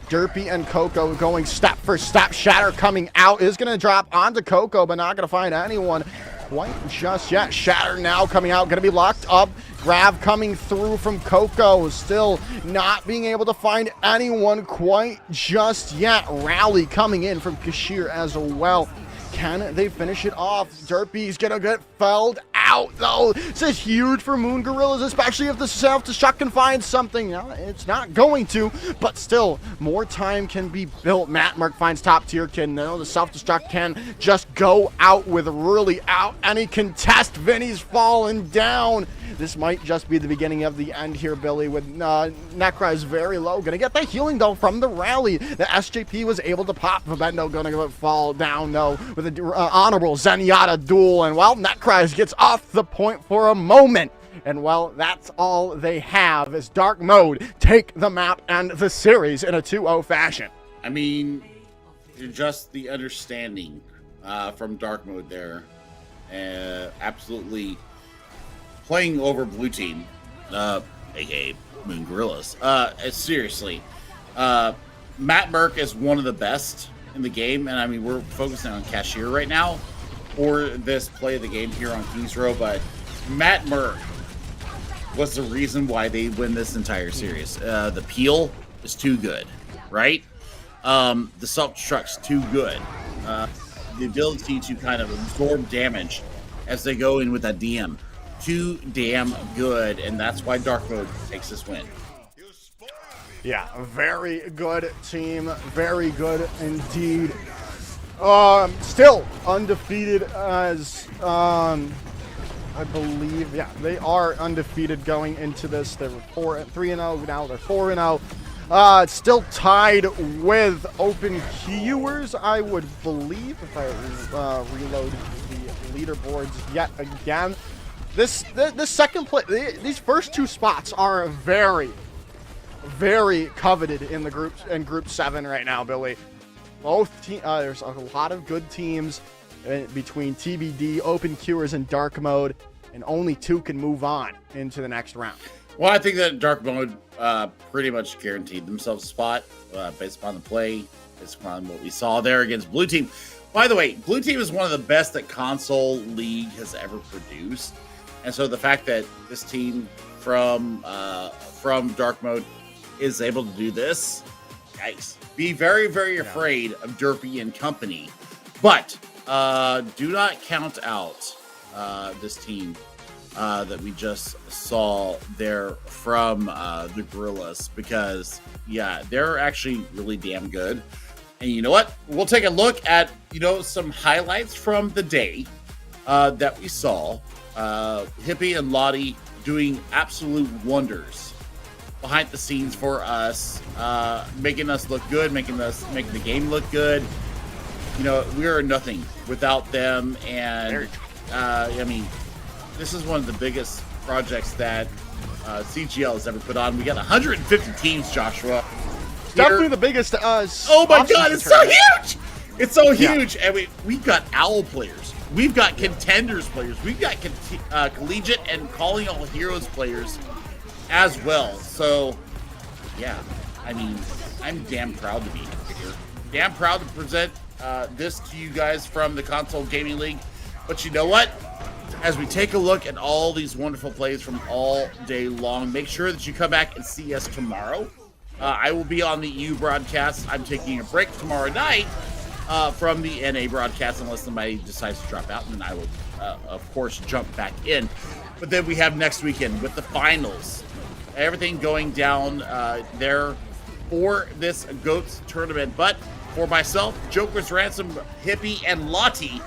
Derpy and Coco going step for step. Shatter coming out is going to drop onto Coco, but not going to find anyone quite just yet. Shatter now coming out, going to be locked up. Grav coming through from Coco, still not being able to find anyone quite just yet. Rally coming in from Kashir as well. Can they finish it off? Derpy's gonna get felled out, though. This is huge for Moon Gorillas, especially if the self-destruct can find something. No, it's not going to, but still, more time can be built. Matt finds top tier kid. No, the self-destruct can just go out with really out any contest. Vinny's falling down. This might just be the beginning of the end here, Billy, with Necra is very low. Gonna get the healing, though, from the rally. The SJP was able to pop. Vivendo gonna fall down, though, with an honorable Zenyatta duel. And, well, Necra gets off the point for a moment. And, well, that's all they have as Dark Mode take the map and the series in a 2-0 fashion. I mean, just the understanding from Dark Mode there. Absolutely playing over Blue Team, aka Moon Gorillas. Seriously, Matt Merck is one of the best in the game, and I mean, we're focusing on Cashier right now for this play of the game here on Kings Row, but Matt Merck was the reason why they win this entire series. The peel is too good, right? The self-destruct's too good. The ability to kind of absorb damage as they go in with that DM, too damn good, and that's why Dark Mode takes this win. Yeah, very good team, very good indeed. Still undefeated as I believe, yeah, they are undefeated going into this. They were 3-0, now they're 4-0. Still tied with Open Queuers, I would believe, if I reload the leaderboards yet again. This second place, these first two spots are very, very coveted in the group 7 right now, Billy. Both there's a lot of good teams between TBD, Open Queuers, and Dark Mode, and only 2 can move on into the next round. Well, I think that Dark Mode pretty much guaranteed themselves a spot based upon the play, based upon what we saw there against Blue Team. By the way, Blue Team is one of the best that Console League has ever produced. And so the fact that this team from Dark Mode is able to do this, yikes. Be very, very afraid of Derpy and company. But do not count out this team that we just saw there from the Gorillas, because, yeah, they're actually really damn good. And you know what? We'll take a look at, some highlights from the day that we saw. Hippie and Lottie doing absolute wonders behind the scenes for us, making us look good, making the game look good. We are nothing without them, and I mean, this is one of the biggest projects that CGL has ever put on. We got 150 teams, Joshua. It's definitely the biggest. Oh my God, it's so huge! It's so huge, and we've got OWL players. We've got contenders players. We've got collegiate and calling all heroes players as well. So, yeah, I mean, I'm damn proud to be here. Damn proud to present this to you guys from the Console Gaming League. But you know what? As we take a look at all these wonderful plays from all day long, make sure that you come back and see us tomorrow. I will be on the EU broadcast. I'm taking a break tomorrow night from the NA broadcast unless somebody decides to drop out, and then I will, of course, jump back in. But then we have next weekend with the finals. Everything going down there for this GOATS tournament. But for myself, Joker's Ransom, Hippie, and Lottie,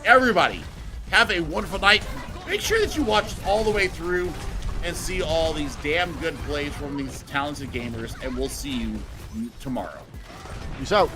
everybody, have a wonderful night. Make sure that you watch all the way through and see all these damn good plays from these talented gamers, and we'll see you tomorrow. Peace out.